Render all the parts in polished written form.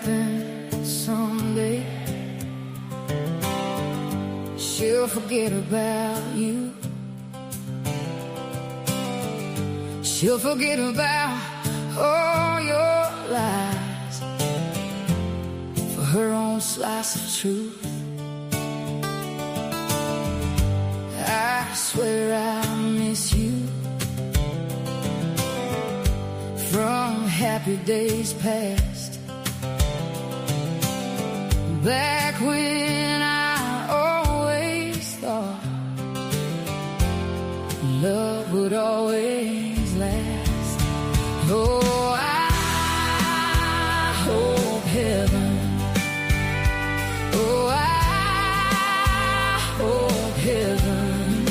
hoping someday she'll forget about you. She'll forget about all your lies for her own slice of truth. I swear I miss you from happy days past, back when I always thought love would always last. Oh, I hope heaven, oh, I hope heaven,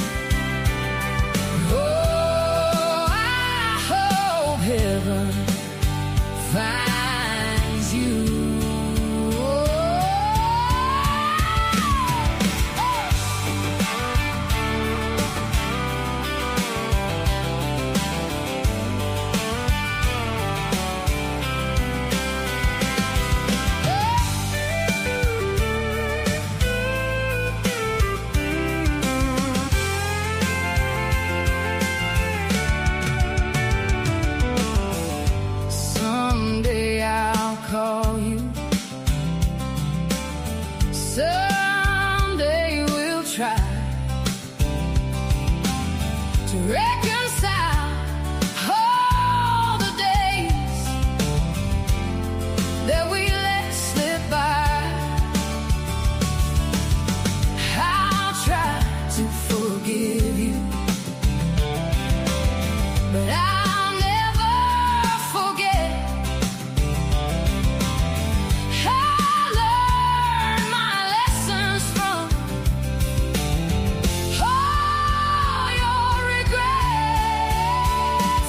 oh, I hope heaven finds you. Someday I'll call you. Someday we'll try to reconcile all the days that we let slip by. I'll try to forgive you, but I'll never forget. I learned my lessons from all your regrets.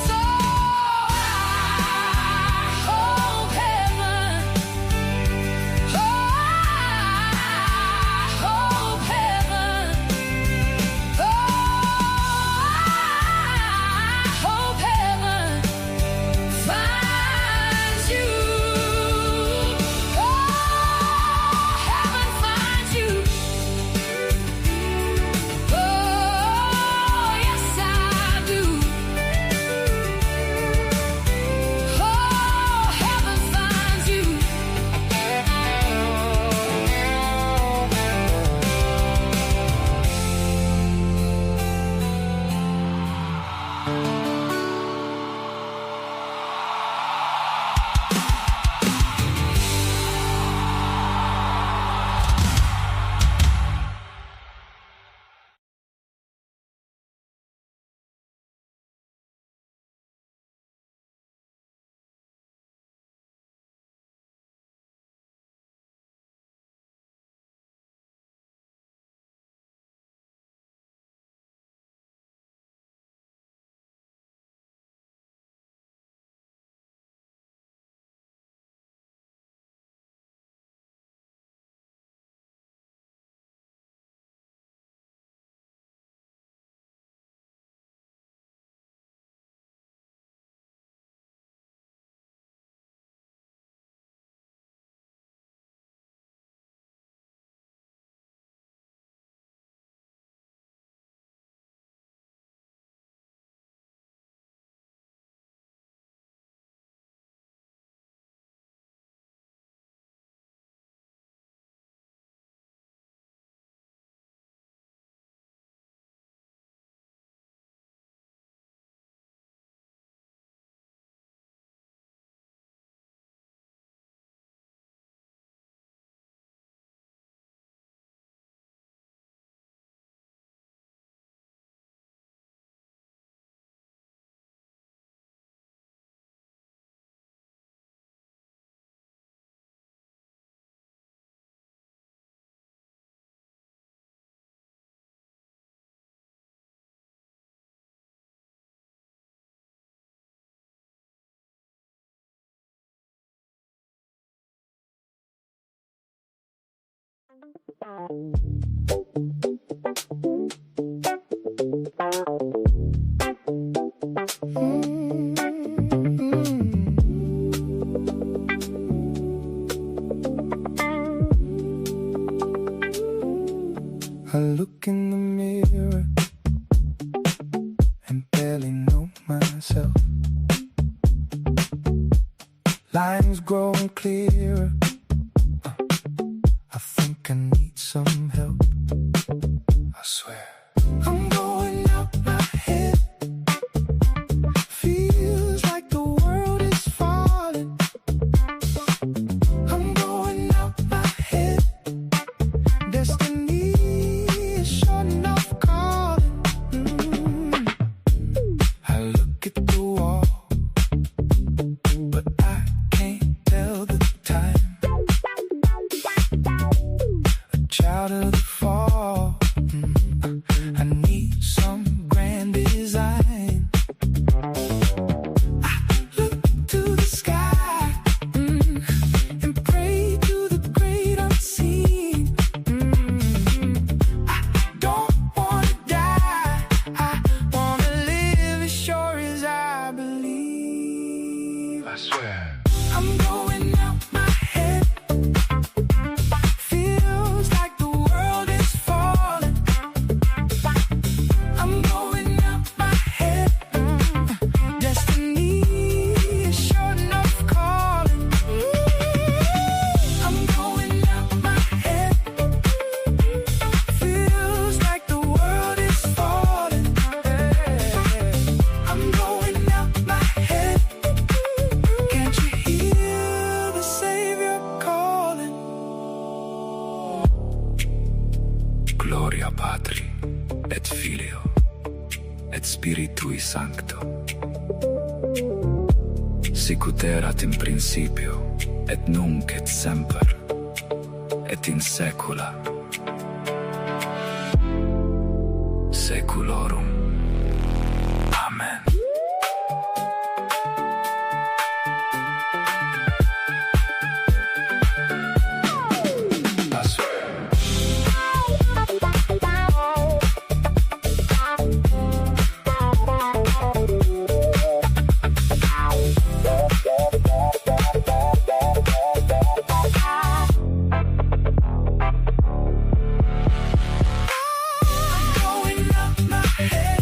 So I hope heaven, oh, I hope heaven, oh, I hope heaven finds you. Oh, heaven finds you. Oh, yes I do. Oh, heaven finds you. I look in the mirror and barely know myself. Lines growing clearer. I think I need some help. I swear. I'm going out my head. Feels like the world is falling. I'm going out my head. Destiny is short enough calling. I look at the wall, but I can't tell the time. A child of the fall. I need some grand design. I look to the sky and pray to the great unseen. I don't wanna die. I wanna live as sure as I believe. I swear. I'm going out my head. Feels like the world is falling. I'm going out my head. Destiny is short enough calling. I'm going out my head. Feels like the world is falling. I'm going out my head. Can't you hear the Savior calling? Gloria Patri et Filio et Spiritui Sancto. Sicut erat in principio et nunc et semper et in saecula saeculorum. Amen. I swear. Going up my head.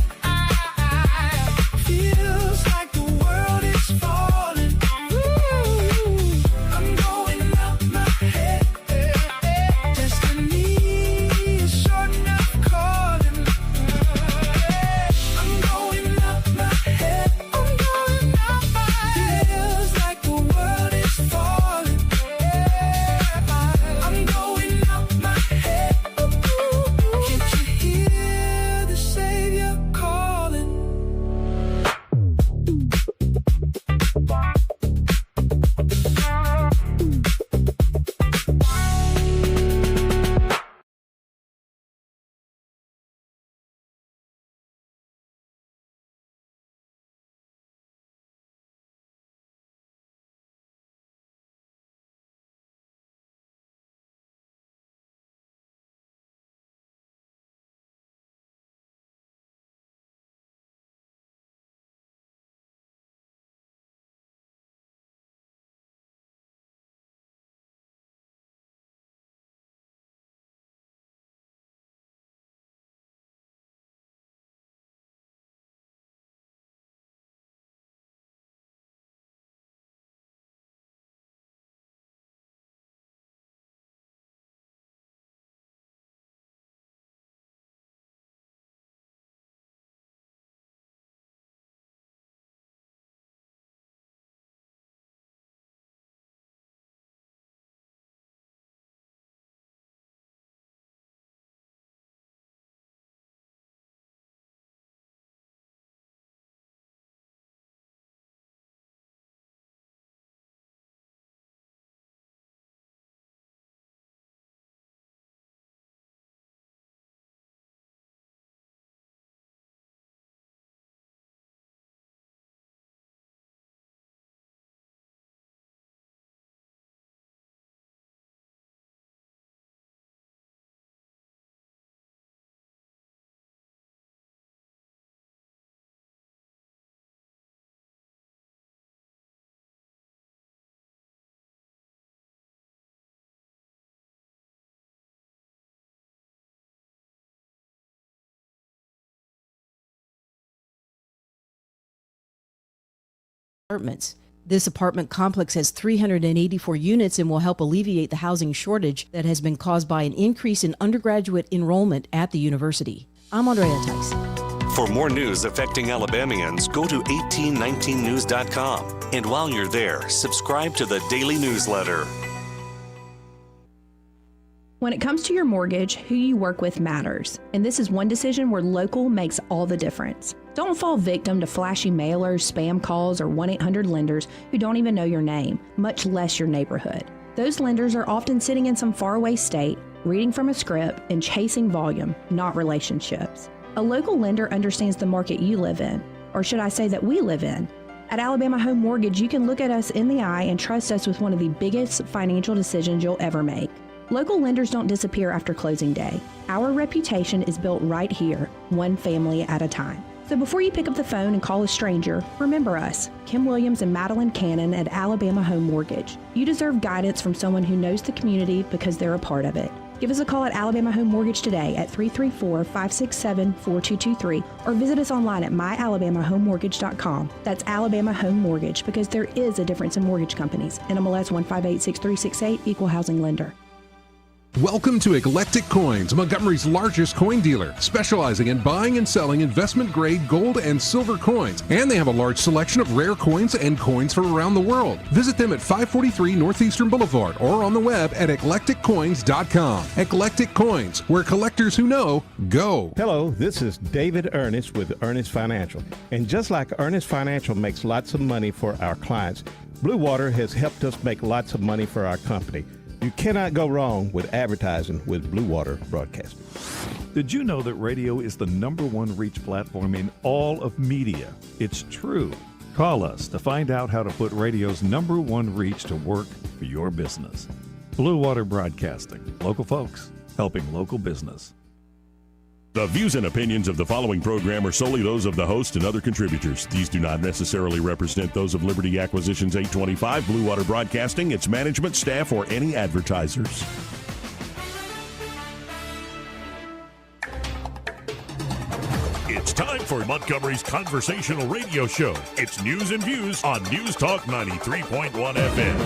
apartments. This apartment complex has 384 units and will help alleviate the housing shortage that has been caused by an increase in undergraduate enrollment at the university. I'm Andrea Tice. For more news affecting Alabamians, go to 1819news.com. And while you're there, subscribe to the daily newsletter. When it comes to your mortgage, who you work with matters. And this is one decision where local makes all the difference. Don't fall victim to flashy mailers, spam calls, or 1-800-lenders who don't even know your name, much less your neighborhood. Those lenders are often sitting in some faraway state, reading from a script, and chasing volume, not relationships. A local lender understands the market you live in, or should I say that we live in. At Alabama Home Mortgage, you can look at us in the eye and trust us with one of the biggest financial decisions you'll ever make. Local lenders don't disappear after closing day. Our reputation is built right here, one family at a time. So before you pick up the phone and call a stranger, remember us, Kim Williams and Madeline Cannon at Alabama Home Mortgage. You deserve guidance from someone who knows the community because they're a part of it. Give us a call at Alabama Home Mortgage today at 334-567-4223 or visit us online at myalabamahomemortgage.com. That's Alabama Home Mortgage, because there is a difference in mortgage companies. NMLS 1586368, Equal Housing Lender. Welcome to Eclectic Coins, Montgomery's largest coin dealer, specializing in buying and selling investment-grade gold and silver coins. And they have a large selection of rare coins and coins from around the world. Visit them at 543 Northeastern Boulevard or on the web at eclecticcoins.com. Eclectic Coins, where collectors who know go. Hello, this is David Ernest with Ernest Financial. And just like Ernest Financial makes lots of money for our clients, Blue Water has helped us make lots of money for our company. You cannot go wrong with advertising with Blue Water Broadcasting. Did you know that radio is the #1 reach platform in all of media? It's true. Call us to find out how to put radio's #1 reach to work for your business. Blue Water Broadcasting. Local folks helping local business. The views and opinions of the following program are solely those of the host and other contributors. These do not necessarily represent those of Liberty Acquisitions 825, Blue Water Broadcasting, its management, staff, or any advertisers. It's time for Montgomery's conversational radio show. It's News and Views on News Talk 93.1 FM.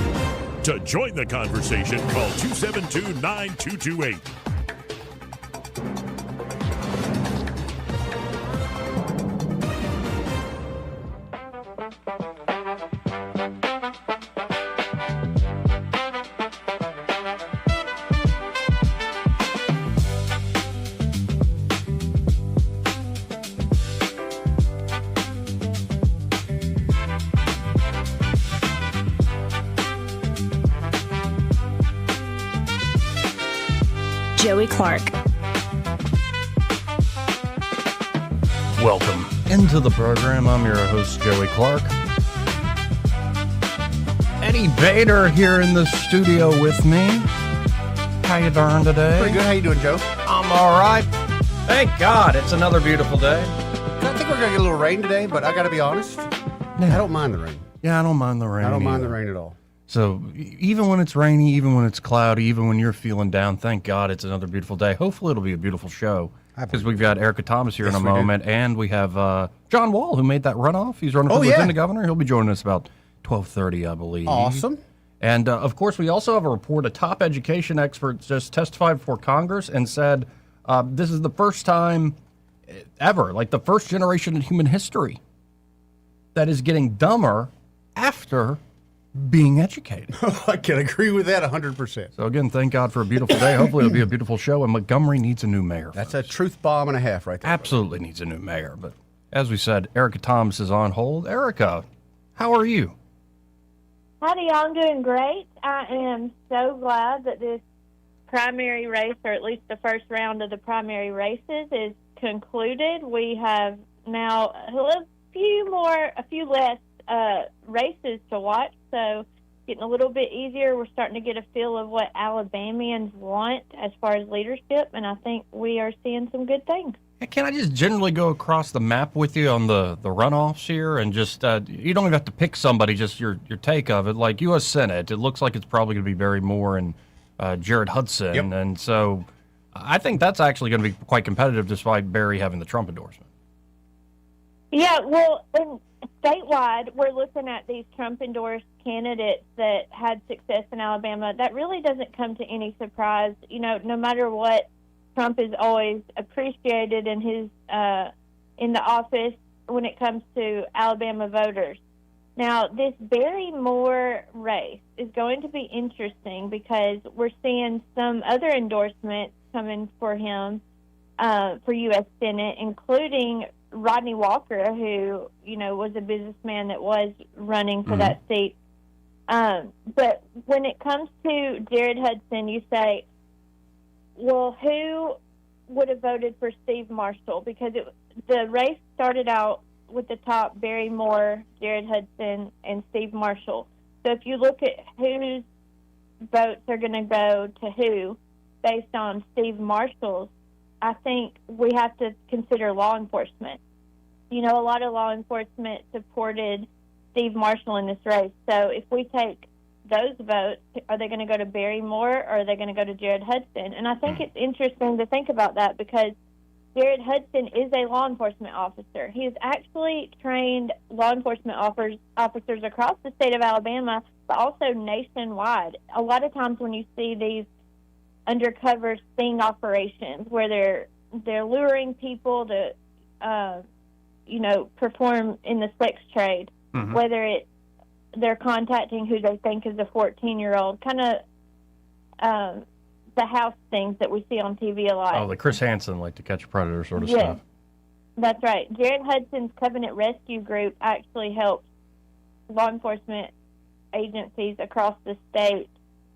To join the conversation, call 272-9228. Joey Clark. Welcome into the program. I'm your host, Joey Clark. Eddie Bader here in the studio with me. How you doing today? Pretty good. How you doing, Joe? I'm all right. Thank God it's another beautiful day. I think we're going to get a little rain today, but I got to be honest, I don't mind the rain. Yeah, I don't mind the rain. I don't mind the rain at all. So even when it's rainy, even when it's cloudy, even when you're feeling down, thank God it's another beautiful day. Hopefully it'll be a beautiful show, because we've got Erica Thomas here in a moment, and we have John Wall, who made that runoff. He's running for lieutenant governor. He'll be joining us about 12:30, I believe. Awesome. And, of course, we also have a report. A top education expert just testified before Congress and said this is the first time ever, like the first generation in human history, that is getting dumber after being educated. I can agree with that 100%. So, again, thank God for a beautiful day. Hopefully it'll be a beautiful show, and Montgomery needs a new mayor. That's a truth bomb and a half right there. Absolutely needs a new mayor. But as we said, Erica Thomas is on hold. Erica, how are you? Howdy, y'all. I'm doing great. I am so glad that this primary race, or at least the first round of the primary races, is concluded. We have now a few less races to watch, so getting a little bit easier. We're starting to get a feel of what Alabamians want as far as leadership, and I think we are seeing some good things. Can I just generally go across the map with you on the runoffs here, and just you don't even have to pick somebody, just your take of it. Like U.S. Senate, it looks like it's probably going to be Barry Moore and Jared Hudson, and so I think that's actually going to be quite competitive, despite Barry having the Trump endorsement. Yeah, well, and statewide, we're looking at these Trump-endorsed candidates that had success in Alabama. That really doesn't come to any surprise. No matter what, Trump is always appreciated in his in the office when it comes to Alabama voters. Now, this Barry Moore race is going to be interesting because we're seeing some other endorsements coming for him for U.S. Senate, including Rodney Walker, who, was a businessman that was running for that seat. But when it comes to Jared Hudson, you say, well, who would have voted for Steve Marshall? Because the race started out with the top, Barry Moore, Jared Hudson, and Steve Marshall. So if you look at whose votes are going to go to who based on Steve Marshall's, I think we have to consider law enforcement. A lot of law enforcement supported Steve Marshall in this race. So if we take those votes, are they going to go to Barry Moore or are they going to go to Jared Hudson? And I think it's interesting to think about that because Jared Hudson is a law enforcement officer. He has actually trained law enforcement officers across the state of Alabama, but also nationwide. A lot of times when you see these undercover sting operations where they're luring people to, perform in the sex trade, whether they're contacting who they think is a 14-year-old, kind of the house things that we see on TV a lot. Oh, the Chris Hansen, like to catch a predator sort of stuff. That's right. Jared Hudson's Covenant Rescue Group actually helps law enforcement agencies across the state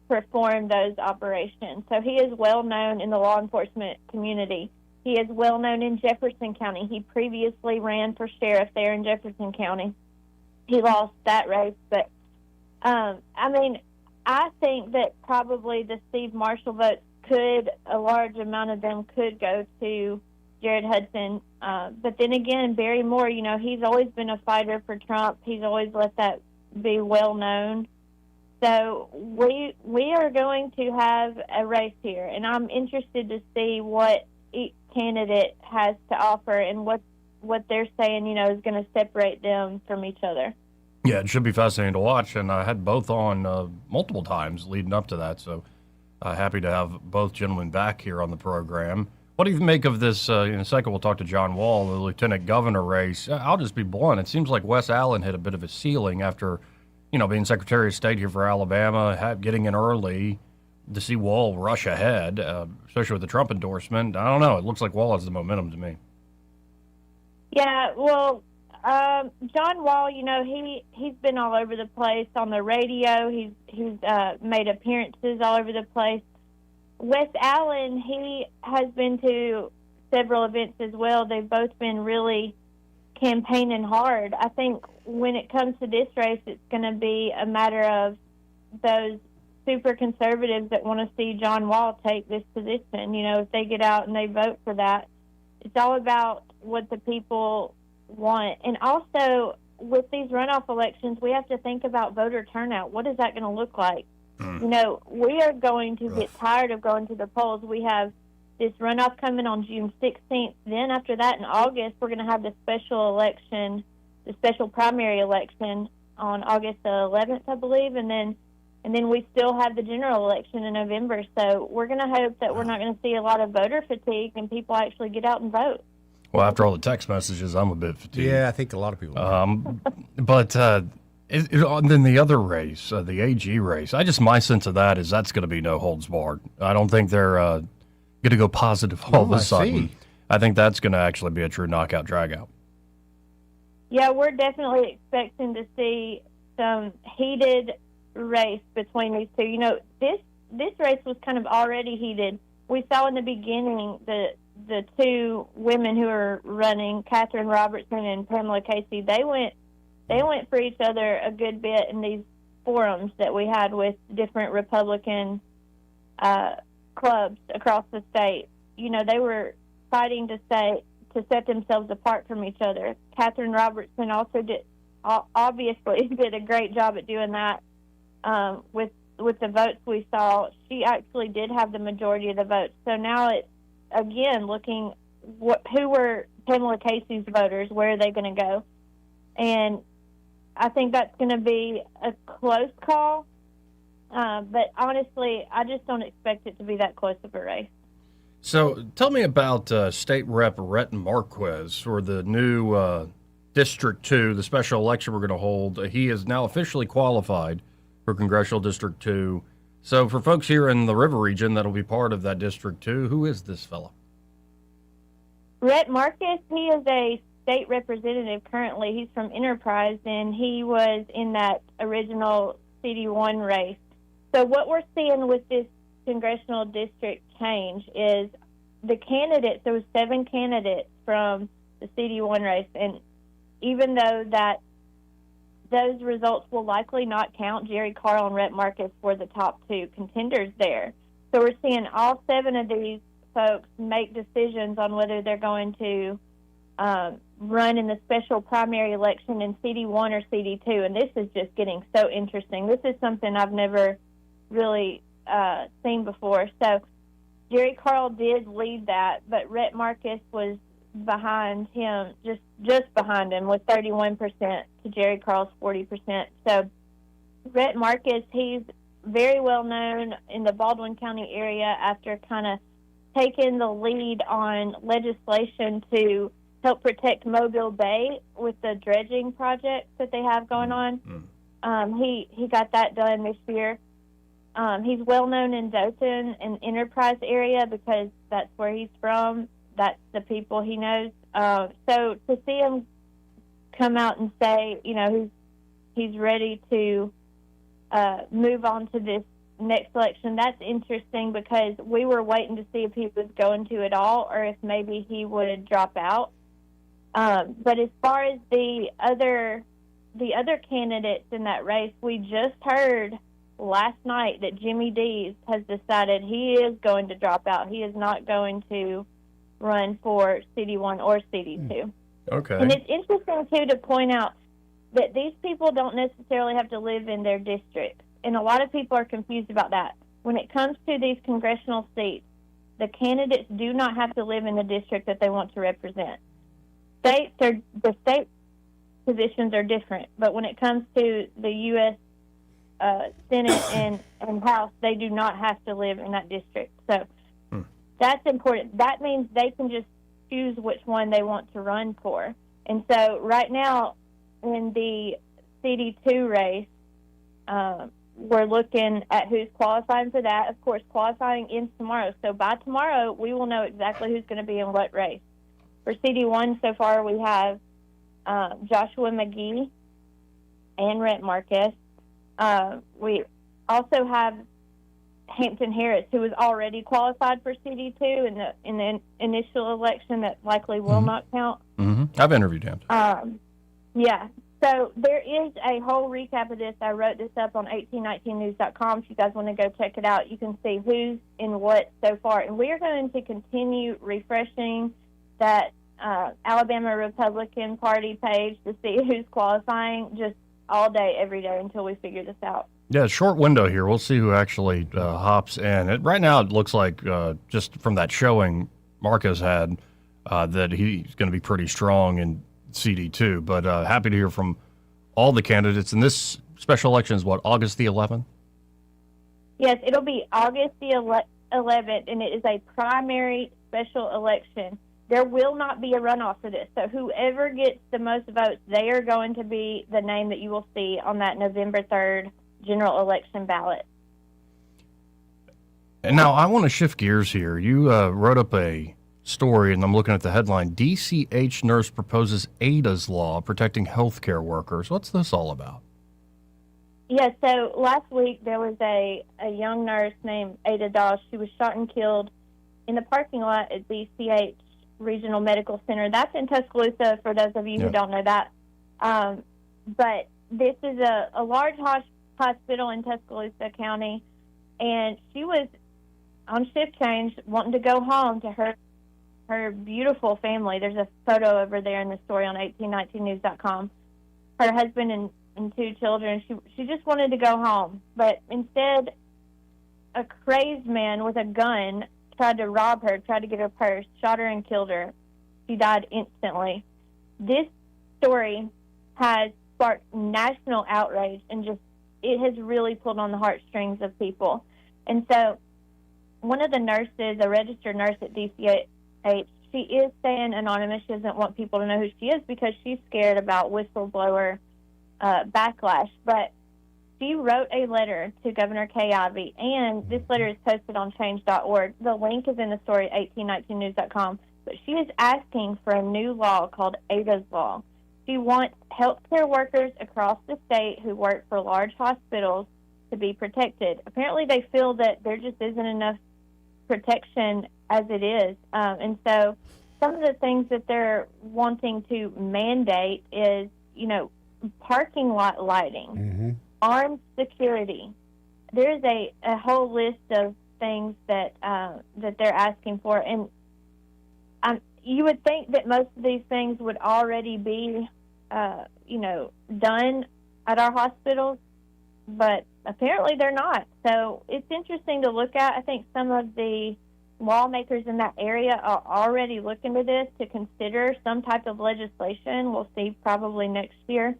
perform those operations. So he is well known in the law enforcement community. He is well known in Jefferson County. He previously ran for sheriff there in Jefferson County. He lost that race, but I think that probably the Steve Marshall votes a large amount of them could go to Jared Hudson. But then again, Barry Moore, he's always been a fighter for Trump. He's always let that be well known. So we are going to have a race here, and I'm interested to see what each candidate has to offer and what they're saying, is going to separate them from each other. Yeah, it should be fascinating to watch, and I had both on multiple times leading up to that, so happy to have both gentlemen back here on the program. What do you make of this? In a second, we'll talk to John Wall, the lieutenant governor race. I'll just be blunt. It seems like Wes Allen hit a bit of a ceiling after, being Secretary of State here for Alabama, getting in early to see Wall rush ahead, especially with the Trump endorsement. I don't know. It looks like Wall has the momentum to me. Yeah, well, John Wall, he's been all over the place on the radio. He's made appearances all over the place. Wes Allen, he has been to several events as well. They've both been really campaigning hard. I think when it comes to this race, it's going to be a matter of those super conservatives that want to see John Wall take this position. If they get out and they vote for that, it's all about what the people want. And also, with these runoff elections, we have to think about voter turnout. What is that going to look like? We are going to get tired of going to the polls. We have this runoff coming on June 16th. Then after that, in August, we're going to have the special election, the special primary election on August the 11th, I believe, and then we still have the general election in November. So we're going to hope that we're not going to see a lot of voter fatigue and people actually get out and vote. Well, after all the text messages, I'm a bit fatigued. Yeah, I think a lot of people But then the other race, the AG race, my sense of that is that's going to be no holds barred. I don't think they're going to go positive all of a sudden. I think that's going to actually be a true knockout dragout. Yeah, we're definitely expecting to see some heated race between these two. This race was kind of already heated. We saw in the beginning the two women who are running, Catherine Robertson and Pamela Casey, they went for each other a good bit in these forums that we had with different Republican clubs across the state. They were fighting to set themselves apart from each other. Catherine Robertson also obviously did a great job at doing that with the votes we saw. She actually did have the majority of the votes. So now it's, again, looking who were Pamela Casey's voters, where are they going to go? And I think that's going to be a close call. But honestly, I just don't expect it to be that close of a race. So tell me about State Rep Rhett Marquez for the new District 2, the special election we're going to hold. He is now officially qualified for Congressional District 2. So for folks here in the River region that'll be part of that District 2, who is this fellow? Rhett Marquez, he is a state representative currently. He's from Enterprise, and he was in that original CD1 race. So what we're seeing with this congressional district change is the candidates, there was 7 candidates from the CD1 race, and even though that those results will likely not count, Jerry Carl and Rhett Marquez were the top 2 contenders there. So we're seeing all 7 of these folks make decisions on whether they're going to run in the special primary election in CD1 or CD2, and this is just getting so interesting. This is something I've never really seen before. So Jerry Carl did lead that, but Rhett Marquez was behind him, just behind him, with 31% to Jerry Carl's 40%. So Rhett Marquez, he's very well known in the Baldwin County area after kind of taking the lead on legislation to help protect Mobile Bay with the dredging projects that they have going on. He got that done this year. He's well known in Dothan and Enterprise area because that's where he's from. That's the people he knows. So to see him come out and say, he's ready to move on to this next election, that's interesting because we were waiting to see if he was going to at all or if maybe he would drop out. But as far as the other candidates in that race, we just heard last night that Jimmy Dees has decided he is going to drop out. He is not going to run for CD1 or CD2. Okay. And it's interesting, too, to point out that these people don't necessarily have to live in their district. And a lot of people are confused about that. When it comes to these congressional seats, the candidates do not have to live in the district that they want to represent. The state positions are different, but when it comes to the U.S. Senate and House, they do not have to live in that district. So that's important. That means they can just choose which one they want to run for. And so right now in the CD2 race, we're looking at who's qualifying for that. Of course, qualifying ends tomorrow. So by tomorrow, we will know exactly who's going to be in what race. For CD1 so far, we have Joshua McGee and Rhett Marquez. We also have Hampton Harris, who was already qualified for CD2 in the initial election that likely will not count. I've interviewed Hampton. Yeah. So there is a whole recap of this. I wrote this up on 1819news.com. If you guys want to go check it out, you can see who's in what so far. And we are going to continue refreshing that Alabama Republican Party page to see who's qualifying just all day, every day until we figure this out. Yeah, short window here. We'll see who actually hops in. Right now it looks like, just from that showing Marquez had, that he's going to be pretty strong in CD2, but happy to hear from all the candidates. And this special election is what, August the 11th? Yes, it'll be August the 11th, and it is a primary special election. There will not be a runoff for this. So whoever gets the most votes, they are going to be the name that you will see on that November 3rd general election ballot. And now I want to shift gears here. You wrote up a story, and I'm looking at the headline, DCH nurse proposes ADA's law protecting healthcare workers. What's this all about? Yeah, so last week there was a young nurse named Ada Doss. She was shot and killed in the parking lot at DCH Regional Medical Center. That's in Tuscaloosa, for those of you who don't know that. But this is a large hospital in Tuscaloosa County, and she was on shift change wanting to go home to her beautiful family. There's a photo over there in the story on 1819news.com. Her husband and 2 children. She just wanted to go home, but instead a crazed man with a gun tried to rob her, tried to get her purse, shot her and killed her. She died instantly. This story has sparked national outrage, and just it has really pulled on the heartstrings of people. And so one of the nurses, a registered nurse at DCH, she is saying anonymous. She doesn't want people to know who she is because she's scared about whistleblower backlash. But she wrote a letter to Governor Kay Ivey, and this letter is posted on change.org. The link is in the story at 1819news.com. But she is asking for a new law called Ada's Law. She wants healthcare workers across the state who work for large hospitals to be protected. Apparently they feel that there just isn't enough protection as it is. And so some of the things that they're wanting to mandate is, parking lot lighting, armed security. There's a whole list of things that they're asking for. And you would think that most of these things would already be, done at our hospitals, but apparently they're not. So it's interesting to look at. I think some of the lawmakers in that area are already looking to this to consider some type of legislation. We'll see probably next year.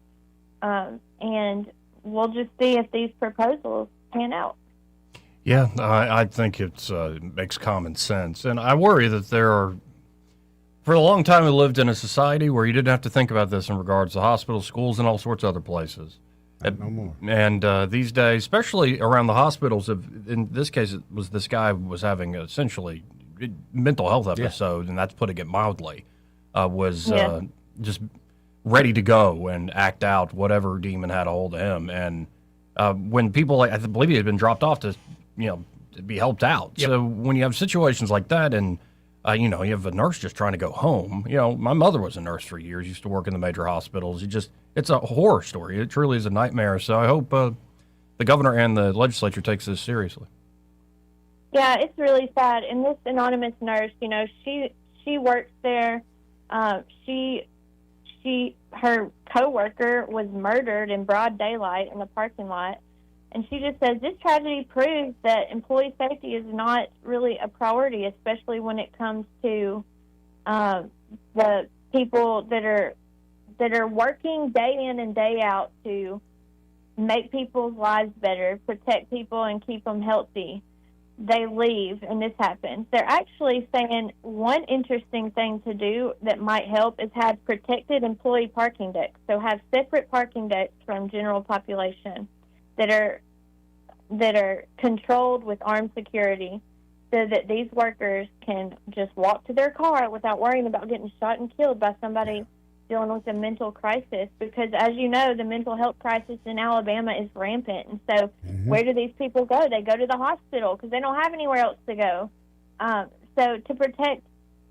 And we'll just see if these proposals pan out. Yeah, I think it makes common sense. And I worry that there are, for a long time we lived in a society where you didn't have to think about this in regards to hospitals, schools, and all sorts of other places. No more. And these days, especially around the hospitals, in this case, it was this guy was having essentially mental health episode, and that's putting it mildly, was just ready to go and act out whatever demon had a hold of him. And when people, I believe he had been dropped off to be helped out. Yep. So when you have situations like that, and you have a nurse just trying to go home. My mother was a nurse for years, used to work in the major hospitals. It's a horror story. It truly is a nightmare. So I hope the governor and the legislature takes this seriously. Yeah, it's really sad. And this anonymous nurse, she works there. Her coworker was murdered in broad daylight in the parking lot. And she just says this tragedy proves that employee safety is not really a priority, especially when it comes to the people that are working day in and day out to make people's lives better, protect people, and keep them healthy. They leave, and this happens. They're actually saying one interesting thing to do that might help is have protected employee parking decks. So have separate parking decks from general population that are controlled with armed security, so that these workers can just walk to their car without worrying about getting shot and killed by somebody dealing with a mental crisis. Because, as you know, the mental health crisis in Alabama is rampant. And so where do these people go? They go to the hospital because they don't have anywhere else to go. So to protect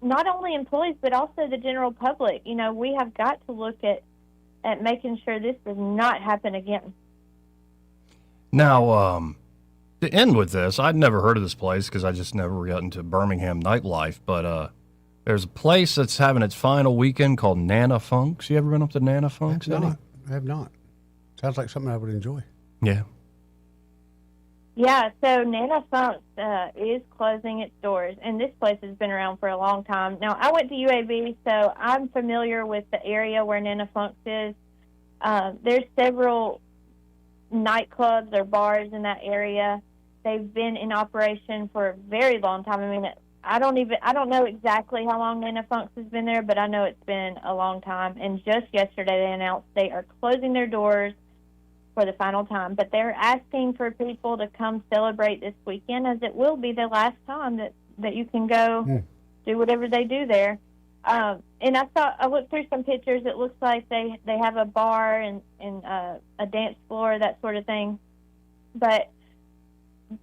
not only employees but also the general public, we have got to look at making sure this does not happen again. Now, to end with this, I'd never heard of this place because I just never got into Birmingham nightlife, but there's a place that's having its final weekend called Nana Funk's. You ever been up to Nana Funk's? I have not. Sounds like something I would enjoy. Yeah. Yeah, so Nana Funk's is closing its doors, and this place has been around for a long time. Now, I went to UAB, so I'm familiar with the area where Nana Funk's is. There's several nightclubs or bars in that area. They've been in operation for a very long time. I mean, I don't know exactly how long Nana Funk's has been there, but I know it's been a long time. And just yesterday they announced they are closing their doors for the final time. But they're asking for people to come celebrate this weekend, as it will be the last time that you can go do whatever they do there. And I looked through some pictures. It looks like they have a bar and a dance floor, that sort of thing. But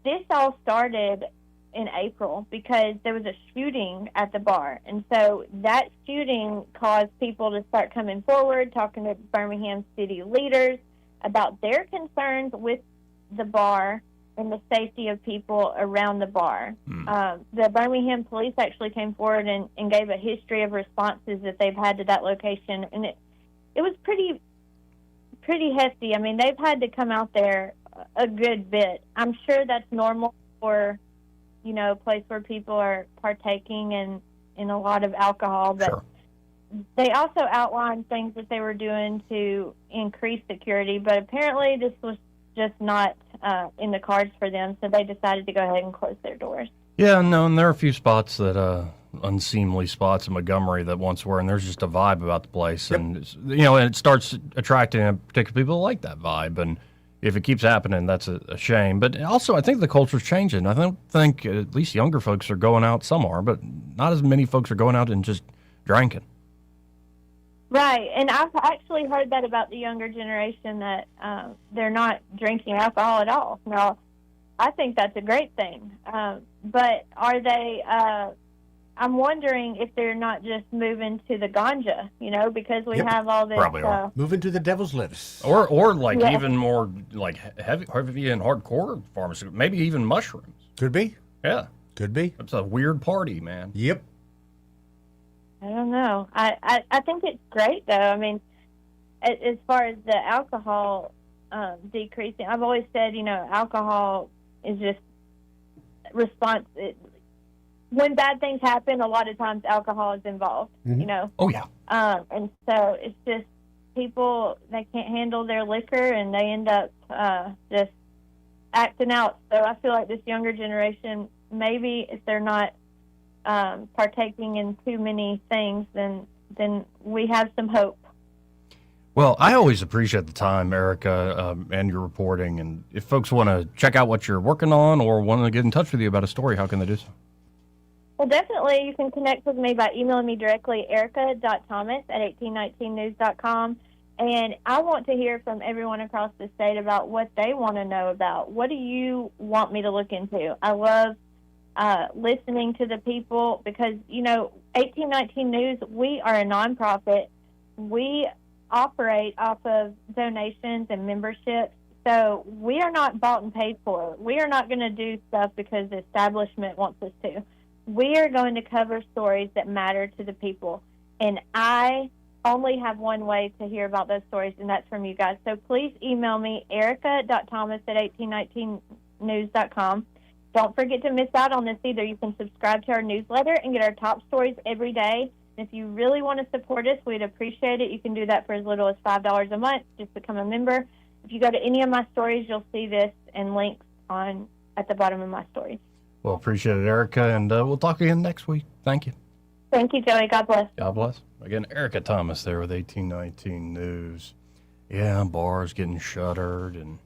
this all started in April because there was a shooting at the bar. And so that shooting caused people to start coming forward, talking to Birmingham city leaders about their concerns with the bar and the safety of people around the bar. The Birmingham police actually came forward and gave a history of responses that they've had to that location. And it was pretty hefty. I mean, they've had to come out there a good bit. I'm sure that's normal for, a place where people are partaking in a lot of alcohol. But they also outlined things that they were doing to increase security, but apparently this was just not in the cards for them, so they decided to go ahead and close their doors. Yeah, no, and there are a few spots that unseemly spots in Montgomery that once were, and there's just a vibe about the place, and and it starts attracting particular people who like that vibe, and if it keeps happening, that's a shame. But also, I think the culture's changing. I don't think at least younger folks are going out. Some are, but not as many folks are going out and just drinking. Right, and I've actually heard that about the younger generation, that they're not drinking alcohol at all. Now, I think that's a great thing. But are they, I'm wondering if they're not just moving to the ganja, because we have all this. Probably are. Moving to the devil's lettuce. Or like even more like heavy and hardcore pharmaceutical, maybe even mushrooms. Could be. Yeah. Could be. It's a weird party, man. Yep. I don't know. I think it's great, though. I mean, as far as the alcohol decreasing, I've always said, alcohol is just response. When bad things happen, a lot of times alcohol is involved, Oh, yeah. And so it's just people, they can't handle their liquor, and they end up just acting out. So I feel like this younger generation, maybe if they're not partaking in too many things, then we have some hope. Well, I always appreciate the time, Erica, and your reporting. And if folks want to check out what you're working on or want to get in touch with you about a story, how can they do so? Well, definitely you can connect with me by emailing me directly, erica.thomas@1819news.com. And I want to hear from everyone across the state about what they want to know about. What do you want me to look into? I love listening to the people because, 1819 News, we are a nonprofit. We operate off of donations and memberships, so we are not bought and paid for. We are not going to do stuff because the establishment wants us to. We are going to cover stories that matter to the people, and I only have one way to hear about those stories, and that's from you guys. So please email me, erica.thomas@1819news.com. Don't forget to miss out on this either. You can subscribe to our newsletter and get our top stories every day. And if you really want to support us, we'd appreciate it. You can do that for as little as $5 a month. Just become a member. If you go to any of my stories, you'll see this and links at the bottom of my stories. Well, appreciate it, Erica, and we'll talk again next week. Thank you. Thank you, Joey. God bless. God bless. Again, Erica Thomas there with 1819 News. Yeah, bars getting shuttered and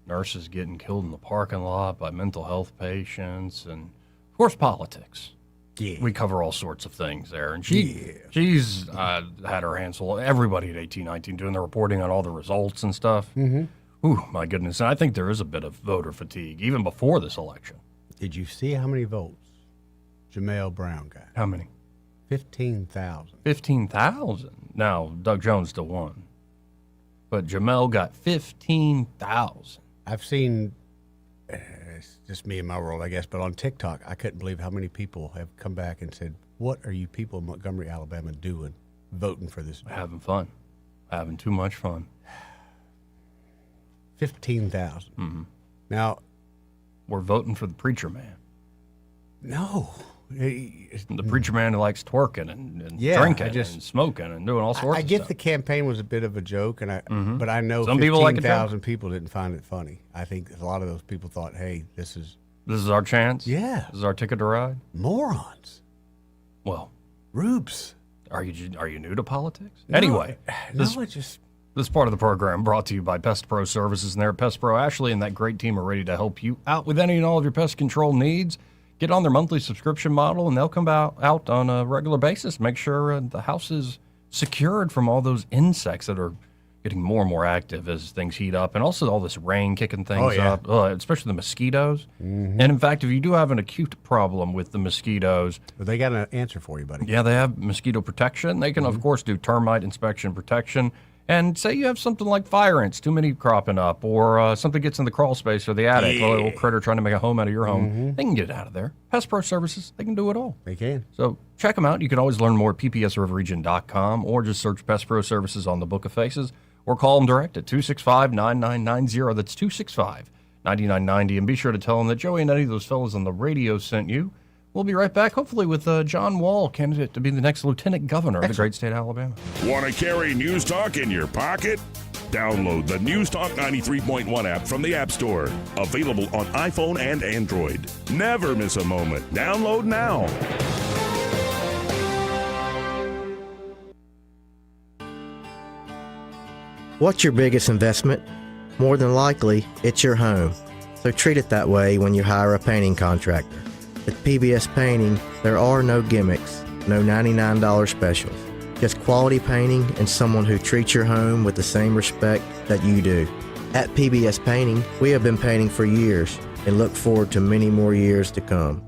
nurses getting killed in the parking lot by mental health patients, and of course politics. Yeah, we cover all sorts of things there, and she's had her hands full. Everybody at 1819 doing the reporting on all the results and stuff. Mm-hmm. Ooh, my goodness! And I think there is a bit of voter fatigue even before this election. Did you see how many votes Jamel Brown got? How many? 15,000. 15,000. Now Doug Jones still won, but Jamel got 15,000. I've seen, it's just me and my world, I guess, but on TikTok, I couldn't believe how many people have come back and said, what are you people in Montgomery, Alabama doing voting for this? Having fun. Having too much fun. 15,000. Mm-hmm. Now, we're voting for the preacher man. No. The preacher man who likes twerking and drinking and smoking and doing all sorts of stuff. I get the campaign was a bit of a joke, and but I know some people like 15,000 people didn't find it funny. I think a lot of those people thought, hey, this is our chance? Yeah. This is our ticket to ride? Morons. Well. Rubes. Are you new to politics? No, anyway. This part of the program brought to you by Pest Pro Services, and they're Pest Pro Ashley and that great team are ready to help you out with any and all of your pest control needs. Get on their monthly subscription model, and they'll come out on a regular basis. Make sure the house is secured from all those insects that are getting more and more active as things heat up, and also all this rain kicking things up, especially the mosquitoes. Mm-hmm. And in fact, if you do have an acute problem with the mosquitoes, well, they got an answer for you, buddy. Yeah, they have mosquito protection. They can, of course, do termite inspection protection. And say you have something like fire ants, too many cropping up, or something gets in the crawl space or the attic, a little critter trying to make a home out of your home. They can get it out of there. Pest Pro Services, they can do it all. They can. So check them out. You can always learn more at ppsriverregion.com, or just search Pest Pro Services on the Book of Faces, or call them direct at 265-9990. That's 265-9990. And be sure to tell them that Joey and any of those fellas on the radio sent you. We'll be right back, hopefully with John Wall, candidate to be the next lieutenant governor of the great state of Alabama. Want to carry News Talk in your pocket? Download the News Talk 93.1 app from the App Store. Available on iPhone and Android. Never miss a moment. Download now. What's your biggest investment? More than likely, it's your home. So treat it that way when you hire a painting contractor. With PBS Painting, there are no gimmicks, no $99 specials. Just quality painting and someone who treats your home with the same respect that you do. At PBS Painting, we have been painting for years and look forward to many more years to come.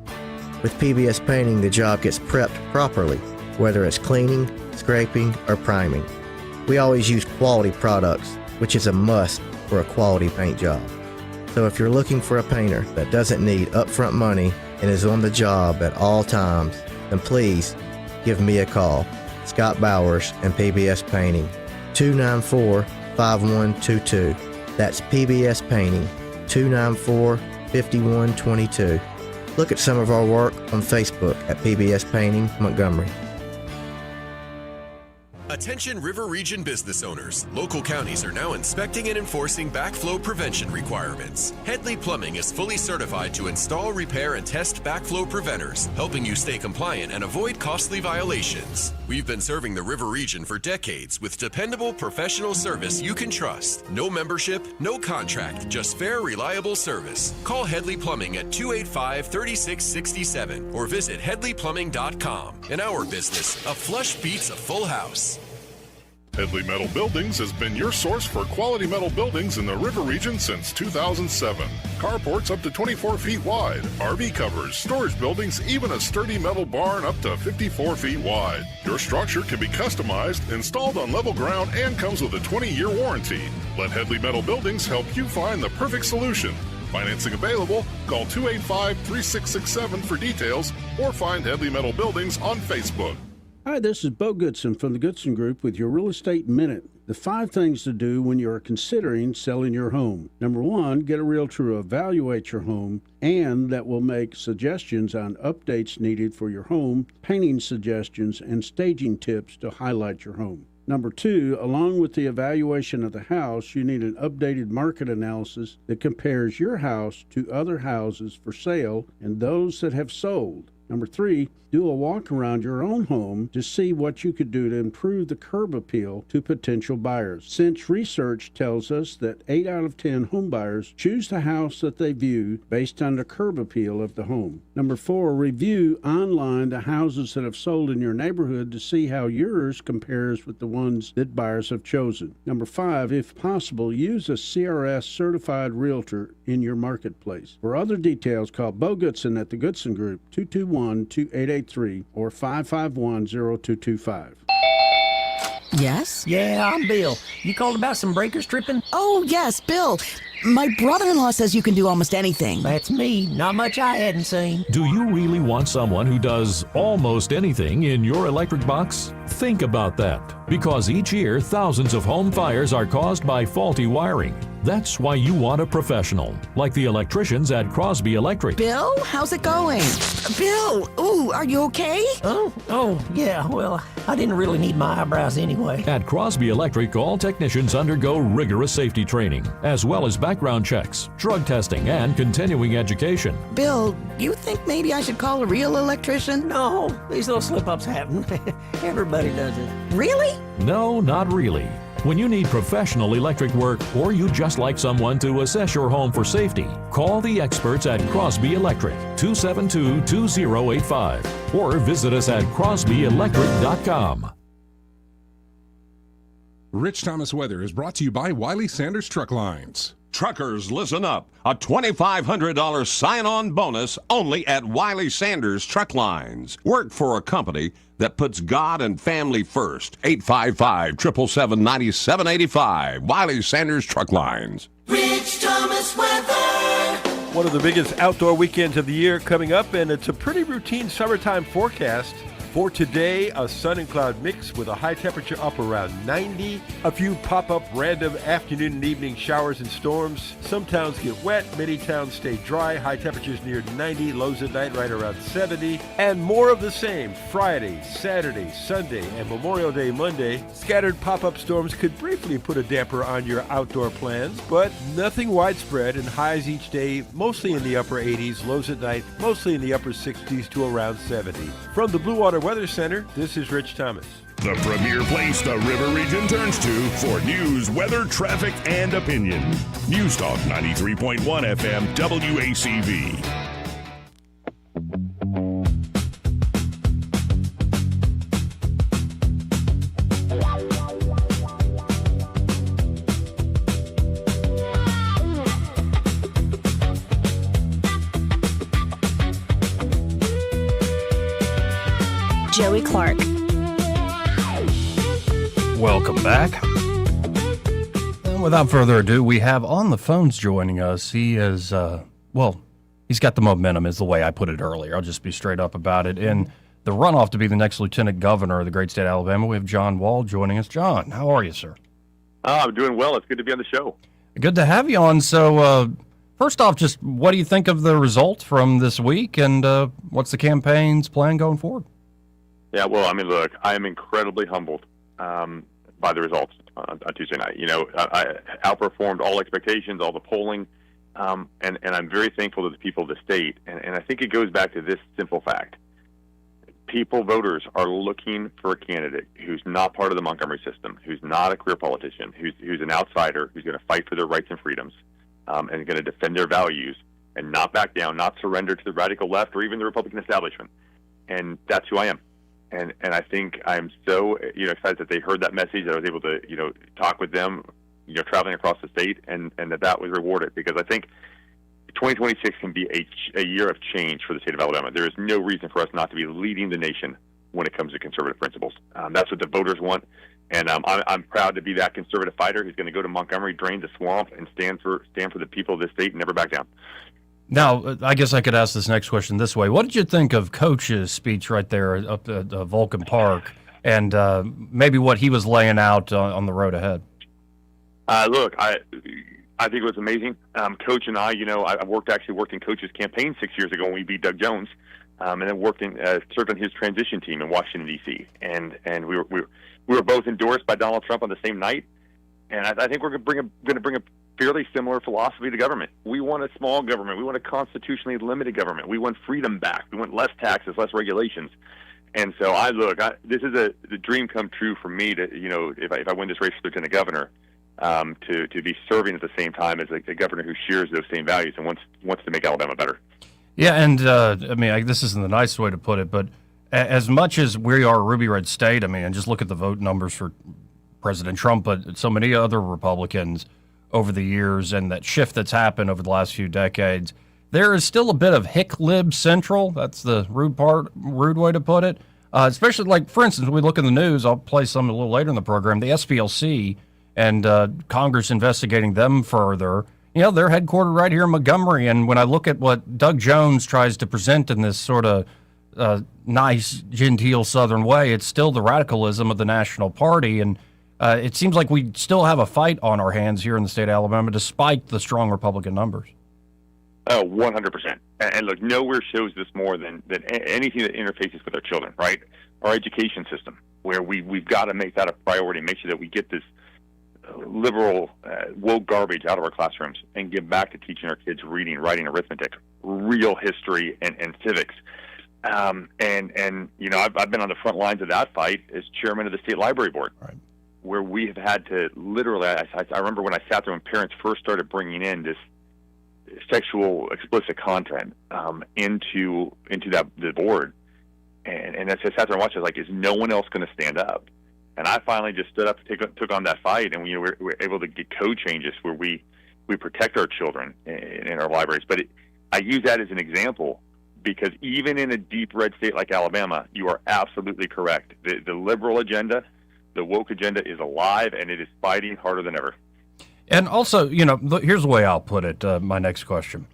With PBS Painting, the job gets prepped properly, whether it's cleaning, scraping, or priming. We always use quality products, which is a must for a quality paint job. So if you're looking for a painter that doesn't need upfront money and is on the job at all times, then please give me a call. Scott Bowers and PBS Painting, 294-5122. That's PBS Painting, 294-5122. Look at some of our work on Facebook at PBS Painting Montgomery. Attention River Region business owners. Local counties are now inspecting and enforcing backflow prevention requirements. Headley Plumbing is fully certified to install, repair, and test backflow preventers, helping you stay compliant and avoid costly violations. We've been serving the River Region for decades with dependable professional service you can trust. No membership, no contract, just fair, reliable service. Call Headley Plumbing at 285-3667 or visit headleyplumbing.com. In our business, a flush beats a full house. Headley Metal Buildings has been your source for quality metal buildings in the River Region since 2007. Carports up to 24 feet wide, RV covers, storage buildings, even a sturdy metal barn up to 54 feet wide. Your structure can be customized, installed on level ground, and comes with a 20-year warranty. Let Headley Metal Buildings help you find the perfect solution. Financing available. Call 285-3667 for details or find Headley Metal Buildings on Facebook. Hi, this is Bo Goodson from the Goodson Group with your Real Estate Minute. The 5 things to do when you are considering selling your home. Number 1, get a realtor to evaluate your home, and that will make suggestions on updates needed for your home, painting suggestions, and staging tips to highlight your home. Number 2, along with the evaluation of the house, you need an updated market analysis that compares your house to other houses for sale and those that have sold. Number 3, do a walk around your own home to see what you could do to improve the curb appeal to potential buyers. Since research tells us that 8 out of 10 home buyers choose the house that they view based on the curb appeal of the home. Number 4, review online the houses that have sold in your neighborhood to see how yours compares with the ones that buyers have chosen. Number 5, if possible, use a CRS certified realtor in your marketplace. For other details, call Bo Goodson at the Goodson Group, 221-2883 or 551-0225. Yes? Yeah, I'm Bill. You called about some breakers tripping? Oh, yes, Bill. My brother-in-law says you can do almost anything. That's me. Not much I hadn't seen. Do you really want someone who does almost anything in your electric box? Think about that, because each year thousands of home fires are caused by faulty wiring. That's why you want a professional, like the electricians at Crosby Electric. Bill, how's it going? Bill, ooh, are you okay? Oh, yeah, well, I didn't really need my eyebrows anyway. At Crosby Electric, all technicians undergo rigorous safety training, as well as background checks, drug testing, and continuing education. Bill, you think maybe I should call a real electrician? No, these little slip-ups happen. Everybody does it. Really? No, not really. When you need professional electric work, or you just like someone to assess your home for safety, call the experts at Crosby Electric, 272-2085, or visit us at crosbyelectric.com. Rich Thomas Weather is brought to you by Wiley Sanders Truck Lines. Truckers, listen up. A $2,500 sign-on bonus only at Wiley Sanders Truck Lines. Work for a company that puts God and family first. 855-777-9785. Wiley Sanders Truck Lines. Rich Thomas Weather. One of the biggest outdoor weekends of the year coming up, and it's a pretty routine summertime forecast. For today, a sun and cloud mix with a high temperature up around 90. A few pop-up random afternoon and evening showers and storms. Some towns get wet, many towns stay dry. High temperatures near 90, lows at night right around 70. And more of the same Friday, Saturday, Sunday, and Memorial Day Monday. Scattered pop-up storms could briefly put a damper on your outdoor plans, but nothing widespread, and highs each day mostly in the upper 80s, lows at night mostly in the upper 60s to around 70. From the Blue Water Weather Center, this is Rich Thomas. The premier place the River Region turns to for news, weather, traffic, and opinion. News Talk 93.1 FM WACV. Joey Clark. Welcome back. And without further ado, we have on the phones joining us. He is, he's got the momentum is the way I put it earlier. I'll just be straight up about it. In the runoff to be the next lieutenant governor of the great state of Alabama, we have John Wall joining us. John, how are you, sir? I'm doing well. It's good to be on the show. Good to have you on. So, first off, just what do you think of the results from this week, and what's the campaign's plan going forward? Yeah, well, I mean, look, I am incredibly humbled by the results on Tuesday night. You know, I outperformed all expectations, all the polling, and I'm very thankful to the people of the state. And I think it goes back to this simple fact. People, voters, are looking for a candidate who's not part of the Montgomery system, who's not a career politician, who's an outsider, who's going to fight for their rights and freedoms, and going to defend their values and not back down, not surrender to the radical left or even the Republican establishment. And that's who I am. And I think I'm so excited that they heard that message, that I was able to talk with them, traveling across the state, and that was rewarded, because I think 2026 can be a year of change for the state of Alabama. There is no reason for us not to be leading the nation when it comes to conservative principles. That's what the voters want, and I'm proud to be that conservative fighter who's going to go to Montgomery, drain the swamp, and stand for the people of this state and never back down. Now, I guess I could ask this next question this way. What did you think of Coach's speech right there up at Vulcan Park, and maybe what he was laying out on the road ahead? Look, I think it was amazing. Coach and I actually worked in Coach's campaign 6 years ago when we beat Doug Jones, and then served on his transition team in Washington, D.C. And we were both endorsed by Donald Trump on the same night. And I think we're going to bring a fairly similar philosophy to government. We want a small government. We want a constitutionally limited government. We want freedom back. We want less taxes, less regulations. And so this is the dream come true for me to, if I win this race for lieutenant governor, to be serving at the same time as a governor who shares those same values and wants to make Alabama better. Yeah, and this isn't the nice way to put it, but as much as we are a ruby red state, and just look at the vote numbers for President Trump, but so many other Republicans over the years, and that shift that's happened over the last few decades, there is still a bit of hick lib central. That's the rude way to put it. Especially, like, for instance, when we look in the news, I'll play some a little later in the program, the SPLC and Congress investigating them further. They're headquartered right here in Montgomery, and when I look at what Doug Jones tries to present in this sort of nice, genteel Southern way, it's still the radicalism of the National Party, and it seems like we still have a fight on our hands here in the state of Alabama, despite the strong Republican numbers. Oh, 100%. And look, nowhere shows this more than anything that interfaces with our children, right? Our education system, where we've got to make that a priority, make sure that we get this liberal, woke garbage out of our classrooms and give back to teaching our kids reading, writing, arithmetic, real history, and civics. I've been on the front lines of that fight as chairman of the state library board. Right. Where we have had to literally, I remember when I sat there when parents first started bringing in this sexual explicit content into the board, and as I sat there and watched, I was like, is no one else going to stand up? And I finally just stood up and took on that fight, and we were able to get code changes where we protect our children in our libraries. But I use that as an example because even in a deep red state like Alabama, you are absolutely correct. The liberal agenda, the woke agenda is alive, and it is fighting harder than ever. And also, here's the way I'll put it, my next question.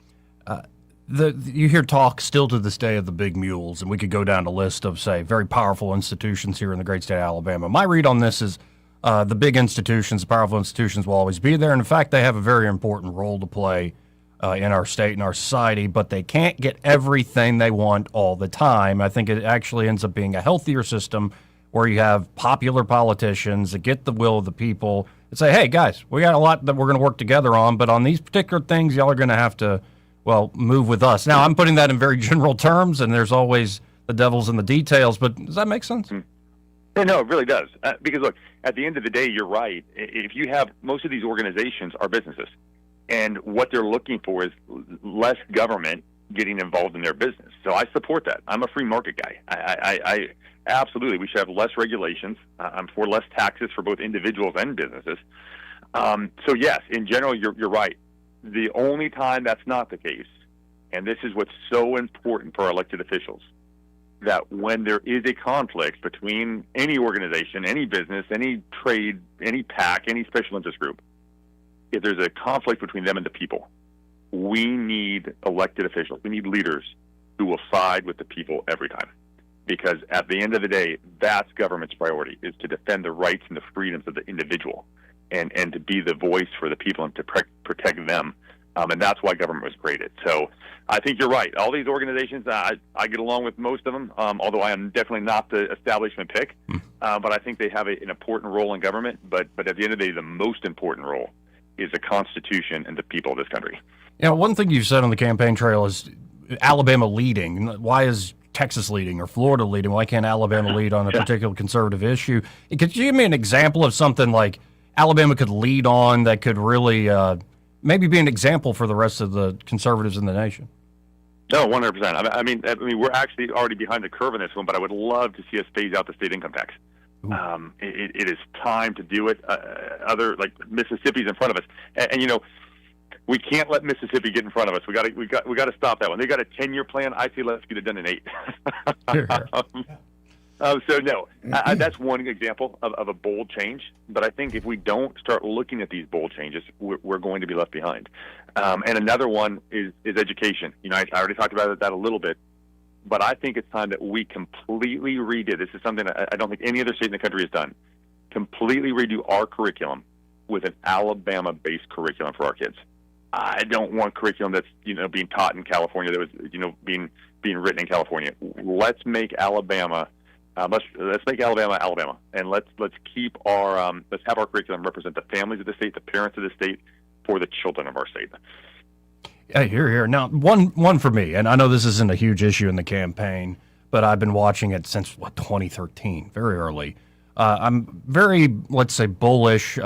You hear talk still to this day of the big mules, and we could go down a list of, say, very powerful institutions here in the great state of Alabama. My read on this is the big institutions, the powerful institutions will always be there. And in fact, they have a very important role to play in our state and our society, but they can't get everything they want all the time. I think it actually ends up being a healthier system where you have popular politicians that get the will of the people and say, hey, guys, we got a lot that we're going to work together on, but on these particular things, y'all are going to have to, well, move with us. Now, I'm putting that in very general terms, and there's always the devil's in the details, but does that make sense? No, it really does. Because, look, at the end of the day, you're right. If you have most of these organizations are businesses, and what they're looking for is less government getting involved in their business. So I support that. I'm a free market guy. I absolutely, we should have less regulations. I'm for less taxes for both individuals and businesses. So, yes, in general, you're right. The only time that's not the case, and this is what's so important for our elected officials, that when there is a conflict between any organization, any business, any trade, any PAC, any special interest group, if there's a conflict between them and the people, we need elected officials, we need leaders who will side with the people every time. Because at the end of the day, that's government's priority, is to defend the rights and the freedoms of the individual and to be the voice for the people and to protect them. And that's why government was created. So I think you're right. All these organizations, I get along with most of them, although I am definitely not the establishment pick. But I think they have an important role in government. But at the end of the day, the most important role is the Constitution and the people of this country. You know, one thing you've said on the campaign trail is Alabama leading. Why is Texas leading or Florida leading? Why can't Alabama lead on a particular conservative issue? Could you give me an example of something like Alabama could lead on that could really maybe be an example for the rest of the conservatives in the nation? No, 100%. I mean, we're actually already behind the curve in this one, but I would love to see us phase out the state income tax. It is time to do it. Like Mississippi's in front of us, and you know, we can't let Mississippi get in front of us. We got to stop that one. They got a 10-year plan. I say let's get it done in 8. So no, that's one example of a bold change. But I think if we don't start looking at these bold changes, we're going to be left behind. And another one is education. You know, I already talked about that a little bit, but I think it's time that we completely redo. This is something I don't think any other state in the country has done. Completely redo our curriculum with an Alabama-based curriculum for our kids. I don't want curriculum that's being taught in California that was being written in California. Let's make Alabama. Let's make Alabama, and let's keep our let's have our curriculum represent the families of the state, the parents of the state, for the children of our state. Yeah, here. Now, one for me, and I know this isn't a huge issue in the campaign, but I've been watching it since 2013, very early. I'm very, let's say, bullish.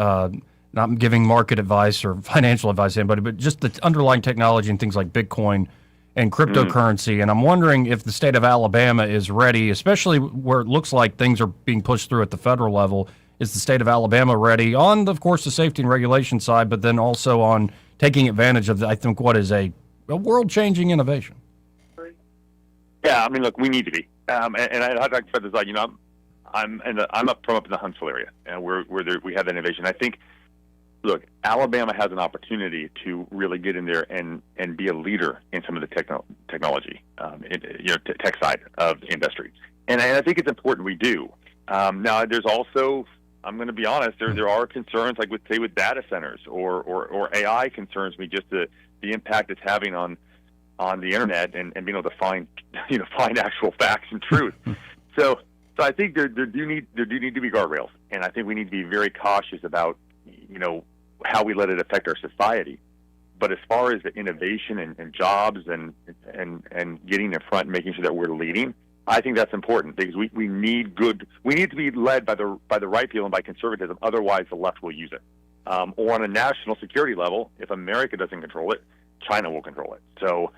Not giving market advice or financial advice to anybody, but just the underlying technology and things like Bitcoin and cryptocurrency. And I'm wondering if the state of Alabama is ready, especially where it looks like things are being pushed through at the federal level. Is the state of Alabama ready on, of course, the safety and regulation side, but then also on taking advantage of, I think, what is a world-changing innovation? Yeah, I mean, look, we need to be. And I talked about this, like, I'm up in the Huntsville area, and where we have that innovation. I think, look, Alabama has an opportunity to really get in there and be a leader in some of the technology, tech side of the industry. And I think it's important we do. Now, there's also, I'm going to be honest, there are concerns, like with data centers or AI concerns me, just the impact it's having on the internet and being able to find actual facts and truth. So I think there do need to be guardrails, and I think we need to be very cautious about how we let it affect our society. But as far as the innovation and jobs and getting in front and making sure that we're leading, I think that's important, because we need to be led by the right people and by conservatism. Otherwise, the left will use it. Or on a national security level, if America doesn't control it, China will control it. So,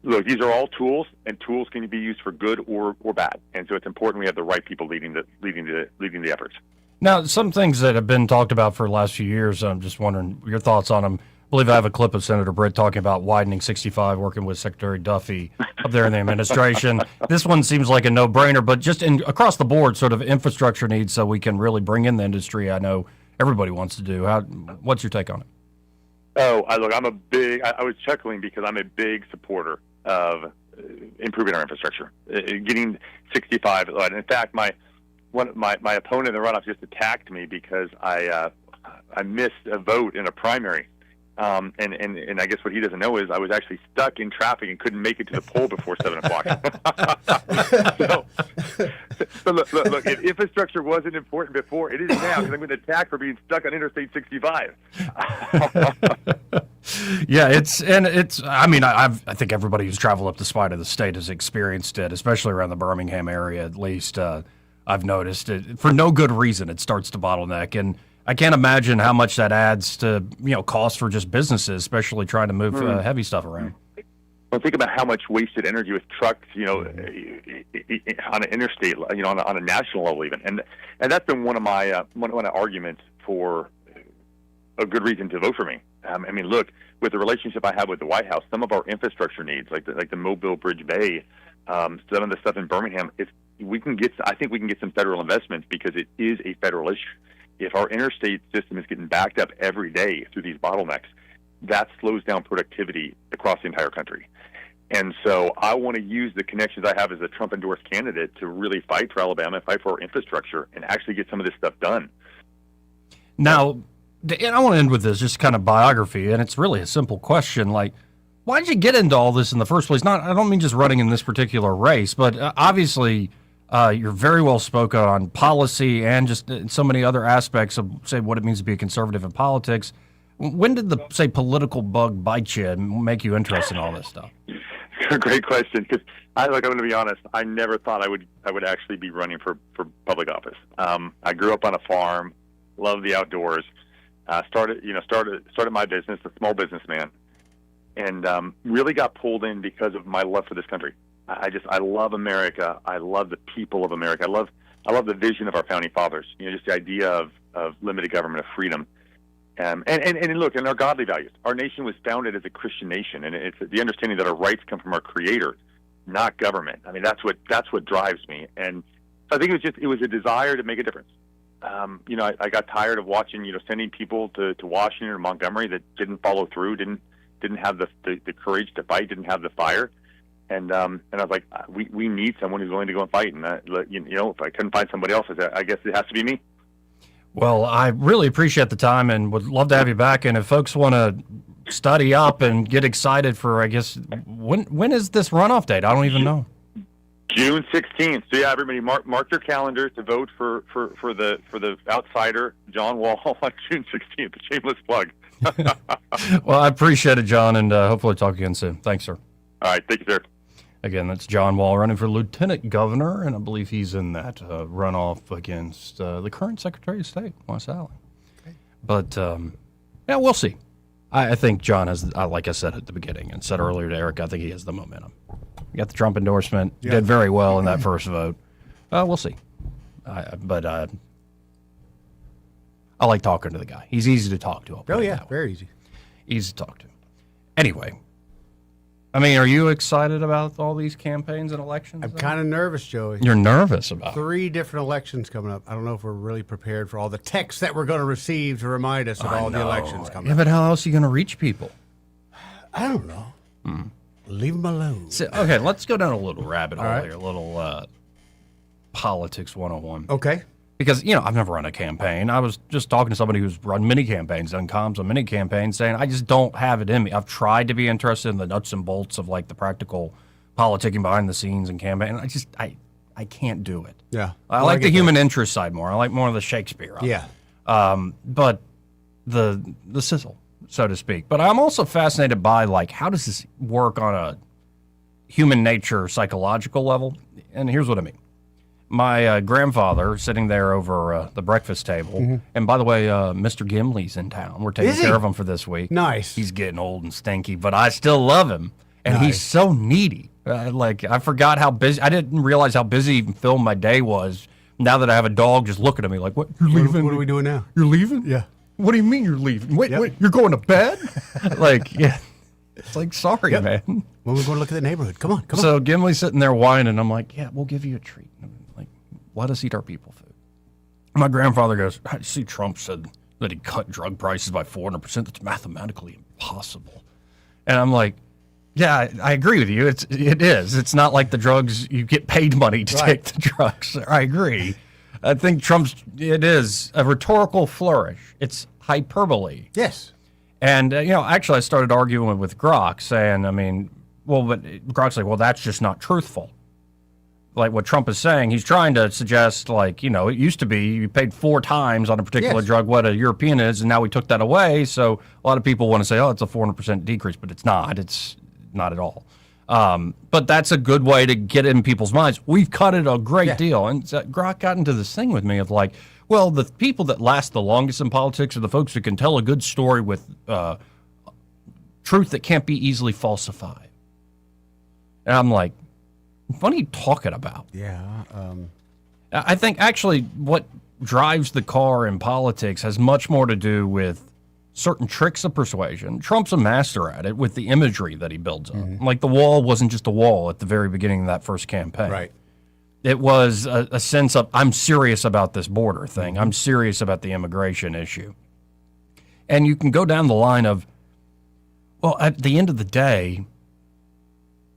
look, these are all tools, and tools can be used for good or bad. And so it's important we have the right people leading the efforts. Now, some things that have been talked about for the last few years, I'm just wondering your thoughts on them. I believe I have a clip of Senator Britt talking about widening 65, working with Secretary Duffy up there in the administration. This one seems like a no-brainer, but just across the board, sort of infrastructure needs so we can really bring in the industry I know everybody wants to do. What's your take on it? Oh, I'm a big. I was chuckling because I'm a big supporter of improving our infrastructure, getting 65. In fact, my opponent in the runoff just attacked me because I missed a vote in a primary. And I guess what he doesn't know is I was actually stuck in traffic and couldn't make it to the poll before 7 o'clock. So look, if infrastructure wasn't important before, it is now because I'm going to attack for being stuck on Interstate 65. Yeah, I think everybody who's traveled up the spine of the state has experienced it, especially around the Birmingham area, at least. I've noticed it. For no good reason, it starts to bottleneck. And I can't imagine how much that adds to, costs for just businesses, especially trying to move heavy stuff around. Well, think about how much wasted energy with trucks, on an interstate, on a national level even, and that's been one of my arguments for a good reason to vote for me. Look, with the relationship I have with the White House, some of our infrastructure needs, like the Mobile Bridge Bay, some of the stuff in Birmingham, I think we can get some federal investments because it is a federal issue. If our interstate system is getting backed up every day through these bottlenecks, that slows down productivity across the entire country. And so I want to use the connections I have as a Trump-endorsed candidate to really fight for Alabama, fight for our infrastructure, and actually get some of this stuff done. Now, and I want to end with this, just kind of biography, and it's really a simple question. Like, why did you get into all this in the first place? I don't mean just running in this particular race, but obviously you're very well spoken on policy and just so many other aspects of, say, what it means to be a conservative in politics. When did the, say, political bug bite you and make you interested in all this stuff? Great question. Because I'm going to be honest. I never thought I would actually be running for public office. I grew up on a farm, loved the outdoors. Started my business, a small businessman, and really got pulled in because of my love for this country. I love America. I love the people of America. I love the vision of our founding fathers. Just the idea of limited government, of freedom. And look, and our godly values. Our nation was founded as a Christian nation, and it's the understanding that our rights come from our Creator, not government. That's what drives me. And so I think it was a desire to make a difference. I got tired of watching, sending people to Washington or Montgomery that didn't follow through, didn't have the courage to fight, didn't have the fire. And I was like, we need someone who's willing to go and fight. And if I couldn't find somebody else, I guess it has to be me. Well, I really appreciate the time and would love to have you back. And if folks want to study up and get excited for, I guess, when is this runoff date? I don't even know. June 16th. So yeah, everybody mark your calendars to vote for the outsider John Wall on June 16th. A shameless plug. Well, I appreciate it, John, and hopefully talk again soon. Thanks, sir. All right, thank you, sir. Again, that's John Wall running for lieutenant governor, and I believe he's in that runoff against the current Secretary of State, Wes Allen. Okay. But, yeah, we'll see. I think John has, like I said at the beginning and said earlier to Eric, I think he has the momentum. He got the Trump endorsement, did very well in that first vote. We'll see. But I like talking to the guy. He's easy to talk to. Oh, yeah, very easy. Easy to talk to. Anyway. Are you excited about all these campaigns and elections? I'm kind of nervous, Joey. You're nervous about 3 different elections coming up. I don't know if we're really prepared for all the texts that we're going to receive to remind us of all the elections coming up. Yeah, but how else are you going to reach people? I don't know. Leave them alone. So, okay, let's go down a little rabbit hole here, a little politics 101. Okay. Because, I've never run a campaign. I was just talking to somebody who's run mini campaigns, done comms on mini campaigns, saying I just don't have it in me. I've tried to be interested in the nuts and bolts of, like, the practical politicking behind the scenes and campaign. I can't do it. Yeah. I like the human interest side more. I like more of the Shakespeare. Yeah. But the sizzle, so to speak. But I'm also fascinated by, like, how does this work on a human nature psychological level? And here's what I mean. My grandfather sitting there over the breakfast table, and by the way, Mr. Gimley's in town. We're taking care of him for this week. Nice. He's getting old and stinky, but I still love him, and he's so needy. I forgot how busy. I didn't realize how busy Phil my day was. Now that I have a dog just looking at me like, "What? You're leaving? What are we doing now? You're leaving? Yeah. What do you mean you're leaving? Wait, you're going to bed? Yeah." It's like, sorry, man. When we're going to look at the neighborhood. Come on. So Gimley's sitting there whining. I'm like, yeah, we'll give you a treat. Let us eat our people food. My grandfather goes, see, Trump said that he cut drug prices by 400%. That's mathematically impossible. And I'm like, yeah, I agree with you. It is. It's not like the drugs, you get paid money to take the drugs. I agree. I think it is a rhetorical flourish. It's hyperbole. Yes. And, actually I started arguing with Grok saying, but Grok's like, well, that's just not truthful. Like what Trump is saying, he's trying to suggest, it used to be you paid 4 times on a particular drug what a European is, and now we took that away. So a lot of people want to say, oh, it's a 400% decrease, but it's not. It's not at all. But that's a good way to get in people's minds. We've cut it a great deal. And Grok got into this thing with me of well, the people that last the longest in politics are the folks who can tell a good story with truth that can't be easily falsified. And I'm like, what are you talking about? Yeah. I think actually what drives the car in politics has much more to do with certain tricks of persuasion. Trump's a master at it with the imagery that he builds up. Like the wall wasn't just a wall at the very beginning of that first campaign. Right. It was a sense of, I'm serious about this border thing. I'm serious about the immigration issue. And you can go down the line of, well, at the end of the day,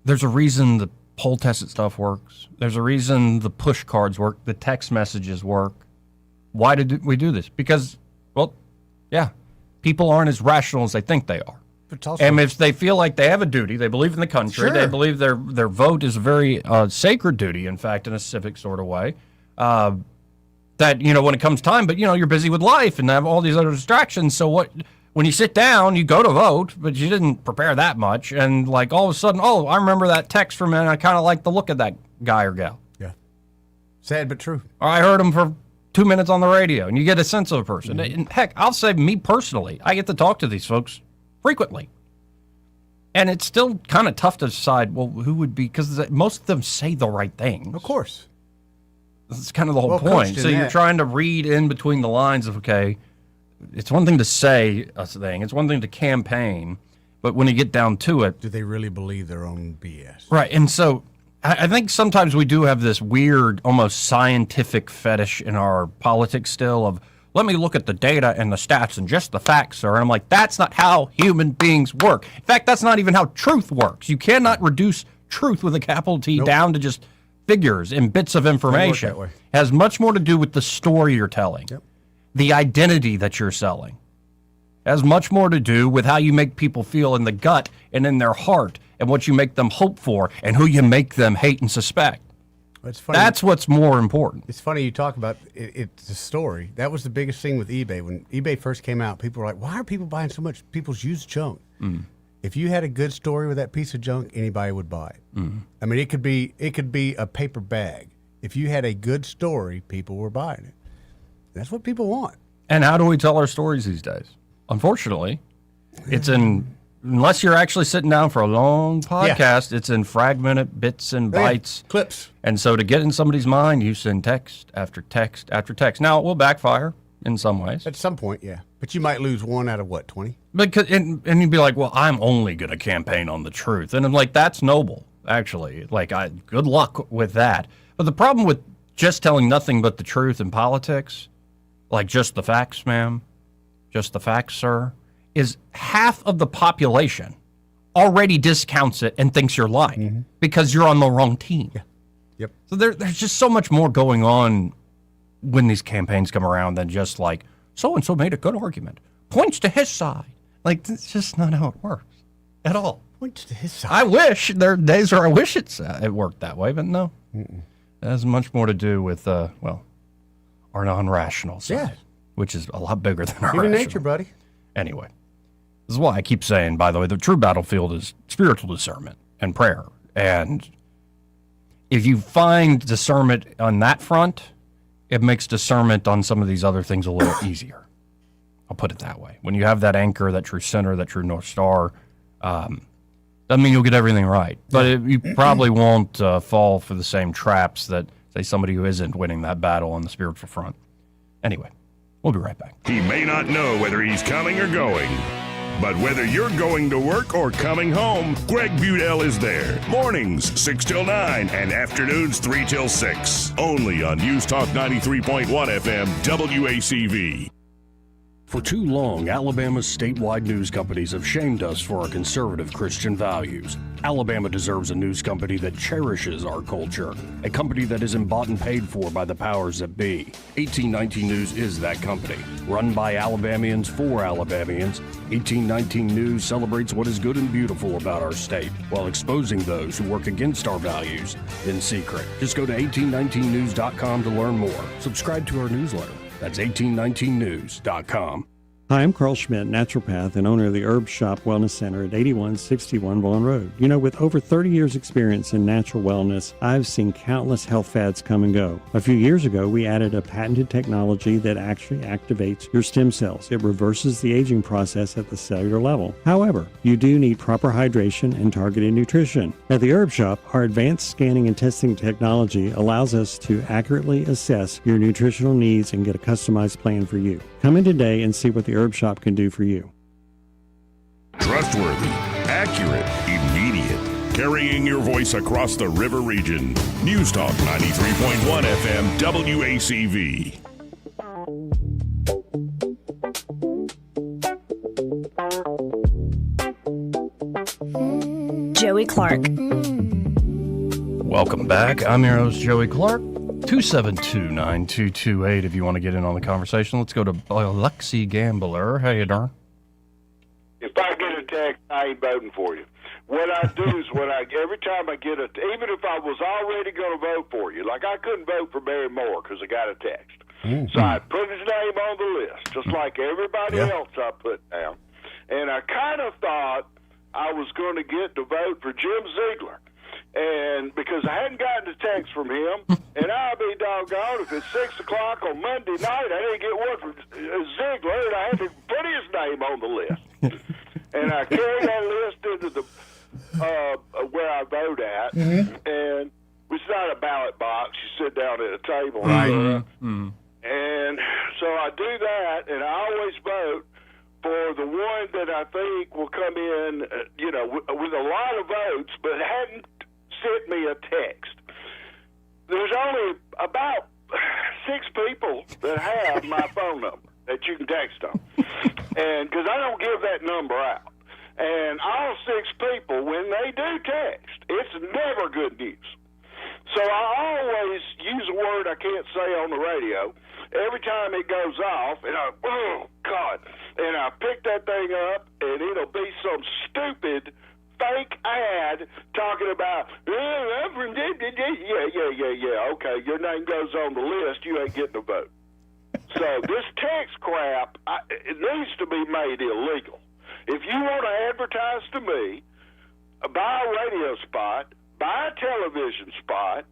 there's a reason the poll tested stuff works. There's a reason the push cards work, the text messages work. Why did we do this? Because, well, yeah, people aren't as rational as they think they are. And if they feel like they have a duty, they believe in the country, they believe their vote is a very sacred duty, in fact, in a civic sort of way, that, when it comes time, but, you're busy with life and have all these other distractions. So when you sit down, you go to vote, but you didn't prepare that much. And all of a sudden, oh, I remember that text from and I kind of like the look of that guy or gal. Yeah. Sad but true. Or I heard him for 2 minutes on the radio, and you get a sense of a person. And heck, I'll say me personally, I get to talk to these folks frequently. And it's still kind of tough to decide, well, who would be, because most of them say the right things. Of course. That's kind of the whole point. So you're trying to read in between the lines of, okay, it's one thing to say a thing, it's one thing to campaign, but when you get down to it... Do they really believe their own BS? Right, and so I think sometimes we do have this weird, almost scientific fetish in our politics still of, let me look at the data and the stats and just the facts, sir. And I'm like, that's not how human beings work. In fact, that's not even how truth works. You cannot reduce truth with a capital T down to just figures and bits of information. It has much more to do with the story you're telling, the identity that you're selling. It has much more to do with how you make people feel in the gut and in their heart and what you make them hope for and who you make them hate and suspect. It's funny. That's what's more important. It's funny you talk about it's a story. That was the biggest thing with eBay. When eBay first came out, people were like, why are people buying so much people's used junk? If you had a good story with that piece of junk, anybody would buy it. I mean, it could be a paper bag. If you had a good story, people were buying it. That's what people want. And how do we tell our stories these days? Unfortunately, it's unless you're actually sitting down for a long podcast, it's in fragmented bits and bytes. Clips. And so to get in somebody's mind, you send text after text after text. Now, it will backfire in some ways. At some point, yeah. But you might lose one out of, 20? Because, and you'd be like, well, I'm only going to campaign on the truth. And I'm like, that's noble, actually. Good luck with that. But the problem with just telling nothing but the truth in politics, like just the facts, ma'am, just the facts, sir, is half of the population already discounts it and thinks you're lying because you're on the wrong team. Yeah. Yep. So there's just so much more going on when these campaigns come around than just like, so-and-so made a good argument. Points to his side. It's just not how it works at all. Points to his side. I wish. There are days where I wish it worked that way, but no. It has much more to do with, our non-rational side, which is a lot bigger than our Human rational. nature, buddy. Anyway, this is why I keep saying, by the way, the true battlefield is spiritual discernment and prayer. And if you find discernment on that front, it makes discernment on some of these other things a little easier. I'll put it that way. When you have that anchor, that true center, that true North Star, doesn't mean you'll get everything right. But you probably won't fall for the same traps that, say, somebody who isn't winning that battle on the spiritual front. Anyway, we'll be right back. He may not know whether he's coming or going, but whether you're going to work or coming home, Greg Budell is there. Mornings, 6 till 9, and afternoons, 3 till 6. Only on News Talk 93.1 FM, WACV. For too long, Alabama's statewide news companies have shamed us for our conservative Christian values. Alabama deserves a news company that cherishes our culture, a company that isn't bought and paid for by the powers that be. 1819 News is that company. Run by Alabamians for Alabamians, 1819 News celebrates what is good and beautiful about our state, while exposing those who work against our values in secret. Just go to 1819news.com to learn more. Subscribe to our newsletter. That's 1819news.com. Hi, I'm Carl Schmidt, naturopath and owner of the Herb Shop Wellness Center at 8161 Vaughan Road. You know, with over 30 years experience in natural wellness, I've seen countless health fads come and go. A few years ago, we added a patented technology that actually activates your stem cells. It reverses the aging process at the cellular level. However, you do need proper hydration and targeted nutrition. At the Herb Shop, our advanced scanning and testing technology allows us to accurately assess your nutritional needs and get a customized plan for you. Come in today and see what the Herb Shop can do for you. Trustworthy, accurate, immediate. Carrying your voice across the river region. News Talk 93.1 FM WACV. Joey Clark. Welcome back. I'm your host, Joey Clark. 272-9228 if you want to get in on the conversation. Let's go to Alexi Gambler. How you doing? If I get a text, I ain't voting for you. What I do is every time I get even if I was already going to vote for you, like I couldn't vote for Barry Moore because I got a text. Mm-hmm. So I put his name on the list, just like everybody else I put down. And I kind of thought I was going to get to vote for Jim Ziegler. And because I hadn't gotten a text from him, and I'll be doggone if it's 6 o'clock on Monday night, I didn't get one from Ziegler, and I had to put his name on the list. And I carried that list into the where I vote at, and it's not a ballot box. You sit down at a table, right? And so I do that, and I always vote for the one that I think will come in, with a lot of votes, but hadn't sent me a text. There's only about 6 people that have my phone number that you can text on, and because I don't give that number out. And all 6 people, when they do text, it's never good news. So I always use a word I can't say on the radio every time it goes off, and oh God, and I pick that thing up, and it'll be some stupid fake ad talking about, yeah, okay, your name goes on the list, you ain't getting a vote. So this text crap, it needs to be made illegal. If you want to advertise to me, buy a radio spot, buy a television spot,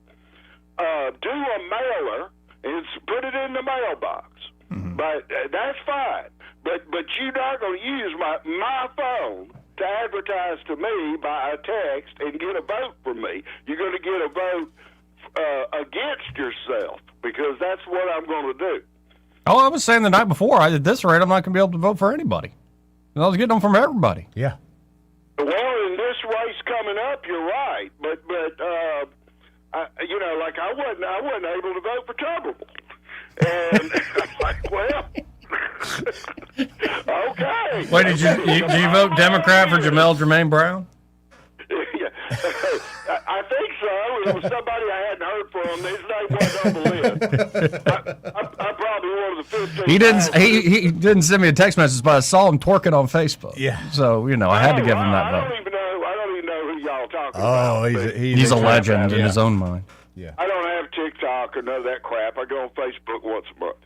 do a mailer, and put it in the mailbox. But that's fine. But you're not going to use my phone to advertise to me by a text and get a vote from me. You're going to get a vote against yourself, because that's what I'm going to do. Oh, I was saying the night before, at this rate, I'm not going to be able to vote for anybody. I was getting them from everybody. Yeah. Well, in this race coming up, you're right. But I wasn't able to vote for Tuberville. And I'm like, well, okay. Wait, did you vote Democrat for Jamel Jermaine Brown? Yeah, I think so. It was somebody I hadn't heard from. His name wasn't on the list. I'm probably one of the 15. He didn't send me a text message, but I saw him twerking on Facebook. Yeah. So I had to give him that vote. I don't even know who y'all talking about. He's a legend in his own mind. Yeah. I don't have TikTok or none of that crap. I go on Facebook once a month.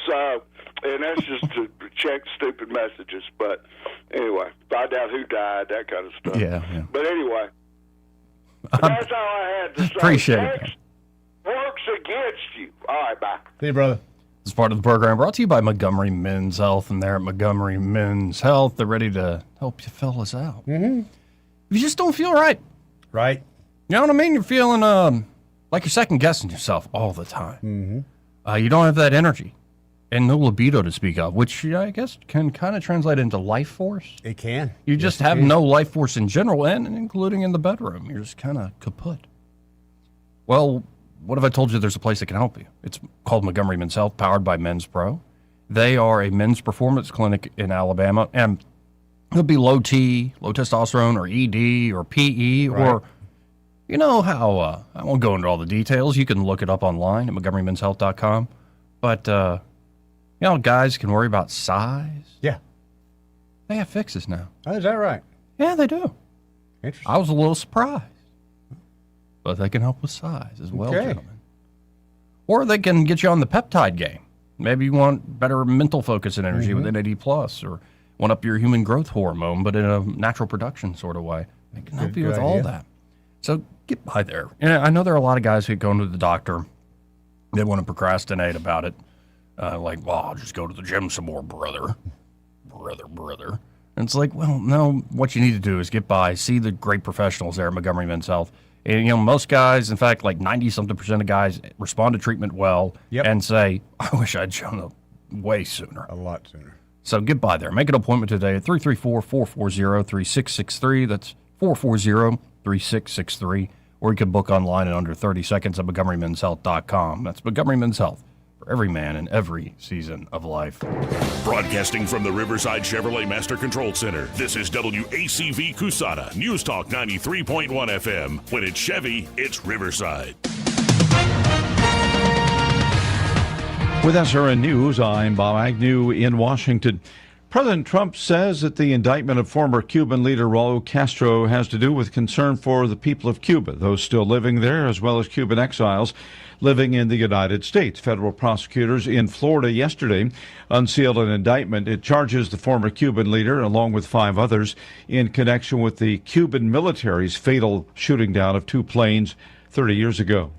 So, and that's just to check stupid messages. But anyway, find out who died, that kind of stuff. Yeah. But anyway, that's all I had to say. Appreciate it. Text works against you. All right, bye. See you, brother. This part of the program brought to you by Montgomery Men's Health, and they're at Montgomery Men's Health. They're ready to help you fellas out. Mm-hmm. You just don't feel right. Right. You know what I mean? You're feeling like you're second-guessing yourself all the time. Mm-hmm. You don't have that energy and no libido to speak of, which I guess can kind of translate into life force. It can. You just have no life force in general, and including in the bedroom. You're just kind of kaput. Well, what if I told you there's a place that can help you? It's called Montgomery Men's Health, powered by Men's Pro. They are a men's performance clinic in Alabama, and it'll be low T, low testosterone, or ED, or PE, or you know how, I won't go into all the details. You can look it up online at MontgomeryMen'sHealth.com. But, you know, guys can worry about size. Yeah. They have fixes now. Oh, is that right? Yeah, they do. Interesting. I was a little surprised. But they can help with size as well, gentlemen. Or they can get you on the peptide game. Maybe you want better mental focus and energy with NAD+, or want up your human growth hormone, but in a natural production sort of way. They can help you with all that. So get by there. And I know there are a lot of guys who go into the doctor. They want to procrastinate about it. Like, well, I'll just go to the gym some more, brother. And it's like, well, no, what you need to do is get by, see the great professionals there at Montgomery Men's Health. And, you know, most guys, in fact, like 90-something% of guys respond to treatment well and say, I wish I'd shown up way sooner. A lot sooner. So get by there. Make an appointment today at 334-440-3663. That's 440-3663. Or you can book online in under 30 seconds at MontgomeryMen'sHealth.com. That's Montgomery Men's Health. For every man in every season of life. Broadcasting from the Riverside Chevrolet Master Control Center, this is WACV Cusada, News Talk 93.1 FM. When it's Chevy, it's Riverside. With SRN News, I'm Bob Agnew in Washington. President Trump says that the indictment of former Cuban leader Raul Castro has to do with concern for the people of Cuba, those still living there, as well as Cuban exiles living in the United States. Federal prosecutors in Florida yesterday unsealed an indictment. It charges the former Cuban leader, along with 5 others, in connection with the Cuban military's fatal shooting down of 2 planes 30 years ago.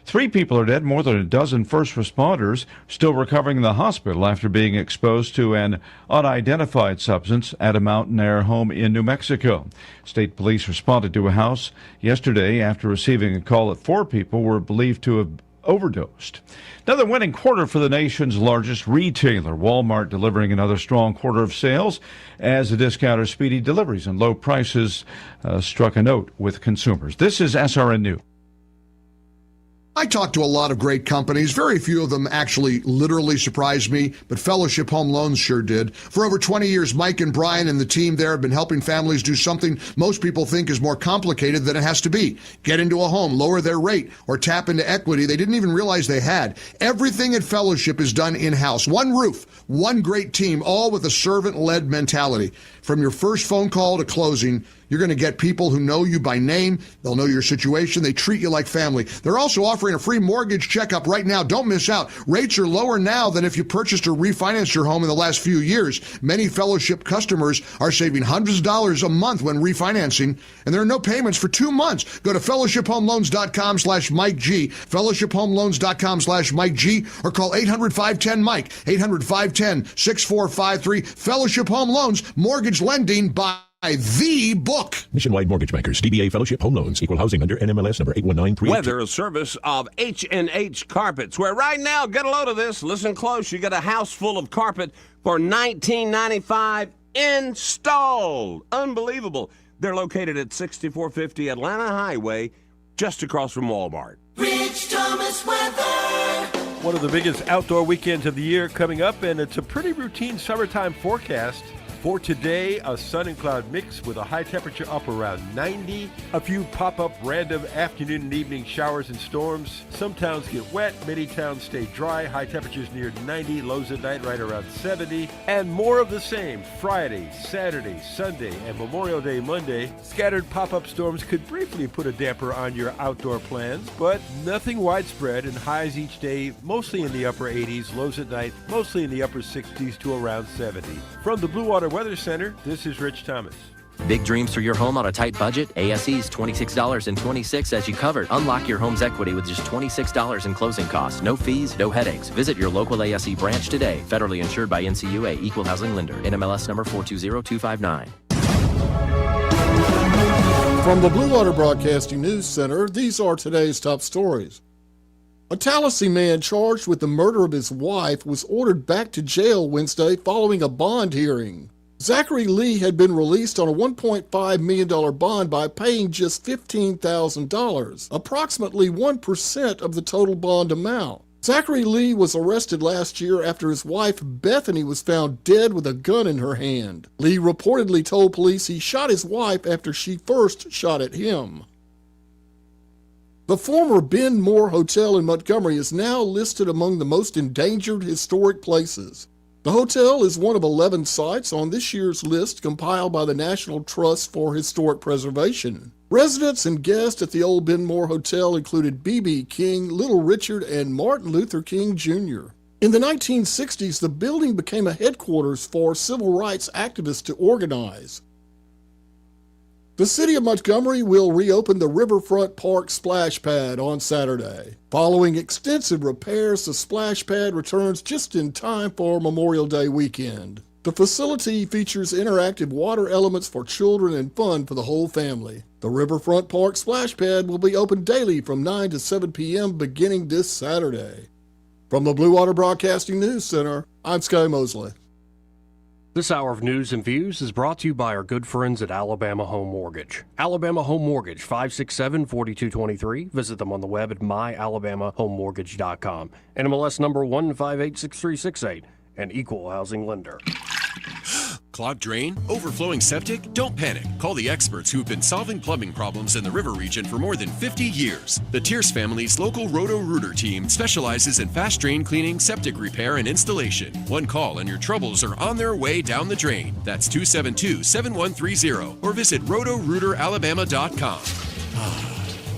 3 people are dead, more than a dozen first responders still recovering in the hospital after being exposed to an unidentified substance at a mountain air home in New Mexico. State police responded to a house yesterday after receiving a call that 4 people were believed to have overdosed. Another winning quarter for the nation's largest retailer, Walmart, delivering another strong quarter of sales as the discounter's speedy deliveries and low prices struck a note with consumers. This is SRN News. I talked to a lot of great companies. Very few of them actually literally surprised me, but Fellowship Home Loans sure did. For over 20 years, Mike and Brian and the team there have been helping families do something most people think is more complicated than it has to be. Get into a home, lower their rate, or tap into equity they didn't even realize they had. Everything at Fellowship is done in-house. One roof, one great team, all with a servant-led mentality. From your first phone call to closing, you're going to get people who know you by name. They'll know your situation. They treat you like family. They're also offering a free mortgage checkup right now. Don't miss out. Rates are lower now than if you purchased or refinanced your home in the last few years. Many Fellowship customers are saving hundreds of dollars a month when refinancing, and there are no payments for 2 months. Go to fellowshiphomeloans.com/Mike G, fellowshiphomeloans.com/Mike G, or call 800-510-MIKE, 800-510-6453. Fellowship Home Loans, mortgage lending by the book. Nationwide Mortgage Bankers, DBA Fellowship Home Loans, Equal Housing under NMLS number 8193. Weather service of H&H Carpets, where right now, get a load of this, listen close, you get a house full of carpet for $19.95 installed. Unbelievable. They're located at 6450 Atlanta Highway, just across from Walmart. Rich Thomas weather. One of the biggest outdoor weekends of the year coming up, and it's a pretty routine summertime forecast. For today, a sun and cloud mix with a high temperature up around 90. A few pop-up random afternoon and evening showers and storms. Some towns get wet, many towns stay dry. High temperatures near 90, lows at night right around 70. And more of the same Friday, Saturday, Sunday, and Memorial Day Monday. Scattered pop-up storms could briefly put a damper on your outdoor plans, but nothing widespread, and highs each day mostly in the upper 80s, lows at night mostly in the upper 60s to around 70. From the Blue Water Weather Center, this is Rich Thomas. Big dreams for your home on a tight budget? ASE's $26.26 as you covered. Unlock your home's equity with just $26 in closing costs. No fees, no headaches. Visit your local ASE branch today. Federally insured by NCUA, Equal Housing Lender. NMLS number 420259. From the Blue Water Broadcasting News Center, these are today's top stories. A Tallahassee man charged with the murder of his wife was ordered back to jail Wednesday following a bond hearing. Zachary Lee had been released on a $1.5 million bond by paying just $15,000, approximately 1% of the total bond amount. Zachary Lee was arrested last year after his wife Bethany was found dead with a gun in her hand. Lee reportedly told police he shot his wife after she first shot at him. The former Ben Moore Hotel in Montgomery is now listed among the most endangered historic places. The hotel is one of 11 sites on this year's list compiled by the National Trust for Historic Preservation. Residents and guests at the old Ben Moore Hotel included B.B. King, Little Richard, and Martin Luther King Jr. In the 1960s, the building became a headquarters for civil rights activists to organize. The city of Montgomery will reopen the Riverfront Park splash pad on Saturday. Following extensive repairs, the splash pad returns just in time for Memorial Day weekend. The facility features interactive water elements for children and fun for the whole family. The Riverfront Park splash pad will be open daily from 9 to 7 p.m. beginning this Saturday. From the Blue Water Broadcasting News Center, I'm Sky Mosley. This hour of news and views is brought to you by our good friends at Alabama Home Mortgage. Alabama Home Mortgage, 567-4223. Visit them on the web at myalabamahomemortgage.com. NMLS number 1586368, an equal housing lender. Clogged drain? Overflowing septic? Don't panic. Call the experts who've been solving plumbing problems in the river region for more than 50 years. The Tierce family's local Roto-Rooter team specializes in fast drain cleaning, septic repair, and installation. One call and your troubles are on their way down the drain. That's 272-7130 or visit rotorooteralabama.com.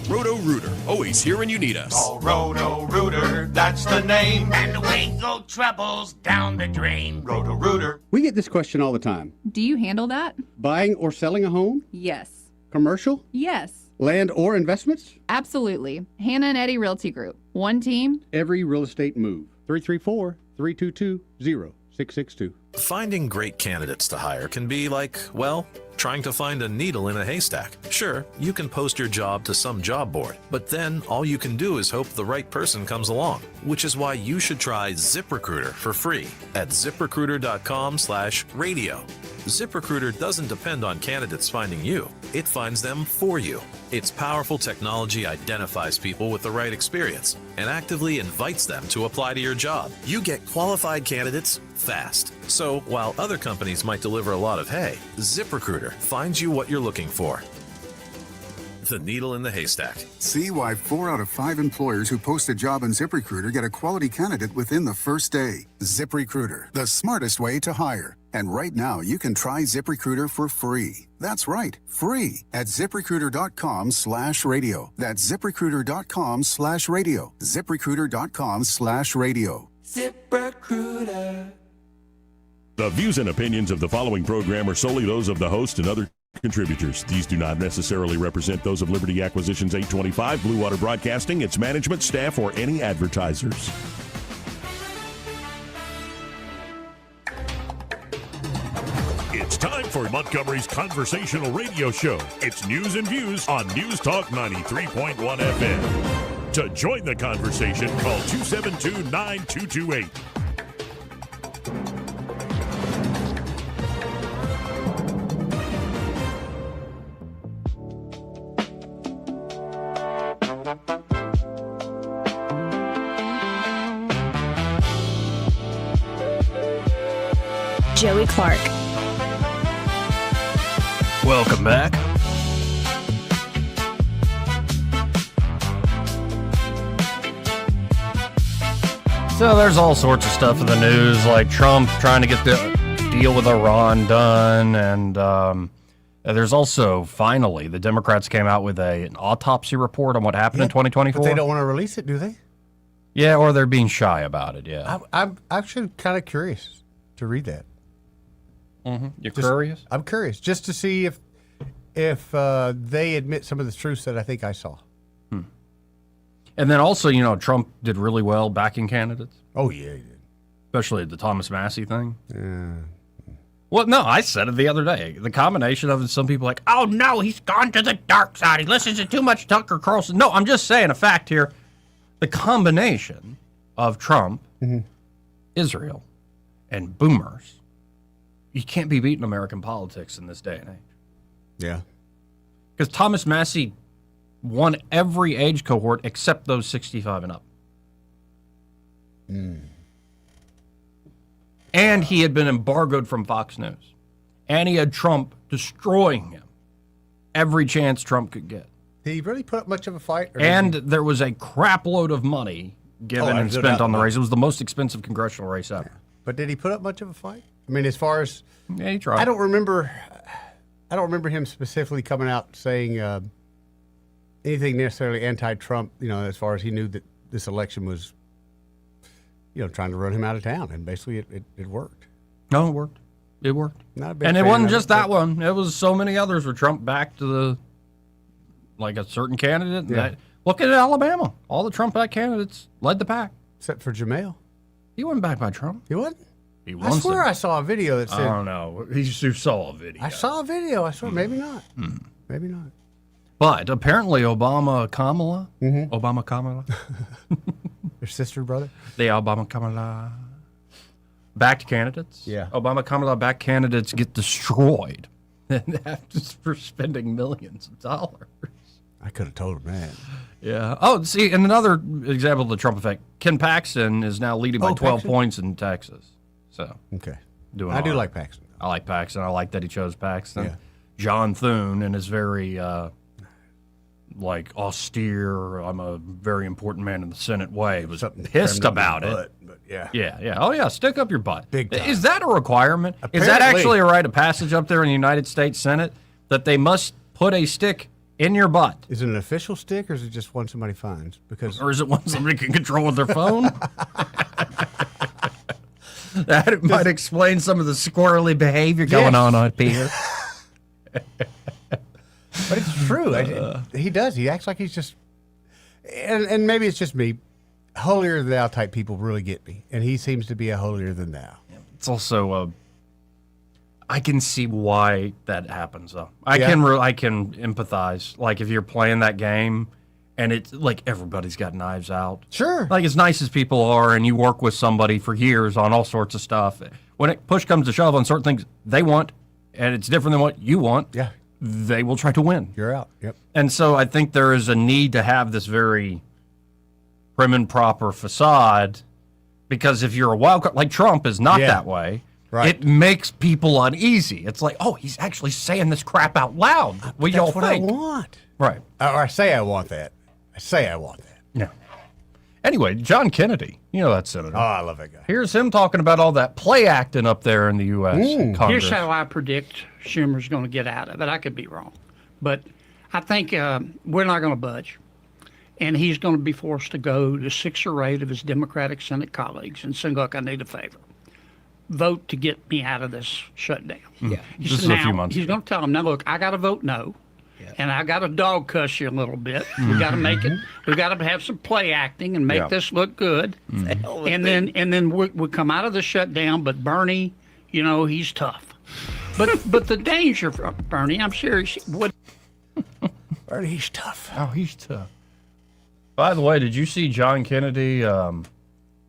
Roto-Rooter, always here when you need us. Oh, Roto-Rooter, that's the name. And away go troubles down the drain. Roto-Rooter. We get this question all the time. Do you handle that? Buying or selling a home? Yes. Commercial? Yes. Land or investments? Absolutely. Hannah and Eddie Realty Group. One team. Every real estate move. 334-322-0662. Finding great candidates to hire can be like, well, trying to find a needle in a haystack. Sure, you can post your job to some job board, but then all you can do is hope the right person comes along, which is why you should try ZipRecruiter for free at ZipRecruiter.com/radio. ZipRecruiter doesn't depend on candidates finding you. It finds them for you. Its powerful technology identifies people with the right experience and actively invites them to apply to your job. You get qualified candidates fast. So while other companies might deliver a lot of hay, ZipRecruiter finds you what you're looking for. The needle in the haystack. See why 4 out of 5 employers who post a job on ZipRecruiter get a quality candidate within the first day. ZipRecruiter, the smartest way to hire. And right now, you can try ZipRecruiter for free. That's right, free at ZipRecruiter.com/radio. That's ZipRecruiter.com/radio. ZipRecruiter.com/radio. ZipRecruiter. The views and opinions of the following program are solely those of the host and other contributors. These do not necessarily represent those of Liberty Acquisitions 825, Blue Water Broadcasting, its management, staff, or any advertisers. It's time for Montgomery's conversational radio show. It's news and views on News Talk 93.1 FM. To join the conversation, call 272-9228. Joey Clark. Welcome back. So there's all sorts of stuff in the news, like Trump trying to get the deal with Iran done, and there's also, finally, the Democrats came out with an autopsy report on what happened in 2024. But they don't want to release it, do they? Yeah, or they're being shy about it, yeah. I'm actually kind of curious to read that. Mm-hmm. You're curious? I'm curious, just to see if they admit some of the truths that I think I saw. And then also, you know, Trump did really well backing candidates. Oh, yeah, he did. Especially the Thomas Massey thing. Yeah. Well, no, I said it the other day. The combination of it, some people like, oh, no, he's gone to the dark side. He listens to too much Tucker Carlson. No, I'm just saying a fact here. The combination of Trump, Israel, and boomers, you can't be beating American politics in this day and age. Yeah. Because Thomas Massey won every age cohort except those 65 and up. And he had been embargoed from Fox News. And he had Trump destroying him every chance Trump could get. Did he really put up much of a fight? And there was a crap load of money given and spent on the race. It was the most expensive congressional race ever. Yeah. But did he put up much of a fight? I mean, as far as he tried. I don't remember him specifically coming out saying anything necessarily anti-Trump. As far as he knew that this election was, trying to run him out of town, and basically it worked. No, it worked. It worked. Not a big and it fan wasn't of just that one. It was so many others where Trump backed to a certain candidate. Yeah. Look at Alabama. All the Trump-backed candidates led the pack. Except for Jamel. He wasn't backed by Trump. He wasn't? He I swear I saw a video that said... I don't know. You saw a video. I saw a video. I swear. Maybe not. Maybe not. But apparently Obama-Kamala... Mm-hmm. Obama-Kamala... Their sister, brother? The Obama-Kamala... backed candidates. Yeah. Obama-Kamala backed candidates get destroyed for spending millions of dollars. I could have told him that. Yeah. Oh, see, and another example of the Trump effect, Ken Paxton is now leading by 12 points in Texas. So, okay. I do like Paxton. I like Paxton. I like that he chose Paxton. Yeah. John Thune, in his very, austere, I'm a very important man in the Senate way, was pissed about it. But yeah. Yeah. Oh, yeah, stick up your butt. Big time. Is that a requirement? Is that actually a rite of passage up there in the United States Senate that they must put a stick in your butt? Is it an official stick, or is it just one somebody finds? Or is it one somebody can control with their phone? That might explain some of the squirrely behavior going on up here. But it's true. He does. He acts like he's just... And maybe it's just me. Holier than thou type people really get me. And he seems to be a holier than thou. It's also... I can see why that happens, though. I can empathize. Like, if you're playing that game and it's like everybody's got knives out. Sure. Like, as nice as people are and you work with somebody for years on all sorts of stuff, when push comes to shove on certain things they want and it's different than what you want, they will try to win. You're out. Yep. And so I think there is a need to have this very prim and proper facade, because if you're a wild card, like Trump is not that way. Right. It makes people uneasy. It's like, oh, he's actually saying this crap out loud. What y'all That's think? what I want. Right. Or I say I want that. Yeah. Anyway, John Kennedy, you know that senator. Oh, I love that guy. Here's him talking about all that play acting up there in the U.S. Congress. Here's how I predict Schumer's going to get out of it. I could be wrong. But I think we're not going to budge. And he's going to be forced to go to 6 or 8 of his Democratic Senate colleagues and say, look, I need a favor. Vote to get me out of this shutdown. Yeah. This is a few months He's going to tell them, now, look, I got to vote no. And I got to dog cuss you a little bit. We got to make it. We got to have some play acting and make this look good. And then we come out of the shutdown. But Bernie, he's tough. But the danger for Bernie, I'm serious. Bernie's tough. Oh, he's tough. By the way, did you see John Kennedy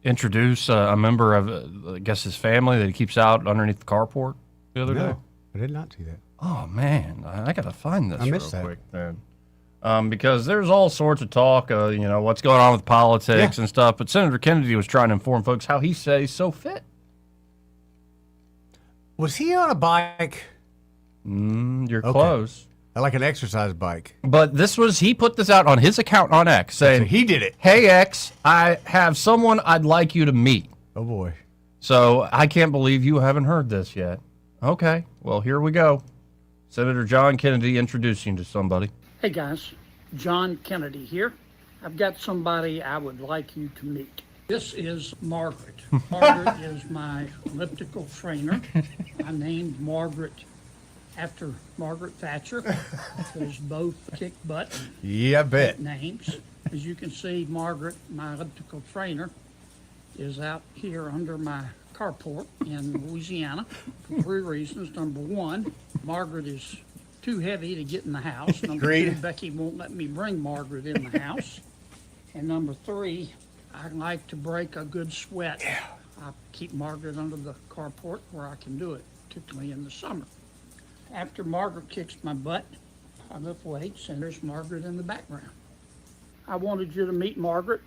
introduce a member of, I guess, his family that he keeps out underneath the carport the other day? I did not see that. Oh, man, I got to find this I missed real quick, man. Because there's all sorts of talk, what's going on with politics and stuff. But Senator Kennedy was trying to inform folks how he stays so fit. Was he on a bike? You're close. Like an exercise bike. But he put this out on his account on X, saying, he did it. Hey, X, I have someone I'd like you to meet. Oh, boy. So I can't believe you haven't heard this yet. Okay, well, here we go. Senator John Kennedy introducing to somebody. Hey, guys. John Kennedy here. I've got somebody I would like you to meet. This is Margaret. Margaret is my elliptical trainer. I named Margaret after Margaret Thatcher, because both kick butt. Yeah, I bet. Names. As you can see, Margaret, my elliptical trainer, is out here under my carport in Louisiana for 3 reasons. Number 1, Margaret is too heavy to get in the house. Number 2, Becky won't let me bring Margaret in the house. And number 3, I like to break a good sweat. Yeah. I keep Margaret under the carport where I can do it, particularly in the summer. After Margaret kicks my butt, I lift weights, and there's Margaret in the background. I wanted you to meet Margaret.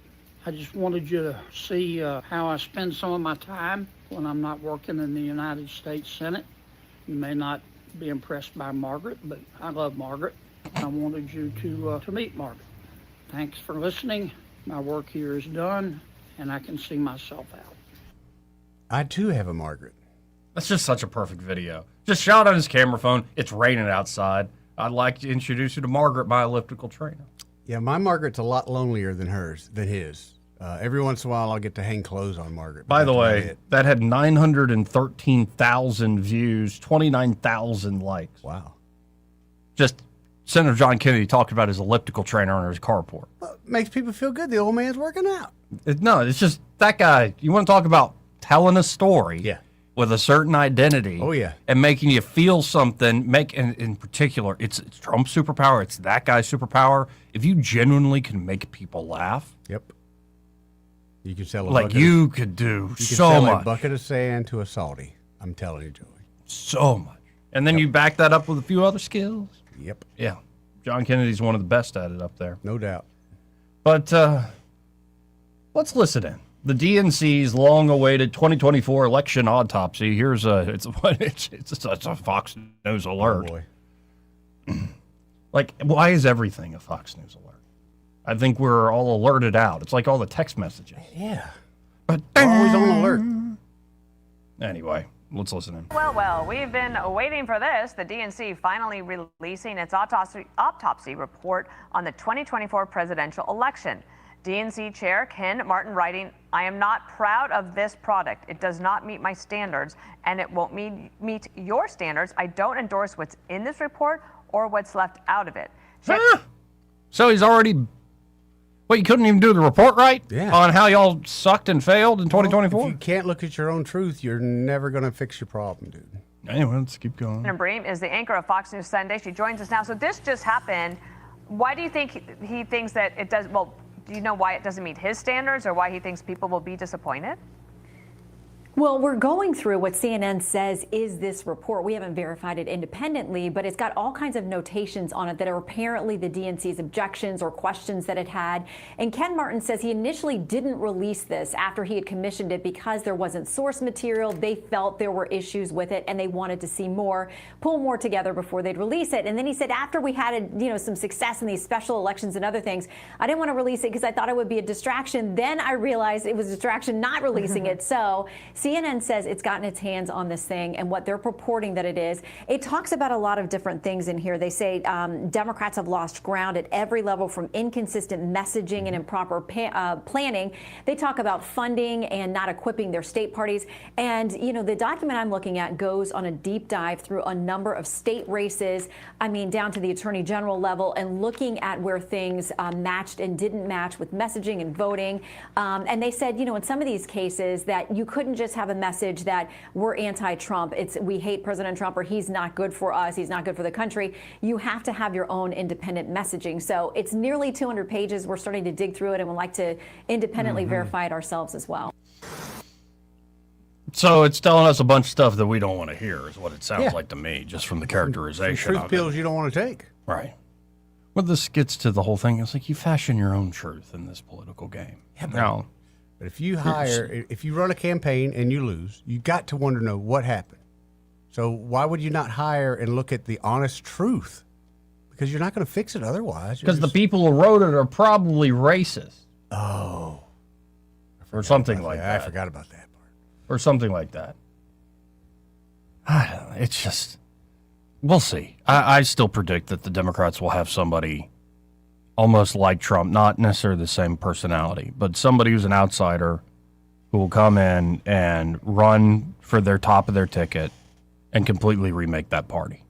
I just wanted you to see how I spend some of my time when I'm not working in the United States Senate. You may not be impressed by Margaret, but I love Margaret. I wanted you to meet Margaret. Thanks for listening. My work here is done, and I can see myself out. I too have a Margaret. That's just such a perfect video. Just shot on his camera phone. It's raining outside. I'd like to introduce you to Margaret, my elliptical trainer. Yeah, my Margaret's a lot lonelier than his. Every once in a while, I'll get to hang clothes on Margaret. By the way, that had 913,000 views, 29,000 likes. Wow. Just Senator John Kennedy talked about his elliptical trainer on his carport. Well, makes people feel good. The old man's working out. It's just that guy. You want to talk about telling a story. Yeah. With a certain identity. Oh, yeah. And making you feel something. In particular, it's Trump's superpower. It's that guy's superpower. If you genuinely can make people laugh. Yep. You can sell you could do so sell much. A bucket of sand to a salty. I'm telling you, Joey. So much. And then you back that up with a few other skills. Yep. Yeah. John Kennedy's one of the best at it up there. No doubt. But let's listen in. The DNC's long-awaited 2024 election autopsy. Here's it's a Fox News alert. Oh boy. Why is everything a Fox News alert? I think we're all alerted out. It's like all the text messages. Yeah. But we're always on alert. Anyway, let's listen in. Well, we've been waiting for this. The DNC finally releasing its autopsy report on the 2024 presidential election. DNC Chair Ken Martin writing, "I am not proud of this product. It does not meet my standards, and it won't meet your standards. I don't endorse what's in this report or what's left out of it." So he's already... Well, you couldn't even do the report right? Yeah. On how y'all sucked and failed in 2024? If you can't look at your own truth, you're never going to fix your problem, dude. Anyway, let's keep going. Anna Bream is the anchor of Fox News Sunday. She joins us now. So this just happened. Why do you think he thinks that it does... Well, do you know why it doesn't meet his standards or why he thinks people will be disappointed? Well, we're going through what CNN says is this report. We haven't verified it independently, but it's got all kinds of notations on it that are apparently the DNC's objections or questions that it had. And Ken Martin says he initially didn't release this after he had commissioned it because there wasn't source material. They felt there were issues with it and they wanted to see more, pull more together before they'd release it. And then he said after we had some success in these special elections and other things, I didn't want to release it because I thought it would be a distraction. Then I realized it was a distraction not releasing it. So CNN says it's gotten its hands on this thing and what they're purporting that it is. It talks about a lot of different things in here. They say Democrats have lost ground at every level from inconsistent messaging and improper planning. They talk about funding and not equipping their state parties. And, the document I'm looking at goes on a deep dive through a number of state races, down to the attorney general level and looking at where things matched and didn't match with messaging and voting. And they said, in some of these cases that you couldn't just have a message that we're anti-Trump. We hate President Trump or he's not good for us. He's not good for the country. You have to have your own independent messaging. So it's nearly 200 pages. We're starting to dig through it and would like to independently verify it ourselves as well. So it's telling us a bunch of stuff that we don't want to hear is what it sounds like to me, just from the characterization. Some truth pills you don't want to take. Right. Well, this gets to the whole thing. It's like you fashion your own truth in this political game. Yeah, but if you if you run a campaign and you lose, you got to want to know what happened. So why would you not hire and look at the honest truth? Because you're not going to fix it otherwise. Because the people who wrote it are probably racist. Oh. Or something like that. I forgot about that part. Or something like that. I don't know. It's just, we'll see. I still predict that the Democrats will have somebody almost like Trump, not necessarily the same personality, but somebody who's an outsider who will come in and run for their top of their ticket and completely remake that party.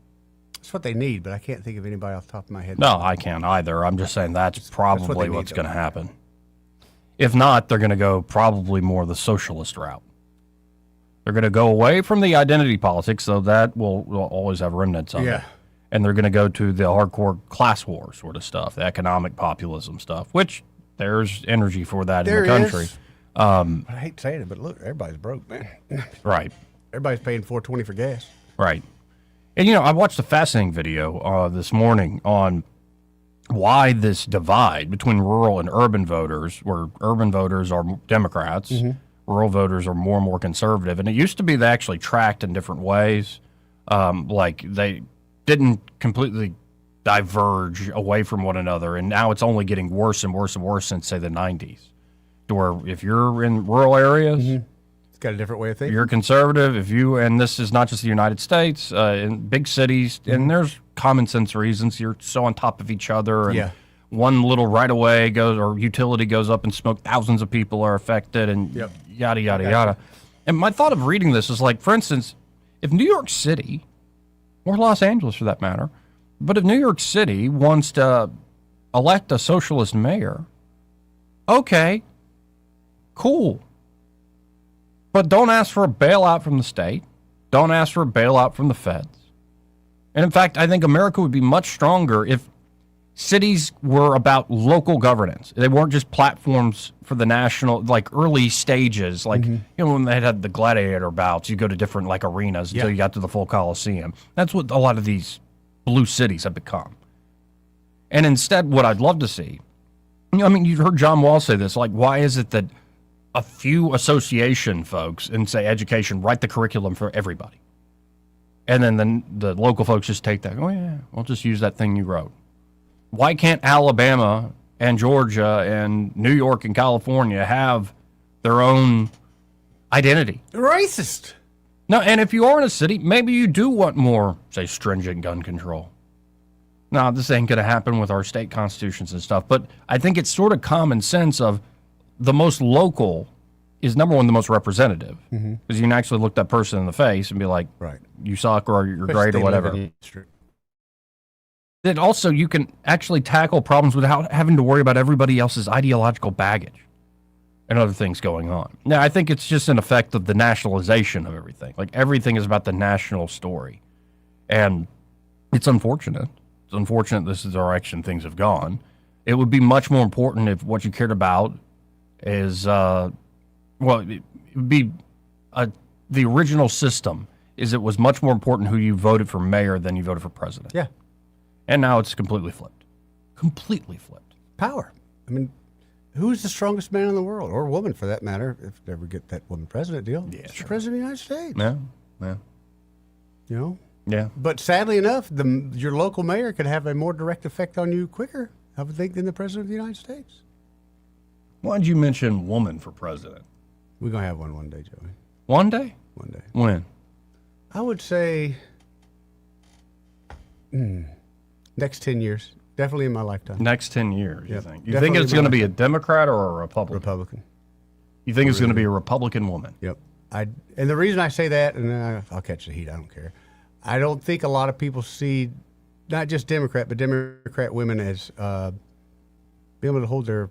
That's what they need, but I can't think of anybody off the top of my head. No, I can't either. I'm just saying that's probably what's going to happen. If not, they're going to go probably more the socialist route. They're going to go away from the identity politics, though that will always have remnants of it. And they're going to go to the hardcore class war sort of stuff, the economic populism stuff, which there's energy for that in the country. I hate saying it, but look, everybody's broke, man. Right. Everybody's paying $4.20 for gas. Right. And, I watched a fascinating video this morning on why this divide between rural and urban voters, where urban voters are Democrats, rural voters are more and more conservative. And it used to be they actually tracked in different ways. Like they didn't completely diverge away from one another. And now it's only getting worse and worse and worse since, say, the 90s. To where if you're in rural areas, it's got a different way of thinking. you're conservative. And this is not just the United States, in big cities, and there's common sense reasons. You're so on top of each other. And one little right-of-way goes or utility goes up in smoke, thousands of people are affected, and yada, yada, yada. And my thought of reading this is like, for instance, if New York City, or Los Angeles for that matter, but if New York City wants to elect a socialist mayor, okay, cool. But don't ask for a bailout from the state. Don't ask for a bailout from the feds. And in fact, I think America would be much stronger if cities were about local governance. They weren't just platforms for the national, like early stages, like when they had the gladiator bouts, you go to different like arenas until you got to the full Coliseum. That's what a lot of these blue cities have become. And instead, what I'd love to see, I mean, you heard John Wall say this, like, why is it that a few association folks in, say, education write the curriculum for everybody? And then the local folks just take that, oh, yeah, we'll just use that thing you wrote. Why can't Alabama and Georgia and New York and California have their own identity? Racist. No, and if you are in a city, maybe you do want more, say, stringent gun control. Now, this ain't going to happen with our state constitutions and stuff, but I think it's sort of common sense of the most local is, number one, the most representative. Because you can actually look that person in the face and be like, you suck or you're great or whatever. Then also, you can actually tackle problems without having to worry about everybody else's ideological baggage and other things going on. Now, I think it's just an effect of the nationalization of everything. Like, everything is about the national story. And it's unfortunate. It's unfortunate this is the direction things have gone. It would be much more important if what you cared about is, it would be the original system is it was much more important who you voted for mayor than you voted for president. Yeah. And now it's completely flipped. Completely flipped. Power. I mean, who's the strongest man in the world, or woman for that matter, if they ever get that woman president deal? Yeah, it's the president of the United States. Yeah. You know? Yeah. But sadly enough, your local mayor could have a more direct effect on you quicker, I would think, than the president of the United States. Why did you mention woman for president? We're going to have one day, Joey. One day? One day. When? I would say next 10 years. Definitely in my lifetime. Next 10 years, you think? You Definitely think it's going to be a Democrat or a Republican? Republican. You think it's going to be a Republican woman? Yep. And the reason I say that, and I'll catch the heat, I don't care. I don't think a lot of people see not just Democrat, but Democrat women as being able to hold their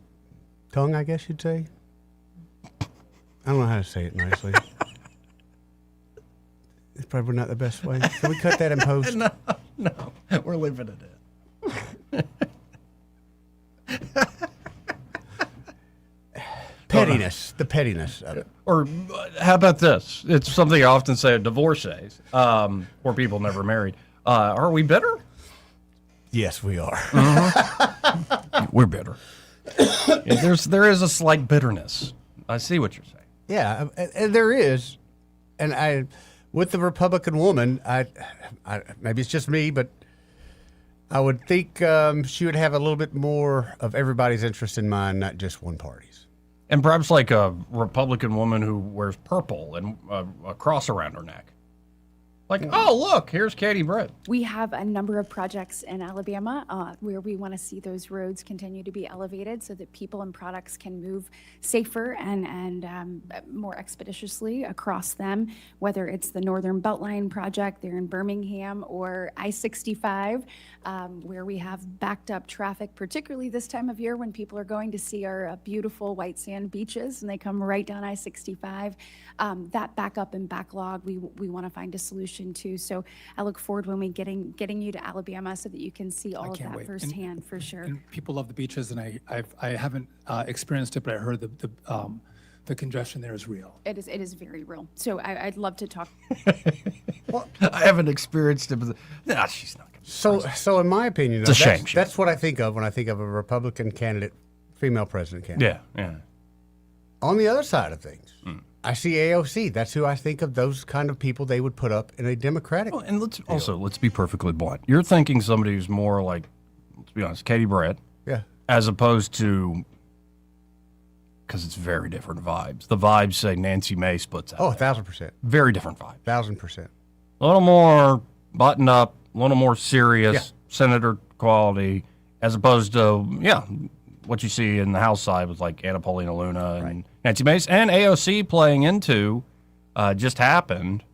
tongue, I guess you'd say. I don't know how to say it nicely. It's probably not the best way. Can we cut that in post? No, we're leaving it in. Pettiness, the pettiness of it. Or how about this? It's something I often say at divorcees, or people never married. Are we bitter? Yes, we are. We're bitter. There is a slight bitterness. I see what you're saying. Yeah, and there is. And with the Republican woman, I maybe it's just me, but I would think she would have a little bit more of everybody's interest in mind, not just one party's. And perhaps like a Republican woman who wears purple and a cross around her neck. Like, oh, look, here's Katie Britt. We have a number of projects in Alabama where we want to see those roads continue to be elevated so that people and products can move safer and more expeditiously across them, whether it's the Northern Beltline project there in Birmingham or I-65, where we have backed up traffic, particularly this time of year when people are going to see our beautiful white sand beaches and they come right down I-65. That backup and backlog, we want to find a solution to. So I look forward when we getting you to Alabama so that you can see all of that firsthand, for sure. And people love the beaches, and I haven't experienced it, but I heard the congestion there is real. It is very real. So I'd love to talk. Well, I haven't experienced it, but she's not going So in my opinion, It's a shame. That's what I think of when I think of a Republican candidate, female president candidate. Yeah. On the other side of things, I see AOC. That's who I think of, those kind of people they would put up in a Democratic. Well, and let's be perfectly blunt. You're thinking somebody who's more like, let's be honest, Katie Brett. Yeah. As opposed to, because it's very different vibes. The vibes say Nancy Mace puts out. Oh, 1,000%. Very different vibe. 1,000%. A little more buttoned up, a little more serious, senator quality, as opposed to, what you see in the House side with like Anna Paulina Luna and Nancy Mace, and AOC playing into, just happened,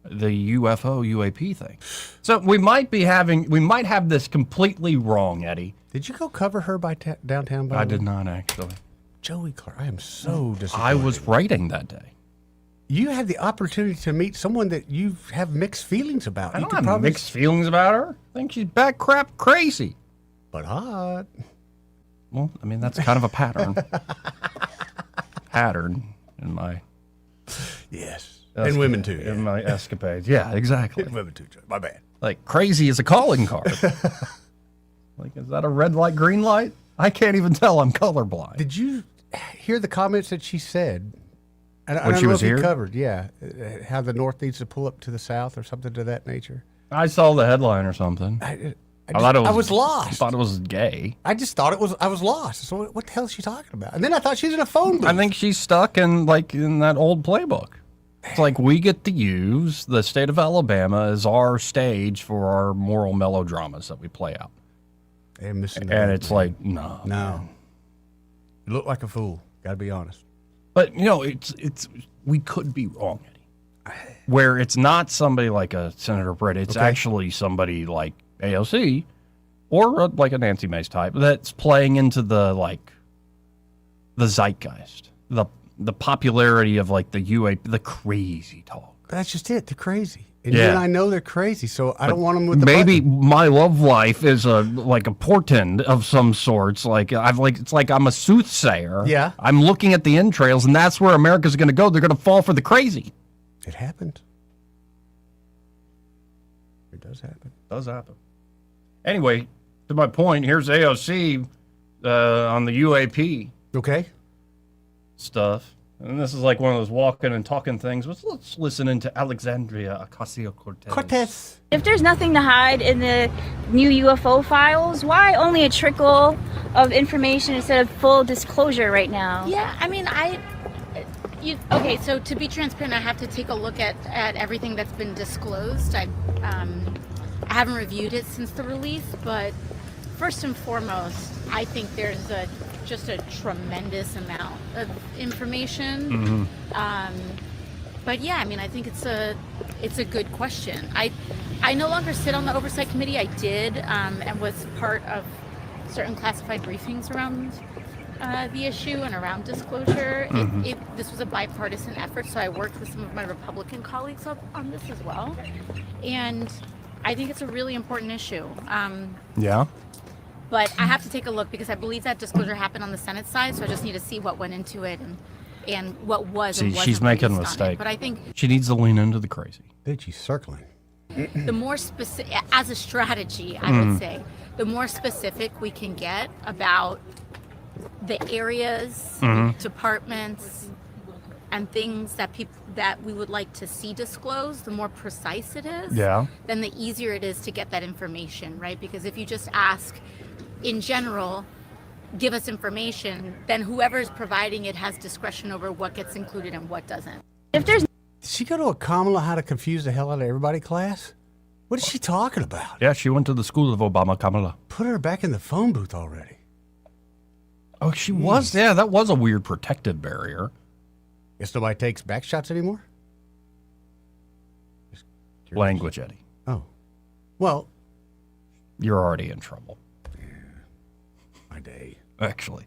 the UFO-UAP thing. So we might have this completely wrong, Eddie. Did you go cover her by downtown? I did not, actually. Joey Clark, I am so disappointed. I was writing that day. You had the opportunity to meet someone that you have mixed feelings about. I don't have mixed feelings about her. I think she's back crap crazy. But hot. Well, I mean, that's kind of a pattern. In my... Yes. And women too. In my escapades. Yeah, exactly. And women too, Joe. My bad. Like, crazy is a calling card. Like, is that a red light, green light? I can't even tell. I'm colorblind. Did you hear the comments that she said? And When I she don't know was if you here? covered, how the North needs to pull up to the South or something to that nature. I saw the headline or something. I was lost. I thought it was gay. I just thought I was lost. So what the hell is she talking about? And then I thought she's in a phone booth. I think she's stuck in that old playbook. It's like we get to use the state of Alabama as our stage for our moral melodramas that we play out. And it's like, no. You look like a fool. Got to be honest. But it's we could be wrong, Eddie. Where it's not somebody like a Senator Brett, it's actually somebody like AOC or like a Nancy Mace type that's playing into the zeitgeist, the popularity of like the UAP, the crazy talk. That's just it. They're crazy. And then I know they're crazy, so I don't want them with the maybe button. My love life is a portend of some sorts. It's like I'm a soothsayer. Yeah. I'm looking at the entrails, and that's where America's going to go. They're going to fall for the crazy. It happened. It does happen. Does happen. Anyway, to my point, here's AOC on the UAP. Okay. Stuff. And this is like one of those walking and talking things. Let's listen into Alexandria Ocasio-Cortez. If there's nothing to hide in the new UFO files, why only a trickle of information instead of full disclosure right now? Yeah, I mean, okay, so to be transparent, I have to take a look at everything that's been disclosed. I haven't reviewed it since the release, but first and foremost, I think there's just a tremendous amount of information. But yeah, I mean, I think it's a good question. I no longer sit on the oversight committee. I did and was part of certain classified briefings around the issue and around disclosure. This was a bipartisan effort, so I worked with some of my Republican colleagues on this as well. And I think it's a really important issue. Yeah. But I have to take a look because I believe that disclosure happened on the Senate side, so I just need to see what went into it and what was and wasn't she's making a released on it. mistake. But I think she needs to lean into the crazy. Dude, she's circling. the more specific, as a strategy, I would say, the more specific we can get about the areas, departments, and things that we would like to see disclosed, the more precise it is, then the easier it is to get that information, right? Because if you just ask, in general, give us information, then whoever is providing it has discretion over what gets included and what doesn't. Did she go to a Kamala how to confuse the hell out of everybody class? What is she talking about? Yeah, she went to the school of Obama Kamala. Put her back in the phone booth already. Oh, she was? Yeah, that was a weird protective barrier. Guess nobody takes back shots anymore? Language, Eddie. Oh. Well. You're already in trouble. My day. Actually,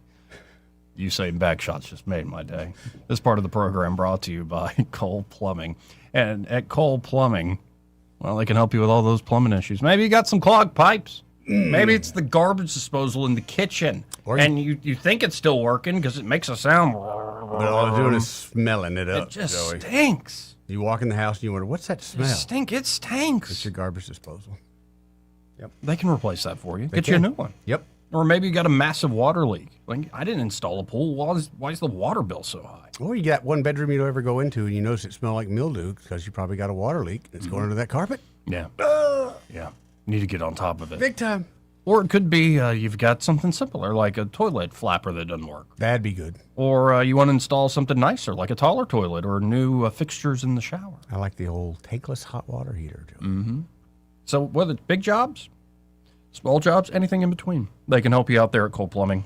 you saying back shots just made my day. This part of the program brought to you by Cole Plumbing. And at Cole Plumbing, well, they can help you with all those plumbing issues. Maybe you got some clogged pipes. Maybe it's the garbage disposal in the kitchen. And you think it's still working because it makes a sound. But all they're doing is smelling it up. It just Joey. stinks. You walk in the house and you wonder, what's that smell? It stinks. It's your garbage disposal. Yep. They can replace that for you. They Get you a can. new one. Yep. Or maybe you got a massive water leak. Like, I didn't install a pool. Why is the water bill so high? Or you got one bedroom you don't ever go into and you notice it smells like mildew because you probably got a water leak. It's going under that carpet. Yeah. Yeah. Need to get on top of it. Big time. Or it could be you've got something simpler, like a toilet flapper that doesn't work. That'd be good. Or you want to install something nicer, like a taller toilet or new fixtures in the shower. I like the old tankless hot water heater. Mm-hmm. So whether it's big jobs, small jobs, anything in between, they can help you out there at Cole Plumbing.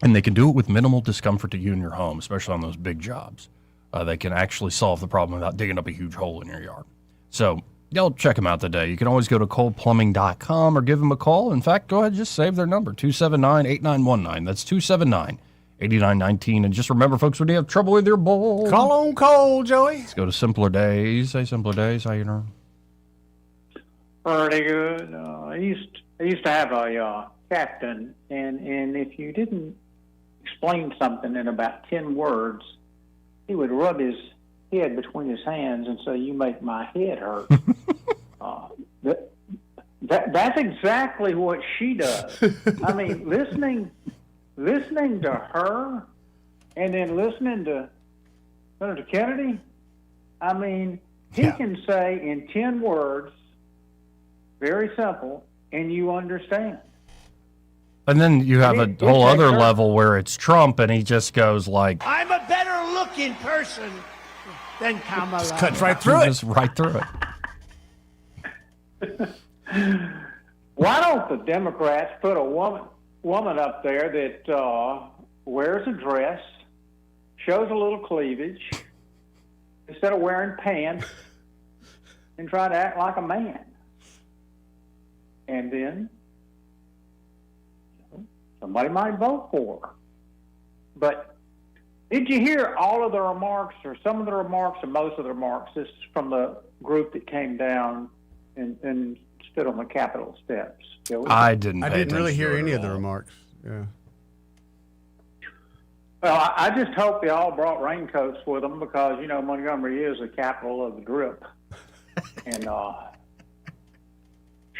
And they can do it with minimal discomfort to you and your home, especially on those big jobs. They can actually solve the problem without digging up a huge hole in your yard. So y'all check them out today. You can always go to coleplumbing.com or give them a call. In fact, go ahead and just save their number, 279-8919. That's 279-8919. And just remember, folks, when you have trouble with your bowl, call on Cole, Joey. Let's go to Simpler Days. Hey, Simpler Days, how you doing? Pretty good. I used to have a captain, and if you didn't explain something in about 10 words, he would rub his head between his hands and say, "You make my head hurt." That's exactly what she does. I mean, listening to her, and then listening to Senator Kennedy. I mean, he can say in 10 words, very simple, and you understand. And then you have a whole other level where it's Trump, and he just goes like, I'm a better looking person than Kamala. Just cuts right through it. Just right through it. Why don't the Democrats put a woman up there that wears a dress, shows a little cleavage, instead of wearing pants, and try to act like a man? And then somebody might vote for her. But did you hear all of the remarks, or some of the remarks, or most of the remarks? This is from the group that came down and stood on the Capitol steps. I didn't really hear any of the remarks. Yeah. Well, I just hope they all brought raincoats with them because, you know, Montgomery is the capital of the drip. And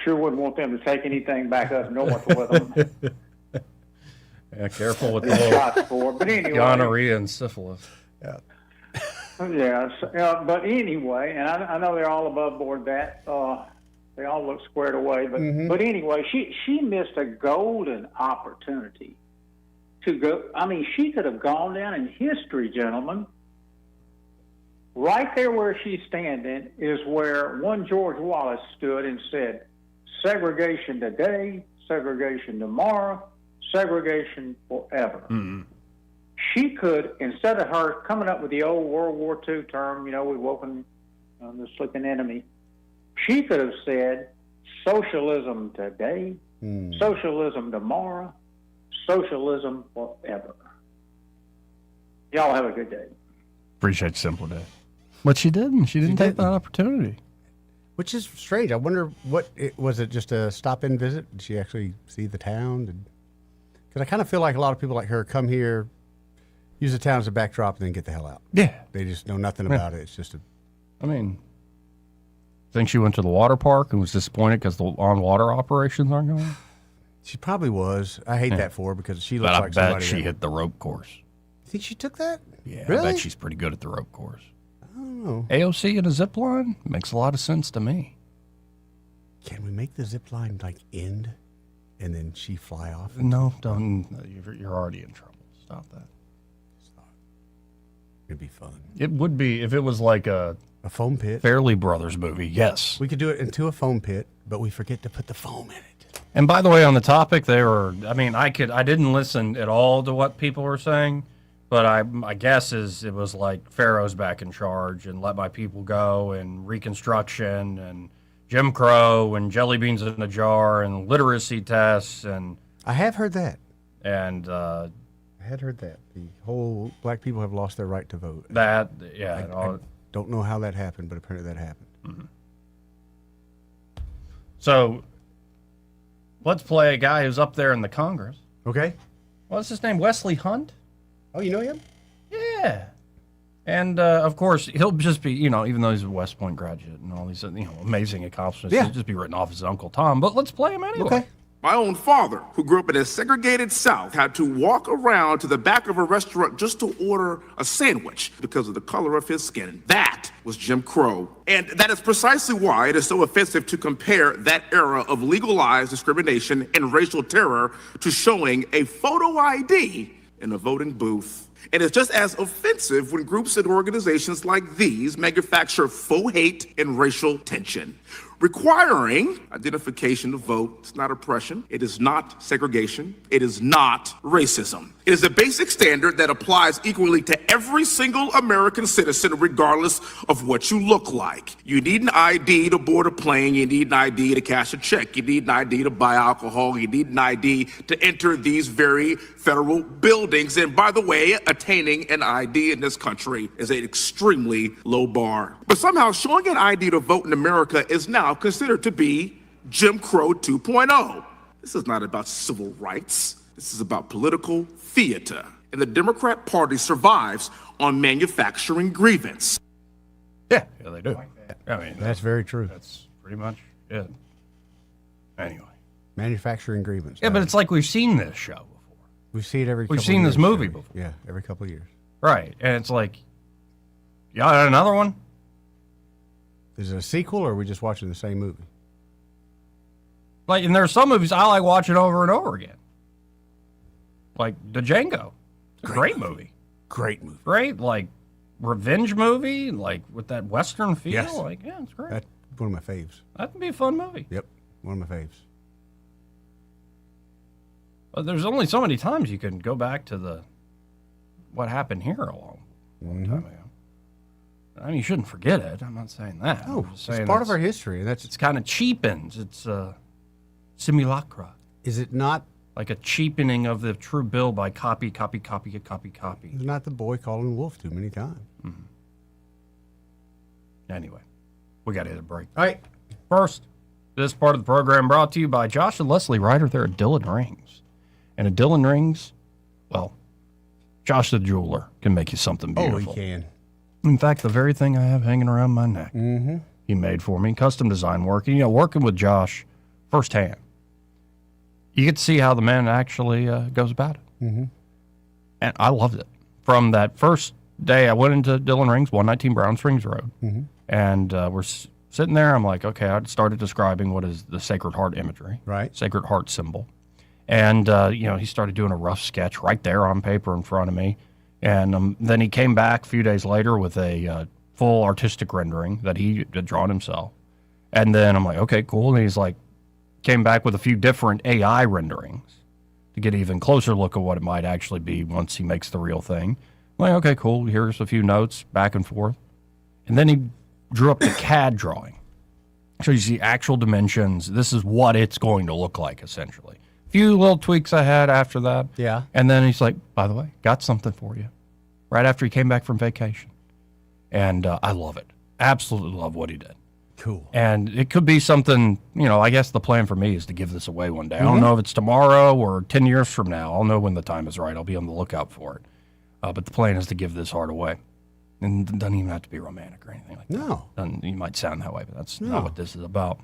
sure wouldn't want them to take anything back up north with them. Yeah, careful with the whole but anyway, gonorrhea and syphilis. Yeah. Yes, but anyway, and I know they're all above board that. They all look squared away. But anyway, she missed a golden opportunity to go. I mean, she could have gone down in history, gentlemen. Right there where she's standing is where one George Wallace stood and said, segregation today, segregation tomorrow, segregation forever. Mm-hmm. She could, instead of her coming up with the old World War II term, you know, we've woken the sleeping enemy, she could have said socialism today, socialism tomorrow, socialism forever. Y'all have a good day. Appreciate Simple Day. But she didn't. She didn't take that opportunity. Which is strange. I wonder was it just a stop-in visit? Did she actually see the town? Because I kind of feel like a lot of people like her come here, use the town as a backdrop, and then get the hell out. Yeah. They just know nothing about it. It's just I mean, I think she went to the water park and was disappointed because the on-water operations aren't going on. She probably was. I hate that for her because she looks but like I bet somebody. she hit the rope course. Think she took that? Yeah, really? I bet she's pretty good at the rope course. Oh. AOC in a zip line makes a lot of sense to me. Can we make the zip line like end and then she fly off? No, don't. You're already in trouble. Stop that. It'd be fun. It would be if it was like a foam pit. Fairley Brothers movie, yes. We could do it into a foam pit, but we forget to put the foam in it. And by the way, on the topic, I didn't listen at all to what people were saying, but my guess is it was like Pharaoh's back in charge and let my people go and Reconstruction and Jim Crow and jelly beans in a jar and literacy tests and. I have heard that. And. I had heard that. The whole black people have lost their right to vote. I don't know how that happened, but apparently that happened. Mm-hmm. So, let's play a guy who's up there in the Congress. Okay. What's his name? Wesley Hunt? Oh, you know him? Yeah. And, of course, he'll just be, even though he's a West Point graduate and all these, amazing accomplishments, he'll just be written off as Uncle Tom. But let's play him anyway. Okay. My own father, who grew up in a segregated South, had to walk around to the back of a restaurant just to order a sandwich because of the color of his skin. That was Jim Crow. And that is precisely why it is so offensive to compare that era of legalized discrimination and racial terror to showing a photo ID in a voting booth. And it's just as offensive when groups and organizations like these manufacture faux hate and racial tension. Requiring identification to vote is not oppression. It is not segregation. It is not racism. It is a basic standard that applies equally to every single American citizen, regardless of what you look like. You need an ID to board a plane. You need an ID to cash a check. You need an ID to buy alcohol. You need an ID to enter these very federal buildings. And by the way, attaining an ID in this country is an extremely low bar. But somehow showing an ID to vote in America is now considered to be Jim Crow 2.0. This is not about civil rights. This is about political theater. And the Democrat Party survives on manufacturing grievance. Yeah, they do. I mean, That's very true. That's pretty much it. Anyway. Manufacturing grievance. Yeah, but it's like we've seen this show before. We see it every couple We've seen years, this movie Jerry. before. Yeah, every couple of years. Right. And it's like, you got another one? Is it a sequel, or are we just watching the same movie? Like, and there's some movies I like watching over and over again. Like the Django. It's a great movie. Great movie. Great, like, revenge movie, like, with that Western feel. Yes. Like, yeah, it's great. That's one of my faves. That would be a fun movie. Yep, one of my faves. But there's only so many times you can go back to what happened here a long time ago. I mean, you shouldn't forget it. I'm not saying that. No, I'm just saying it's part of our history. It's kind of cheapens. It's simulacra. Is it not? Like a cheapening of the true bill by copy. It's not the boy calling wolf too many times. Mm-hmm. Anyway, we got to hit a break. All right. First, this part of the program brought to you by Josh and Leslie Ryder there at Dillon Rings. And at Dillon Rings, well, Josh the jeweler can make you something beautiful. Oh, he can. In fact, the very thing I have hanging around my neck, Mm-hmm. he made for me, custom design work. And, working with Josh firsthand, you get to see how the man actually goes about it. Mm-hmm. And I loved it. From that first day I went into Dillon Rings, 119 Brown Springs Road, Mm-hmm. and we're sitting there. I'm like, okay, I started describing what is the Sacred Heart imagery, right? Sacred Heart symbol. And, he started doing a rough sketch right there on paper in front of me. And then he came back a few days later with a full artistic rendering that he had drawn himself. And then I'm like, okay, cool. And he's like, came back with a few different AI renderings to get an even closer look at what it might actually be once he makes the real thing. I'm like, okay, cool. Here's a few notes back and forth. And then he drew up the CAD drawing. So you see actual dimensions. This is what it's going to look like, essentially. Few little tweaks I had after that. Yeah. And then he's like, by the way, got something for you. Right after he came back from vacation. And I love it. Absolutely love what he did. Cool. And it could be something, I guess the plan for me is to give this away one day. I don't know if it's tomorrow or 10 years from now. I'll know when the time is right. I'll be on the lookout for it. But the plan is to give this art away. And it doesn't even have to be romantic or anything like that. No. And you might sound that way, but that's not what this is about.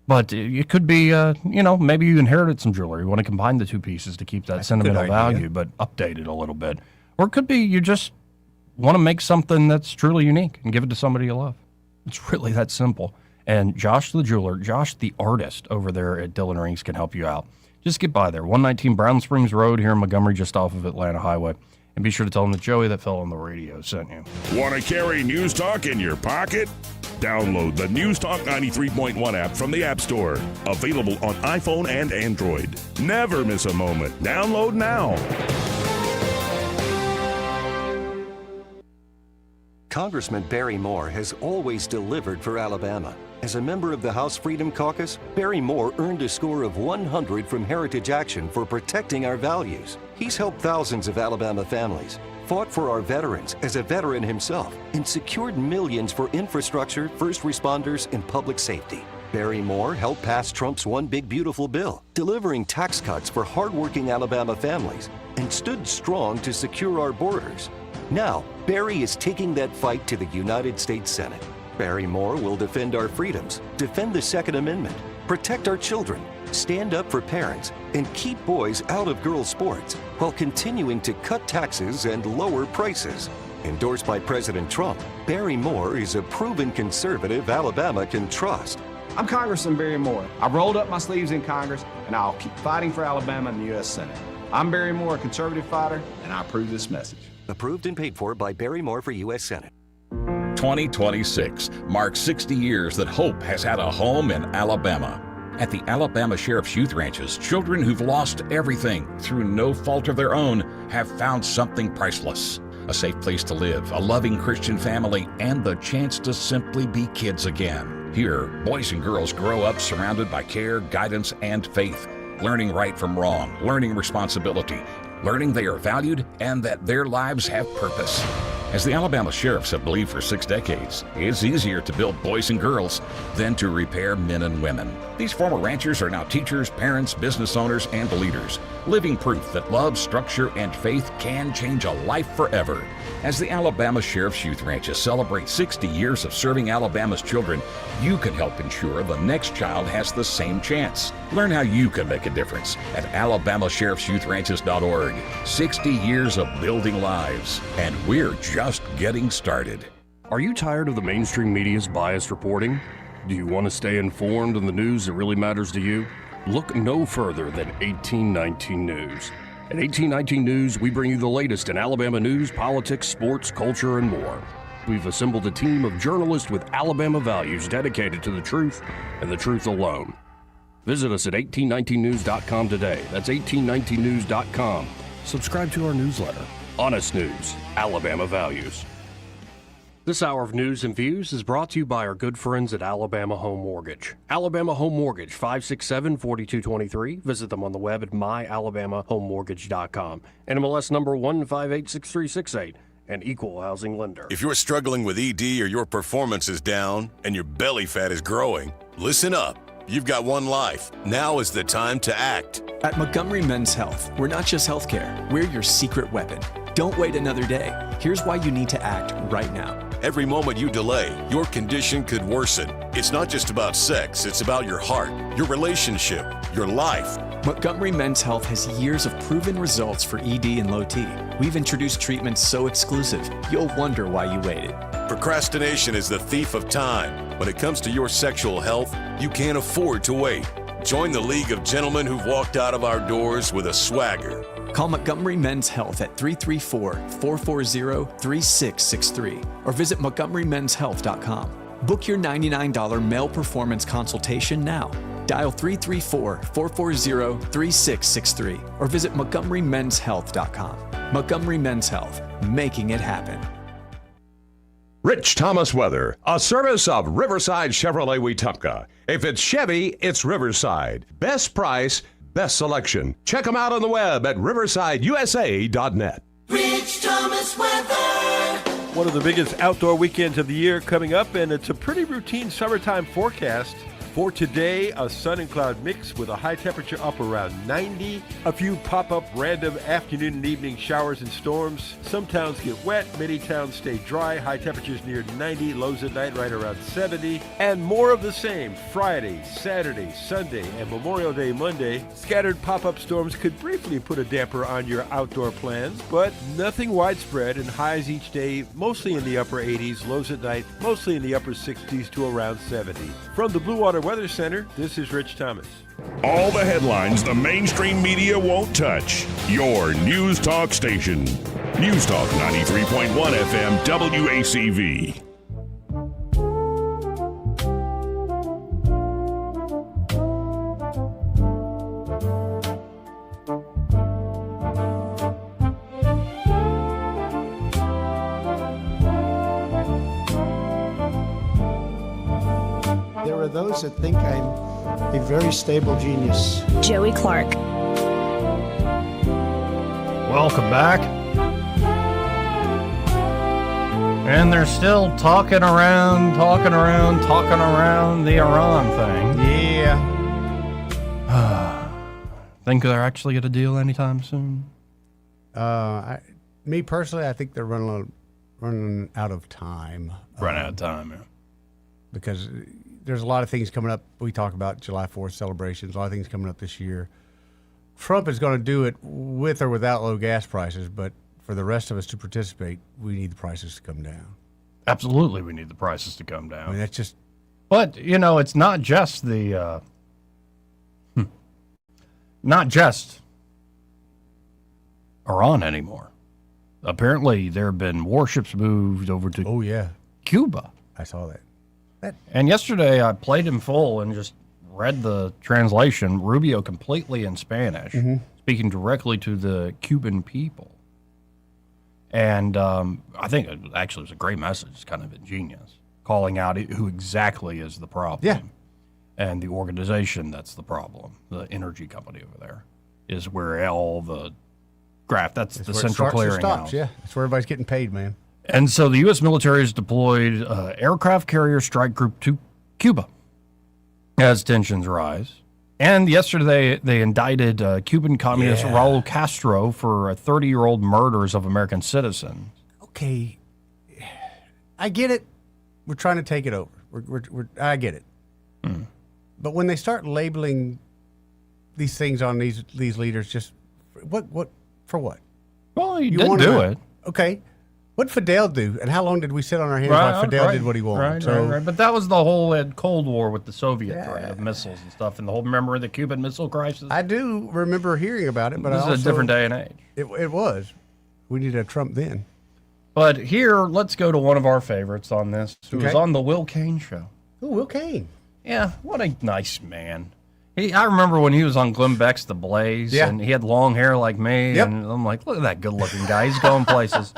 But it could be, maybe you inherited some jewelry. You want to combine the two pieces to keep that sentimental value, but update it a little bit. Or it could be you just want to make something that's truly unique and give it to somebody you love. It's really that simple. And Josh the jeweler, Josh the artist over there at Dillon Rings can help you out. Just get by there. 119 Brown Springs Road here in Montgomery, just off of Atlanta Highway. And be sure to tell them that Joey that fell on the radio sent you. Want to carry News Talk in your pocket? Download the News Talk 93.1 app from the App Store. Available on iPhone and Android. Never miss a moment. Download now. Congressman Barry Moore has always delivered for Alabama. As a member of the House Freedom Caucus, Barry Moore earned a score of 100 from Heritage Action for protecting our values. He's helped thousands of Alabama families, fought for our veterans as a veteran himself, and secured millions for infrastructure, first responders, and public safety. Barry Moore helped pass Trump's One Big Beautiful Bill, delivering tax cuts for hardworking Alabama families, and stood strong to secure our borders. Now, Barry is taking that fight to the United States Senate. Barry Moore will defend our freedoms, defend the Second Amendment, protect our children, stand up for parents, and keep boys out of girls' sports while continuing to cut taxes and lower prices. Endorsed by President Trump, Barry Moore is a proven conservative Alabama can trust. I'm Congressman Barry Moore. I've rolled up my sleeves in Congress, and I'll keep fighting for Alabama in the U.S. Senate. I'm Barry Moore, a conservative fighter, and I approve this message. Approved and paid for by Barry Moore for U.S. Senate. 2026 marks 60 years that hope has had a home in Alabama. At the Alabama Sheriff's Youth Ranches, children who've lost everything through no fault of their own have found something priceless. A safe place to live, a loving Christian family, and the chance to simply be kids again. Here, boys and girls grow up surrounded by care, guidance, and faith, learning right from wrong, learning responsibility, learning they are valued and that their lives have purpose. As the Alabama sheriffs have believed for 6 decades, it's easier to build boys and girls than to repair men and women. These former ranchers are now teachers, parents, business owners, and leaders, living proof that love, structure, and faith can change a life forever. As the Alabama Sheriff's Youth Ranches celebrate 60 years of serving Alabama's children, you can help ensure the next child has the same chance. Learn how you can make a difference at alabamasheriffsyouthranches.org. 60 years of building lives, and we're just getting started. Are you tired of the mainstream media's biased reporting? Do you want to stay informed on the news that really matters to you? Look no further than 1819 News. At 1819 News, we bring you the latest in Alabama news, politics, sports, culture, and more. We've assembled a team of journalists with Alabama values dedicated to the truth and the truth alone. Visit us at 1819news.com today. That's 1819news.com. Subscribe to our newsletter. Honest News, Alabama Values. This hour of news and views is brought to you by our good friends at Alabama Home Mortgage. Alabama Home Mortgage, 567-4223. Visit them on the web at myalabamahomemortgage.com. NMLS number 1586368, an equal housing lender. If you're struggling with ED or your performance is down and your belly fat is growing, listen up. You've got one life. Now is the time to act. At Montgomery Men's Health, we're not just healthcare, we're your secret weapon. Don't wait another day. Here's why you need to act right now. Every moment you delay, your condition could worsen. It's not just about sex, it's about your heart, your relationship, your life. Montgomery Men's Health has years of proven results for ED and low T. We've introduced treatments so exclusive, you'll wonder why you waited. Procrastination is the thief of time. When it comes to your sexual health, you can't afford to wait. Join the League of Gentlemen who've walked out of our doors with a swagger. Call Montgomery Men's Health at 334-440-3663 or visit montgomerymenshealth.com. Book your $99 male performance consultation now. Dial 334-440-3663 or visit montgomerymenshealth.com. Montgomery Men's Health, making it happen. Rich Thomas Weather, a service of Riverside Chevrolet Wetumpka. If it's Chevy, it's Riverside. Best price, best selection. Check them out on the web at riversideusa.net. Rich Thomas Weather. One of the biggest outdoor weekends of the year coming up, and it's a pretty routine summertime forecast. For today, a sun and cloud mix with a high temperature up around 90. A few pop-up random afternoon and evening showers and storms. Some towns get wet, many towns stay dry, high temperatures near 90, lows at night right around 70. And more of the same Friday, Saturday, Sunday, and Memorial Day Monday. Scattered pop-up storms could briefly put a damper on your outdoor plans, but nothing widespread, and highs each day mostly in the upper 80s, lows at night mostly in the upper 60s to around 70. From the Blue Water Weather Center, this is Rich Thomas. All the headlines the mainstream media won't touch. Your News Talk station. News Talk 93.1 FM WACV. There are those that think I'm a very stable genius. Joey Clark. Welcome back. And they're still talking around the Iran thing. Yeah. Think they're actually get a deal anytime soon? me personally, I think they're running out of time. Running out of time, yeah. Because there's a lot of things coming up. We talk about July 4th celebrations, a lot of things coming up this year. Trump is going to do it with or without low gas prices, but for the rest of us to participate, we need the prices to come down. Absolutely, we need the prices to come down. I mean, that's just... But, you know, it's not just the... not just Iran anymore. Apparently, there have been warships moved over to Cuba. I saw that. And yesterday, I played in full and just read the translation. Rubio completely in Spanish, speaking directly to the Cuban people. And I think it actually was a great message. It's kind of ingenious, calling out who exactly is the problem. Yeah. And the organization that's the problem, the energy company over there, is where all the graft, that's the central clearinghouse. Yeah, that's where everybody's getting paid, man. And so the U.S. military has deployed aircraft carrier strike group to Cuba as tensions rise. And yesterday they indicted Cuban communist Raul Castro for 30-year-old murders of American citizens. Okay, I get it. We're trying to take it over. I get it. But when they start labeling these things on these leaders, just what for what? Well, you didn't do it. Okay. What did Fidel do, and how long did we sit on our hands while Fidel did what he wanted? Right. But that was the whole Cold War with the Soviet threat of missiles and stuff, and the whole, remember the Cuban Missile Crisis? I do remember hearing about it, but this is a different day and age. It was. We needed a Trump then. But here, let's go to one of our favorites on this, who was on the Will Cain show. Oh, Will Cain. Yeah, what a nice man. I remember when he was on Glenn Beck's The Blaze, and he had long hair like me, and I'm like, look at that good-looking guy. He's going places.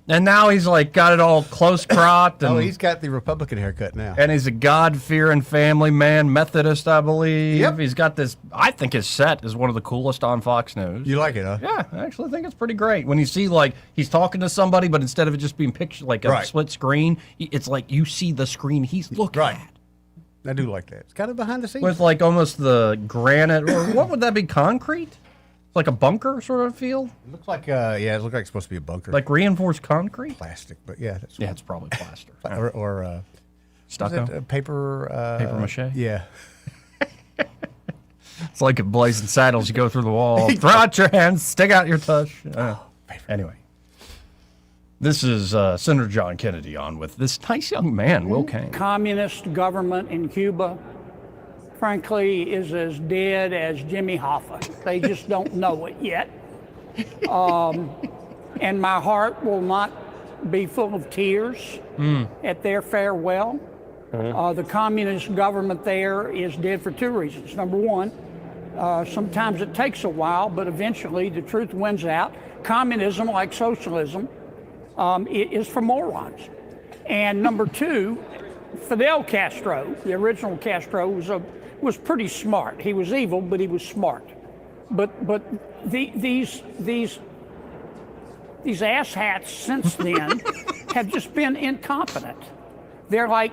And now he's like got it all close-cropped. Oh, he's got the Republican haircut now. And he's a God-fearing family man, Methodist, I believe. Yep. He's got this, I think his set is one of the coolest on Fox News. You like it, huh? Yeah, I actually think it's pretty great. When you see, like, he's talking to somebody, but instead of it just being pictured like a split screen, it's like you see the screen he's looking at. I do like that. It's kind of behind the scenes. With like almost the granite, or what would that be, concrete? Like a bunker sort of feel? It looks like, it looks like it's supposed to be a bunker. Like reinforced concrete? Plastic, but yeah. It's probably plaster. or stucco? Paper. Paper mache? Yeah. It's like a Blazing Saddles. You go through the wall, throw out your hands, stick out your tush. Anyway. This is Senator John Kennedy on with this nice young man, Will Cain. Communist government in Cuba, frankly, is as dead as Jimmy Hoffa. They just don't know it yet. And my heart will not be full of tears at their farewell. The communist government there is dead for two reasons. Number one, sometimes it takes a while, but eventually the truth wins out. Communism, like socialism, is for morons. And number two, Fidel Castro, the original Castro, was pretty smart. He was evil, but he was smart. But these asshats since then have just been incompetent. They're like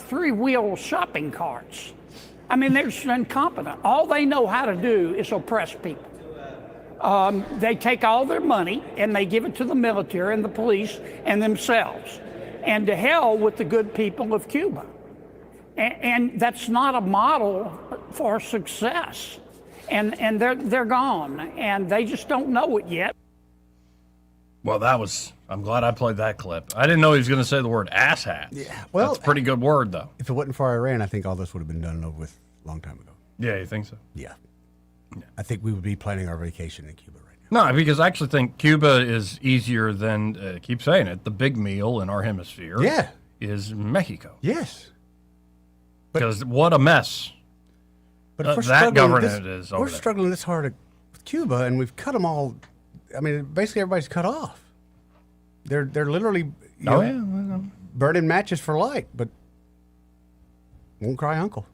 three-wheel shopping carts. I mean, they're just incompetent. All they know how to do is oppress people. They take all their money and they give it to the military and the police and themselves. And to hell with the good people of Cuba. And that's not a model for success. And they're gone. And they just don't know it yet. Well, I'm glad I played that clip. I didn't know he was going to say the word asshats. Yeah, well, that's a pretty good word, though. If it wasn't for Iran, I think all this would have been done and over with a long time ago. Yeah, you think so? Yeah. I think we would be planning our vacation in Cuba right now. No, because I actually think Cuba is easier than, keep saying it, the big meal in our hemisphere is Mexico. Yes. Because what a mess that government is over We're struggling this hard with Cuba, and we've cut them all. I mean, basically everybody's cut off. They're literally burning matches for light, but won't cry uncle.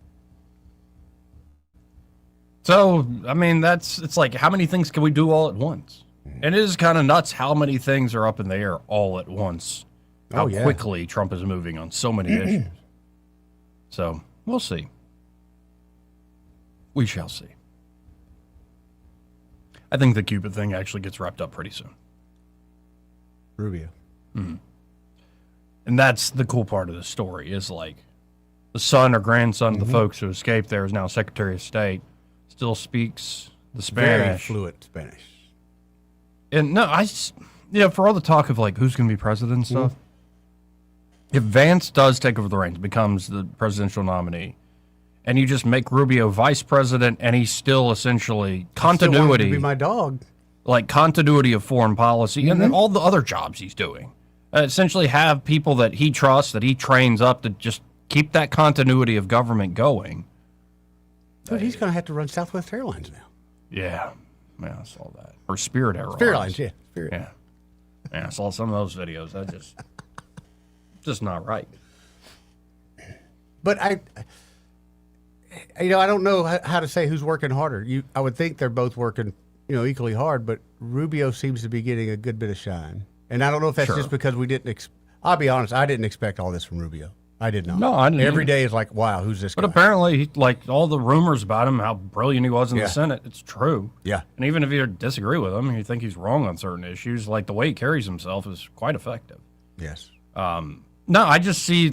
So, I mean, it's like, how many things can we do all at once? And it is kind of nuts how many things are up in the air all at once. How quickly Trump is moving on so many issues. So, we'll see. We shall see. I think the Cuba thing actually gets wrapped up pretty soon. Rubio. Mm-hmm. And that's the cool part of the story is like the son or grandson of the folks who escaped there is now Secretary of State, still speaks the Spanish. Very fluent Spanish. And no, for all the talk of like who's going to be president and stuff, if Vance does take over the reins, becomes the presidential nominee, and you just make Rubio vice president, and he's still essentially continuity. I still want him to be my dog. Like continuity of foreign policy, and then all the other jobs he's doing. Essentially have people that he trusts, that he trains up to just keep that continuity of government going. But he's going to have to run Southwest Airlines now. Yeah, I saw that. Or Spirit Airlines. Spirit Airlines, yeah. Spirit. Yeah, I saw some of those videos. That just not right. But I don't know how to say who's working harder. I would think they're both working, equally hard, but Rubio seems to be getting a good bit of shine. And I don't know if that's just because we didn't. I'll be honest, I didn't expect all this from Rubio. I did not. No, I didn't. Every day is like, wow, who's this guy? But apparently, all the rumors about him, how brilliant he was in the Senate, it's true. Yeah. And even if you disagree with him, you think he's wrong on certain issues, like the way he carries himself is quite effective. Yes. No, I just see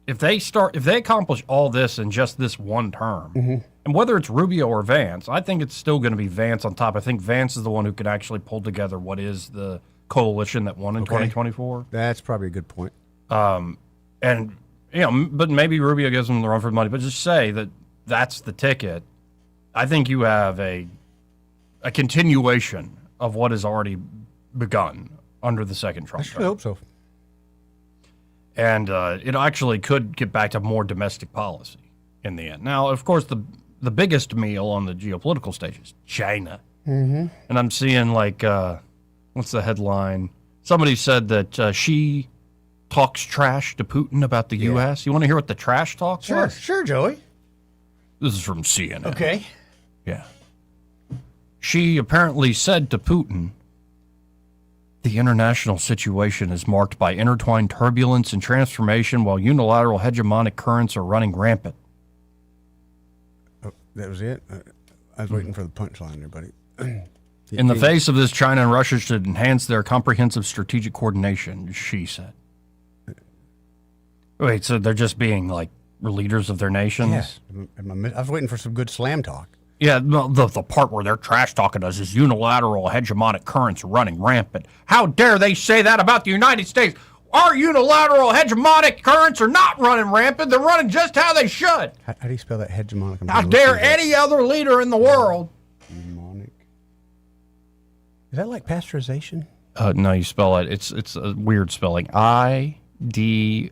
if they accomplish all this in just this one term, and whether it's Rubio or Vance, I think it's still going to be Vance on top. I think Vance is the one who could actually pull together what is the coalition that won in 2024. That's probably a good point. And but maybe Rubio gives them the run for the money. But just say that that's the ticket. I think you have a continuation of what has already begun under the second Trump. I sure hope so. And it actually could get back to more domestic policy in the end. Now, of course, the biggest meal on the geopolitical stage is China. Mm-hmm. And I'm seeing what's the headline? Somebody said that she talks trash to Putin about the U.S. You want to hear what the trash talk was? Sure, Joey. This is from CNN. Okay. Yeah. She apparently said to Putin, the international situation is marked by intertwined turbulence and transformation while unilateral hegemonic currents are running rampant. Oh, that was it? I was waiting for the punchline there, buddy. In the face of this, China and Russia should enhance their comprehensive strategic coordination, she said. Wait, so they're just being leaders of their nations? Yes. I was waiting for some good slam talk. Yeah, the part where they're trash talking us is unilateral hegemonic currents running rampant. How dare they say that about the United States? Our unilateral hegemonic currents are not running rampant. They're running just how they should. How do you spell that hegemonic? How dare any other leader in the world? Hegemonic. Is that like pasteurization? No, you spell it. It's a weird spelling. IDOIT.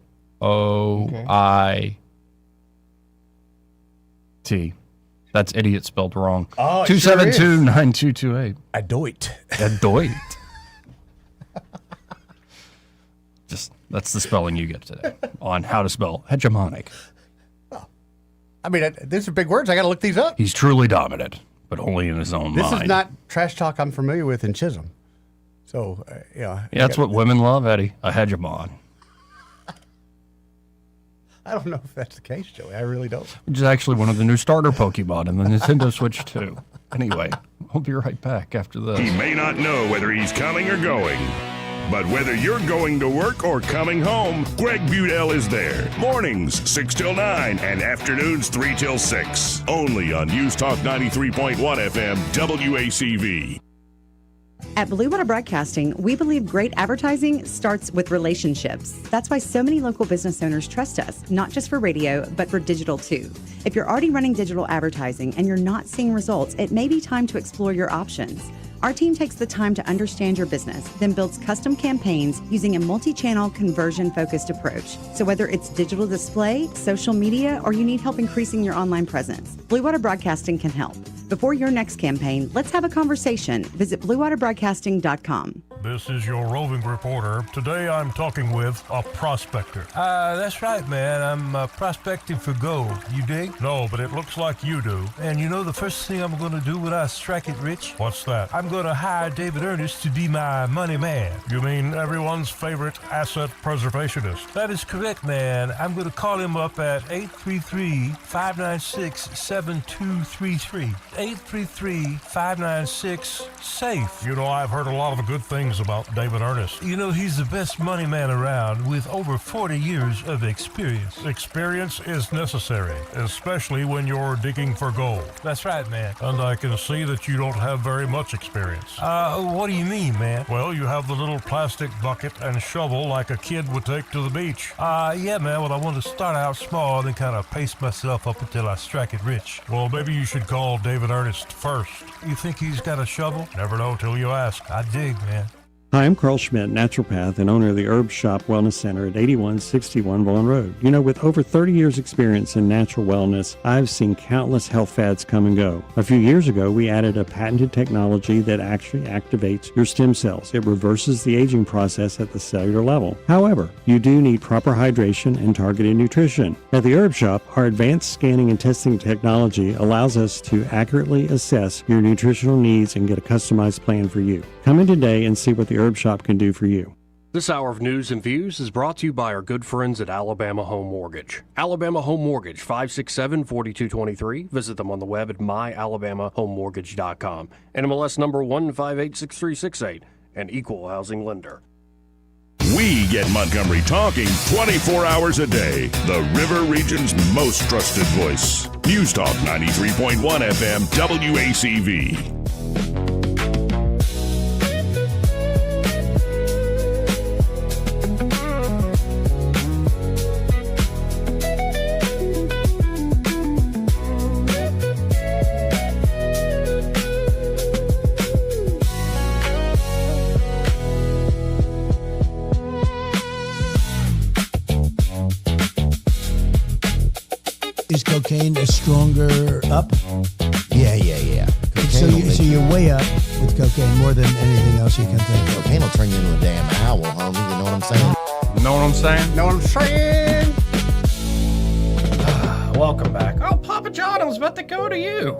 That's idiot spelled wrong. Oh, 272-9228. Adoit. That's the spelling you get today on how to spell hegemonic. I mean, these are big words. I got to look these up. He's truly dominant, but only in his own mind. This is not trash talk I'm familiar with in Chisholm. So, yeah, that's what women love, Eddie. A hegemon. I don't know if that's the case, Joey. I really don't. Which is actually one of the new starter Pokemon in the Nintendo Switch 2. Anyway, we'll be right back after this. He may not know whether he's coming or going, but whether you're going to work or coming home, Greg Budell is there. Mornings, 6 till 9, and afternoons, 3 till 6. Only on News Talk 93.1 FM, WACV. At Blue Water Broadcasting, we believe great advertising starts with relationships. That's why so many local business owners trust us, not just for radio, but for digital too. If you're already running digital advertising and you're not seeing results, it may be time to explore your options. Our team takes the time to understand your business, then builds custom campaigns using a multi-channel conversion-focused approach. So whether it's digital display, social media, or you need help increasing your online presence, Blue Water Broadcasting can help. Before your next campaign, let's have a conversation. Visit BlueWaterBroadcasting.com. This is your roving reporter. Today I'm talking with a prospector. That's right, man. I'm prospecting for gold. You dig? No, but it looks like you do. And you know the first thing I'm going to do when I strike it rich? What's that? I'm going to hire David Ernest to be my money man. You mean everyone's favorite asset preservationist? That is correct, man. I'm going to call him up at 833-596-7233. 833-596-SAFE. You know, I've heard a lot of good things about David Ernest. You know, he's the best money man around with over 40 years of experience. Experience is necessary, especially when you're digging for gold. That's right, man. And I can see that you don't have very much experience. What do you mean, man? Well, you have the little plastic bucket and shovel like a kid would take to the beach. Yeah, man. Well, I want to start out small and then kind of pace myself up until I strike it rich. Well, maybe you should call David Ernest first. You think he's got a shovel? Never know till you ask. I dig, man. Hi, I'm Carl Schmidt, naturopath and owner of the Herb Shop Wellness Center at 8161 Vaughan Road. You know, with over 30 years experience in natural wellness, I've seen countless health fads come and go. A few years ago, we added a patented technology that actually activates your stem cells. It reverses the aging process at the cellular level. However, you do need proper hydration and targeted nutrition. At the Herb Shop, our advanced scanning and testing technology allows us to accurately assess your nutritional needs and get a customized plan for you. Come in today and see what the Herb Shop can do for you. This hour of News and Views is brought to you by our good friends at Alabama Home Mortgage. Alabama Home Mortgage, 567-4223. Visit them on the web at myalabamahomemortgage.com. NMLS number 1586368, an equal housing lender. We get Montgomery talking 24 hours a day. The River Region's most trusted voice. News Talk 93.1 FM WACV. Is cocaine a stronger up? Yeah. So you're way up with cocaine more than anything else you can think of. Cocaine will turn you into a damn owl, homie. You know what I'm saying? Know what I'm saying? Know what I'm saying? Welcome back. Oh, Papa John, I was about to go to you.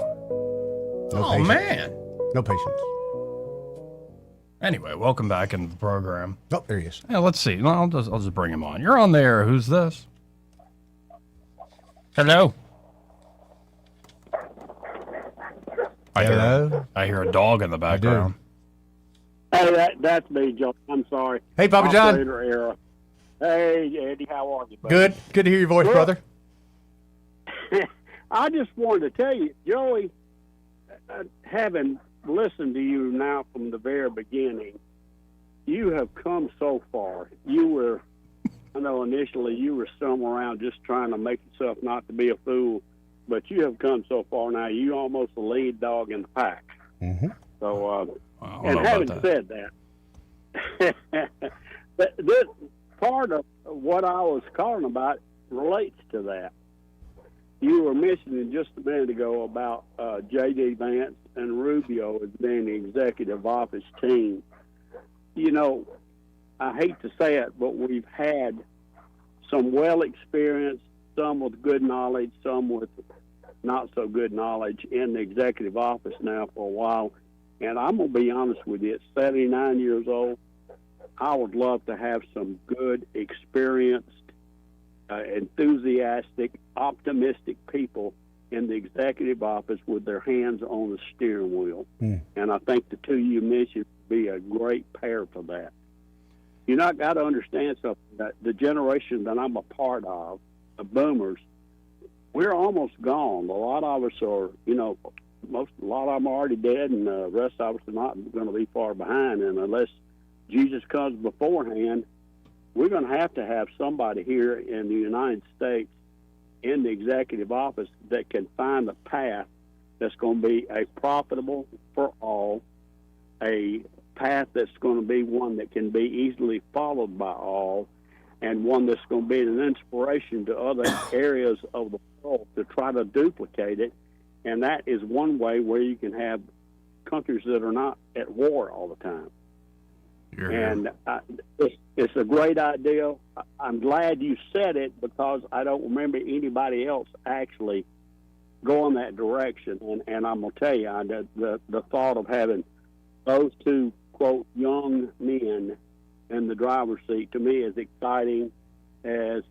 Patience. Man. No patience. Anyway, welcome back into the program. Oh, there he is. Yeah, let's see. I'll just bring him on. You're on there. Who's this? Hello. I hear a dog in the background. Hey, that's me, John. I'm sorry. Hey, Papa John. Operator error. Hey, Eddie, how are you, buddy? Good to hear your voice, brother. I just wanted to tell you, Joey, having listened to you now from the very beginning, you have come so far. I know initially you were somewhere around just trying to make yourself not to be a fool, but you have come so far now. You almost the lead dog in the pack. Mm-hmm. So, and having said that, but this part of what I was calling about relates to that. You were mentioning just a minute ago about J.D. Vance and Rubio as being the executive office team. You know, I hate to say it, but we've had some well-experienced, some with good knowledge, some with not so good knowledge in the executive office now for a while. And I'm going to be honest with you, at 79 years old, I would love to have some good, experienced, enthusiastic, optimistic people in the executive office with their hands on the steering wheel. And I think the two you mentioned would be a great pair for that. You know, I got to understand something. That the generation that I'm a part of, the boomers, we're almost gone. A lot of us are, a lot of them are already dead, and the rest of us are not going to be far behind. And unless Jesus comes beforehand, we're going to have somebody here in the United States in the executive office that can find a path that's going to be a profitable for all, a path that's going to be one that can be easily followed by all, and one that's going to be an inspiration to other areas of the world to try to duplicate it. And that is one way where you can have countries that are not at war all the time. And it's a great idea. I'm glad you said it because I don't remember anybody else actually going that direction. And I'm going to tell you, the thought of having those two, quote, young men in the driver's seat, to me, is exciting as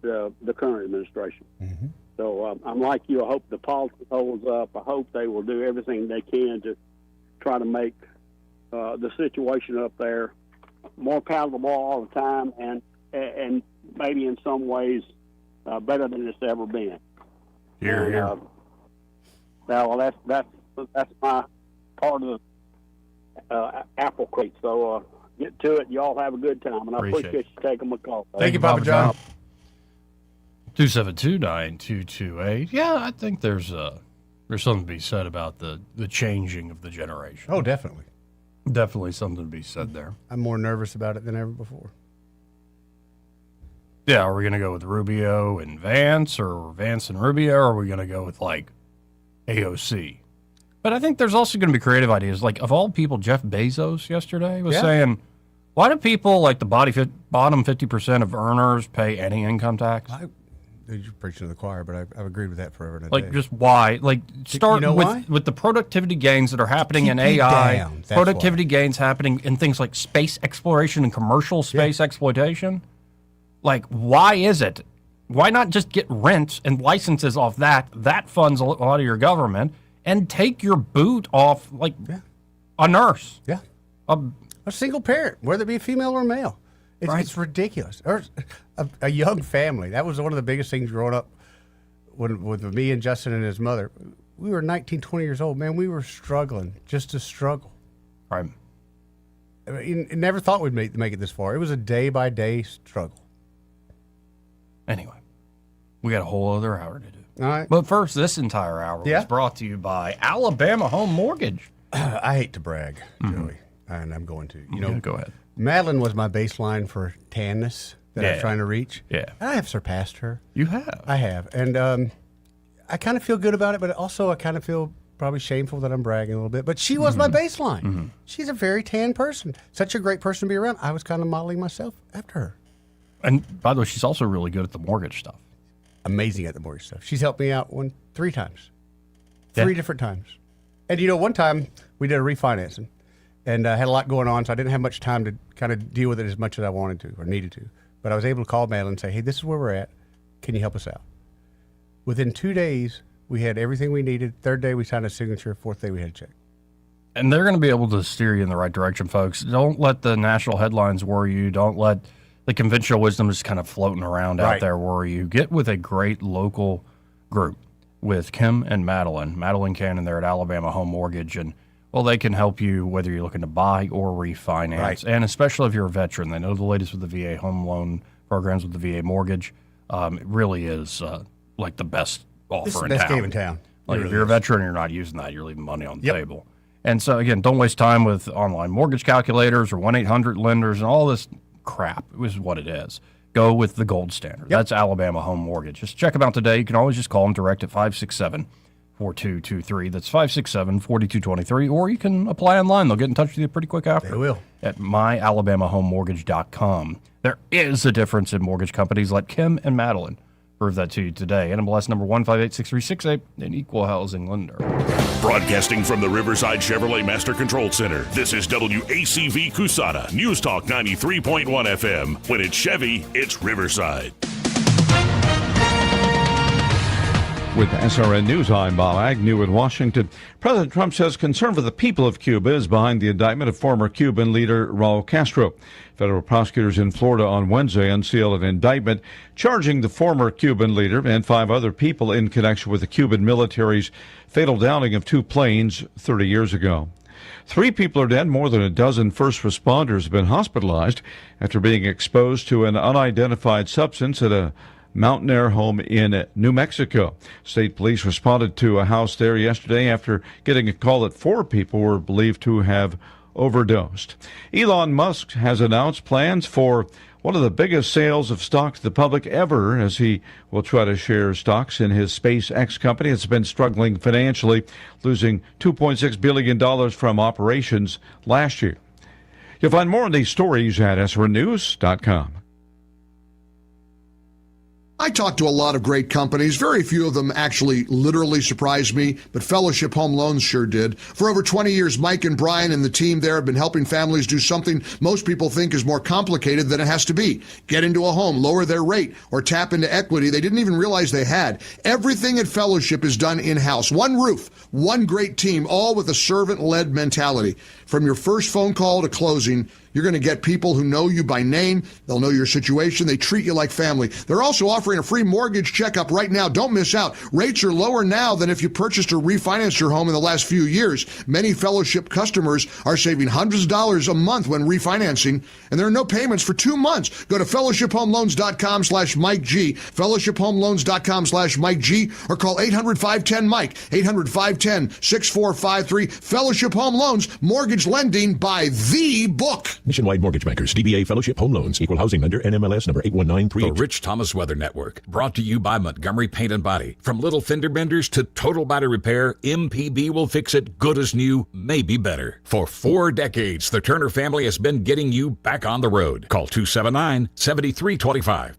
the current administration. Mm-hmm. So I'm like you. I hope the politics holds up. I hope they will do everything they can to try to make the situation up there more palatable all the time, and maybe in some ways better than it's ever been. Well, that's my part of the apple crate. So get to it. Y'all have a good time, and I appreciate you taking my call. Thank you, Papa John. 272-9228. Yeah, I think there's something to be said about the changing of the generation. Oh, definitely. Definitely something to be said there. I'm more nervous about it than ever before. Yeah, are we going to go with Rubio and Vance, or Vance and Rubio, or are we going to go with, like, AOC? But I think there's also going to be creative ideas. Like, of all people, Jeff Bezos yesterday was saying, why do people, like the bottom 50% of earners, pay any income tax? You're preaching to the choir, but I've agreed with that forever and a Like, day. just why? Like, start why? with the productivity gains that are happening in AI, productivity gains happening in things like space exploration and commercial space exploitation. Like, why is it? Why not just get rents and licenses off that? That funds a lot of your government, and take your boot off, like, a nurse. Yeah. A single parent, whether it be a female or a male. It's ridiculous. Or a young family. That was one of the biggest things growing up with me and Justin and his mother. We were 19, 20 years old. Man, we were struggling just to struggle. Right. I mean, never thought we'd make it this far. It was a day-by-day struggle. Anyway, we got a whole other hour to do. All right. But first, this entire hour was brought to you by Alabama Home Mortgage. I hate to brag, Joey, and I'm going to. You know, go ahead. Madeline was my baseline for tanness that I was trying to reach. Yeah. And I have surpassed her. You have. I have. And I kind of feel good about it, but also I kind of feel probably shameful that I'm bragging a little bit. But she was my baseline. Mm-hmm. She's a very tan person. Such a great person to be around. I was kind of modeling myself after her. And by the way, she's also really good at the mortgage stuff. Amazing at the mortgage stuff. She's helped me out 3 times. 3 different times. And, one time we did a refinancing. And I had a lot going on, so I didn't have much time to kind of deal with it as much as I wanted to or needed to. But I was able to call Madeline and say, hey, this is where we're at. Can you help us out? Within 2 days, we had everything we needed. 3rd day, we signed a signature. 4th day, we had a check. And they're going to be able to steer you in the right direction, folks. Don't let the national headlines worry you. Don't let the conventional wisdom just kind of floating around out there worry you. Get with a great local group with Kim and Madeline Cannon there at Alabama Home Mortgage. And, well, they can help you whether you're looking to buy or refinance. Right. And especially if you're a veteran. They know the latest with the VA home loan programs with the VA mortgage. It really is like the best offer in town. This is the best game in town. Like, if you're a veteran and you're not using that, you're leaving money on the table. And so, again, don't waste time with online mortgage calculators or 1-800-LENDERS and all this crap. It was what it is. Go with the gold standard. That's Alabama Home Mortgage. Just check them out today. You can always just call them direct at 567-4223. That's 567-4223. Or you can apply online. They'll get in touch with you pretty quick after. They will. At myalabamahomemortgage.com. There is a difference in mortgage companies. Let Kim and Madeline prove that to you today. NMLS number 1586368, an equal housing lender. Broadcasting from the Riverside Chevrolet Master Control Center, this is WACV Cusana, News Talk 93.1 FM. When it's Chevy, it's Riverside. With SRN News, I'm Bob Agnew in Washington. President Trump says concern for the people of Cuba is behind the indictment of former Cuban leader Raul Castro. Federal prosecutors in Florida on Wednesday unsealed an indictment charging the former Cuban leader and 5 other people in connection with the Cuban military's fatal downing of 2 planes 30 years ago. 3 people are dead. More than a dozen first responders have been hospitalized after being exposed to an unidentified substance at a mountain air home in New Mexico. State police responded to a house there yesterday after getting a call that 4 people were believed to have overdosed. Elon Musk has announced plans for one of the biggest sales of stock to the public ever, as he will try to share stocks in his SpaceX company. It's been struggling financially, losing $2.6 billion from operations last year. You'll find more on these stories at srnews.com. I talk to a lot of great companies. Very few of them actually literally surprised me, but Fellowship Home Loans sure did. For over 20 years, Mike and Brian and the team there have been helping families do something most people think is more complicated than it has to be. Get into a home, lower their rate, or tap into equity they didn't even realize they had. Everything at Fellowship is done in-house. One roof, one great team, all with a servant-led mentality. From your first phone call to closing, you're going to get people who know you by name. They'll know your situation. They treat you like family. They're also offering a free mortgage checkup right now. Don't miss out. Rates are lower now than if you purchased or refinanced your home in the last few years. Many Fellowship customers are saving hundreds of dollars a month when refinancing, and there are no payments for 2 months. Go to fellowshiphomeloans.com/Mike G, fellowshiphomeloans.com/Mike G, or call 800-510-MIKE, 800-510-6453. Fellowship Home Loans, mortgage lending by the book. Nationwide Mortgage Bankers, DBA Fellowship Home Loans, Equal Housing Lender, NMLS number 8193. The Rich Thomas Weather Network, brought to you by Montgomery Paint and Body. From little fender benders to total body repair, MPB will fix it good as new, maybe better. For 4 decades, the Turner family has been getting you back on the road. Call 279-7325.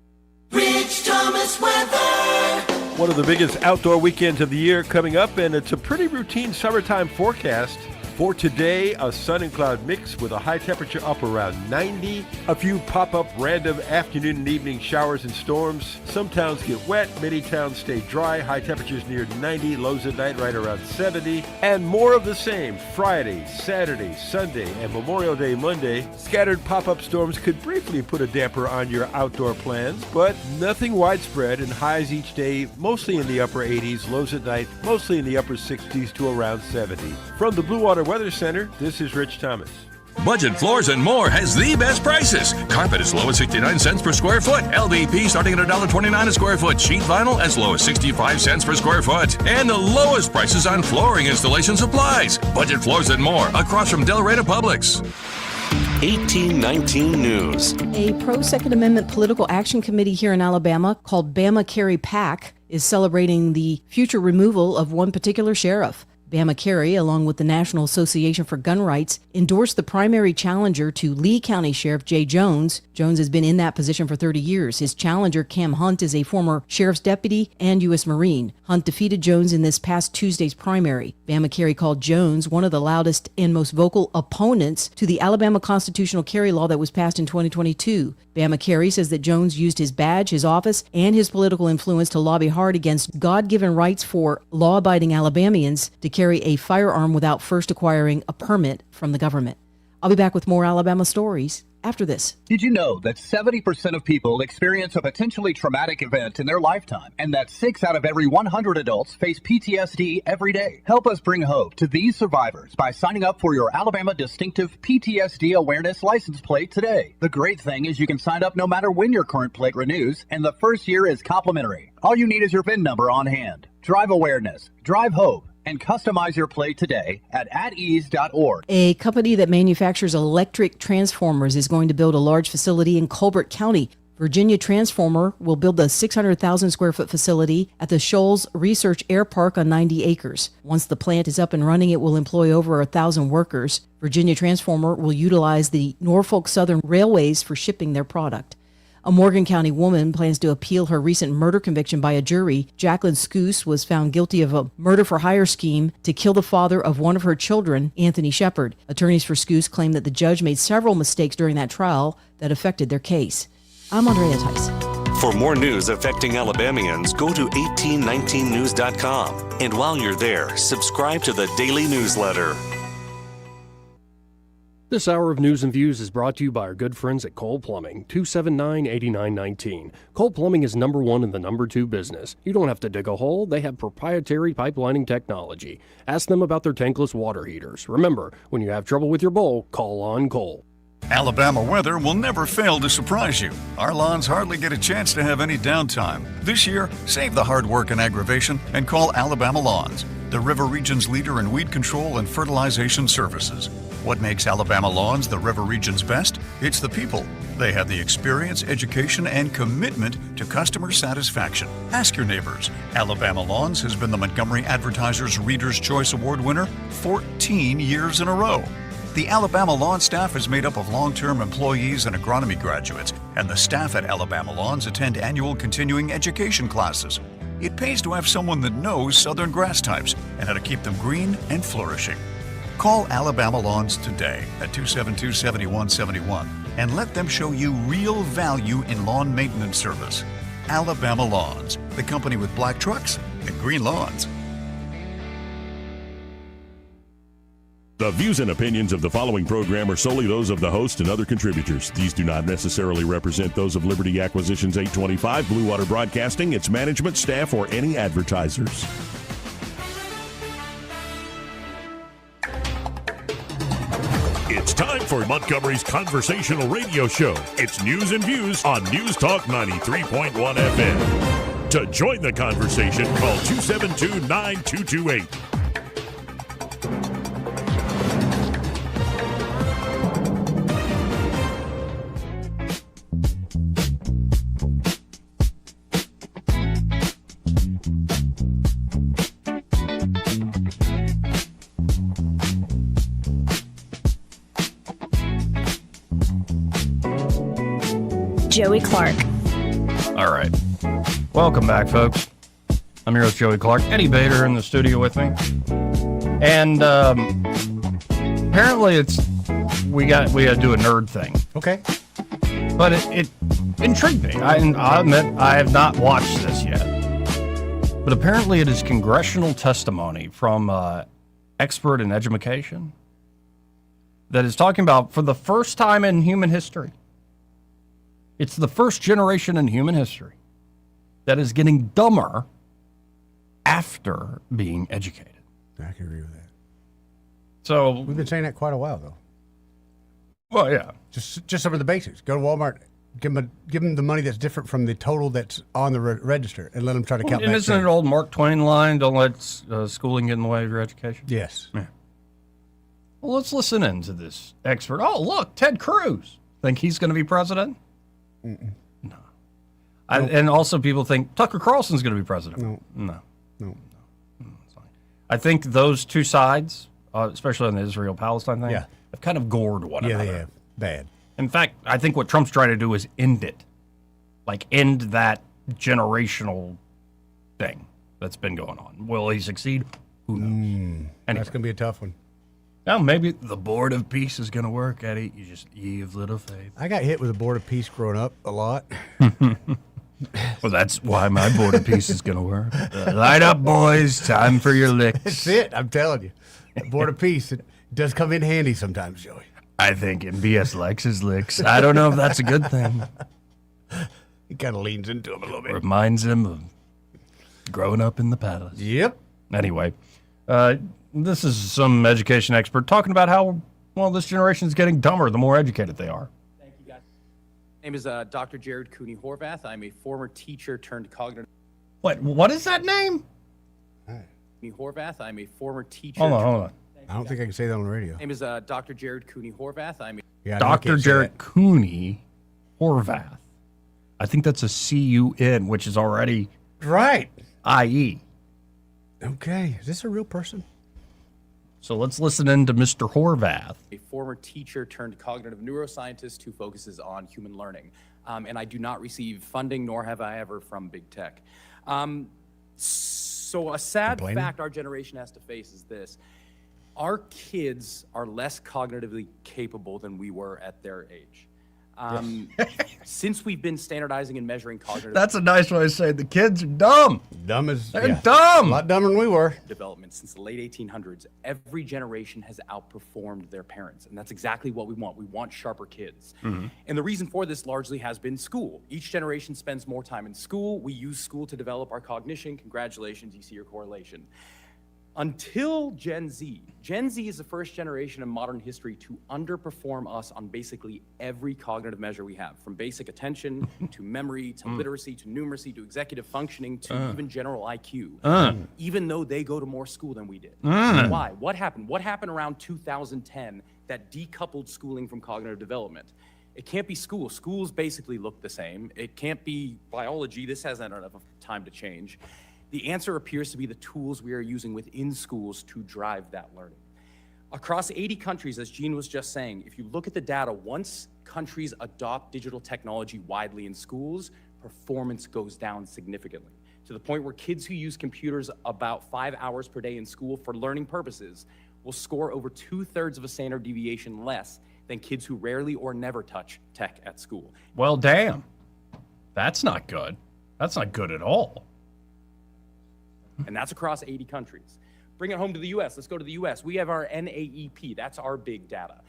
Rich Thomas Weather. One of the biggest outdoor weekends of the year coming up, and it's a pretty routine summertime forecast. For today, a sun and cloud mix with a high temperature up around 90. A few pop-up random afternoon and evening showers and storms. Some towns get wet, many towns stay dry. High temperatures near 90, lows at night right around 70. And more of the same Friday, Saturday, Sunday, and Memorial Day Monday. Scattered pop-up storms could briefly put a damper on your outdoor plans, but nothing widespread, and highs each day mostly in the upper 80s, lows at night mostly in the upper 60s to around 70. From the Blue Water Weather Center, this is Rich Thomas. Budget Floors and More has the best prices. Carpet as low as 69 cents per square foot. LVP starting at $1.29 a square foot. Sheet vinyl as low as 65 cents per square foot. And the lowest prices on flooring installation supplies. Budget Floors and More across from Delray Publix. 1819 News. A pro-Second Amendment political action committee here in Alabama called Bama Carry PAC is celebrating the future removal of one particular sheriff. Bama Carey, along with the National Association for Gun Rights, endorsed the primary challenger to Lee County Sheriff Jay Jones. Jones has been in that position for 30 years. His challenger, Cam Hunt, is a former sheriff's deputy and U.S. Marine. Hunt defeated Jones in this past Tuesday's primary. Bama Carey called Jones one of the loudest and most vocal opponents to the Alabama constitutional carry law that was passed in 2022. Bama Carey says that Jones used his badge, his office, and his political influence to lobby hard against God-given rights for law-abiding Alabamians to carry a firearm without first acquiring a permit from the government. I'll be back with more Alabama stories after this. Did you know that 70% of people experience a potentially traumatic event in their lifetime, and that 6 out of every 100 adults face PTSD every day? Help us bring hope to these survivors by signing up for your Alabama Distinctive PTSD Awareness license plate today. The great thing is you can sign up no matter when your current plate renews, and the first year is complimentary. All you need is your VIN number on hand. Drive awareness, drive hope, and customize your plate today at atease.org. A company that manufactures electric transformers is going to build a large facility in Colbert County. Virginia Transformer will build a 600,000 square foot facility at the Shoals Research Air Park on 90 acres. Once the plant is up and running, it will employ over 1,000 workers. Virginia Transformer will utilize the Norfolk Southern Railways for shipping their product. A Morgan County woman plans to appeal her recent murder conviction by a jury. Jacqueline Scoose was found guilty of a murder-for-hire scheme to kill the father of one of her children, Anthony Shepard. Attorneys for Scoose claim that the judge made several mistakes during that trial that affected their case. I'm Andrea Tice. For more news affecting Alabamians, go to 1819news.com. And while you're there, subscribe to the daily newsletter. This hour of News and Views is brought to you by our good friends at Cole Plumbing, 279-8919. Cole Plumbing is number 1 in the number 2 business. You don't have to dig a hole. They have proprietary pipelining technology. Ask them about their tankless water heaters. Remember, when you have trouble with your bowl, call on Cole. Alabama weather will never fail to surprise you. Our lawns hardly get a chance to have any downtime. This year, save the hard work and aggravation and call Alabama Lawns, the River Region's leader in weed control and fertilization services. What makes Alabama Lawns the River Region's best? It's the people. They have the experience, education, and commitment to customer satisfaction. Ask your neighbors. Alabama Lawns has been the Montgomery Advertiser's Reader's Choice Award winner 14 years in a row. The Alabama Lawn staff is made up of long-term employees and agronomy graduates, and the staff at Alabama Lawns attend annual continuing education classes. It pays to have someone that knows southern grass types and how to keep them green and flourishing. Call Alabama Lawns today at 272-7171 and let them show you real value in lawn maintenance service. Alabama Lawns, the company with black trucks and green lawns. The views and opinions of the following program are solely those of the host and other contributors. These do not necessarily represent those of Liberty Acquisitions 825, Blue Water Broadcasting, its management, staff, or any advertisers. It's time for Montgomery's Conversational Radio Show. It's news and views on News Talk 93.1 FM. To join the conversation, call 272-9228. Joey Clark. All right. Welcome back, folks. I'm your host, Joey Clark. Eddie Bader in the studio with me. And apparently we got to do a nerd thing. Okay. But it intrigued me. I admit I have not watched this yet. But apparently it is congressional testimony from expert in education that is talking about, for the first time in human history, it's the first generation in human history that is getting dumber after being educated. I can agree with that. So we've been saying that quite a while, though. Well, yeah. Just some of the basics. Go to Walmart, give them the money that's different from the total that's on the register, and let them try to count. And back isn't it old Mark Twain line? Don't let schooling get in the way of your education. Yes. Yeah. Well, let's listen in to this expert. Oh, look, Ted Cruz. Think he's going to be president? Mm-mm. No. And also people think Tucker Carlson's going to be president. No. I think those two sides, especially on the Israel-Palestine thing, Yeah. have kind of gored one another. Yeah, they have. Bad. In fact, I think what Trump's trying to do is end it. Like, end that generational thing that's been going on. Will he succeed? Who knows? Anyway. That's going to be a tough one. Now, maybe the Board of Peace is going to work, Eddie. You just have little faith. I got hit with a Board of Peace growing up a lot. Well, that's why my Board of Peace is going to work. Light up, boys. Time for your licks. That's it. I'm telling you. Board of Peace, it does come in handy sometimes, Joey. I think MBS likes his licks. I don't know if that's a good thing. He kind of leans into him a little bit. Reminds him of growing up in the palace. Yep. Anyway, this is some education expert talking about how, well, this generation is getting dumber the more educated they are. Thank you, guys. My name is Dr. Jared Cooney Horvath. I'm a former teacher turned cognitive. What is that name? Cooney Horvath. I'm a former teacher. Hold on. I don't think I can say that on the radio. My name is Dr. Jared Cooney Horvath. I'm a Dr. Jared Cooney Horvath. I think that's a C-U-N, which is already right. I-E. Okay. Is this a real person? So let's listen in to Mr. Horvath. A former teacher turned cognitive neuroscientist who focuses on human learning. And I do not receive funding, nor have I ever, from big tech. So a sad fact our generation has to face is this. Our kids are less cognitively capable than we were at their age. Since we've been standardizing and measuring cognitive... That's a nice way to say it. The kids are dumb. They're A dumb. lot dumber than we were. Development since the late 1800s, every generation has outperformed their parents. And that's exactly what we want. We want sharper kids. Mm-hmm. And the reason for this largely has been school. Each generation spends more time in school. We use school to develop our cognition. Congratulations, you see your correlation. Until Gen Z. Gen Z is the first generation in modern history to underperform us on basically every cognitive measure we have, from basic attention to memory to literacy to numeracy to executive functioning to even general IQ, even though they go to more school than we did. Why? What happened? What happened around 2010 that decoupled schooling from cognitive development? It can't be school. Schools basically look the same. It can't be biology. This hasn't had enough time to change. The answer appears to be the tools we are using within schools to drive that learning. Across 80 countries, as Gene was just saying, if you look at the data, once countries adopt digital technology widely in schools, performance goes down significantly, to the point where kids who use computers about 5 hours per day in school for learning purposes will score over 2/3 of a standard deviation less than kids who rarely or never touch tech at school. Well, damn. That's not good. That's not good at all. And that's across 80 countries. Bring it home to the U.S. Let's go to the U.S. We have our NAEP. That's our big data.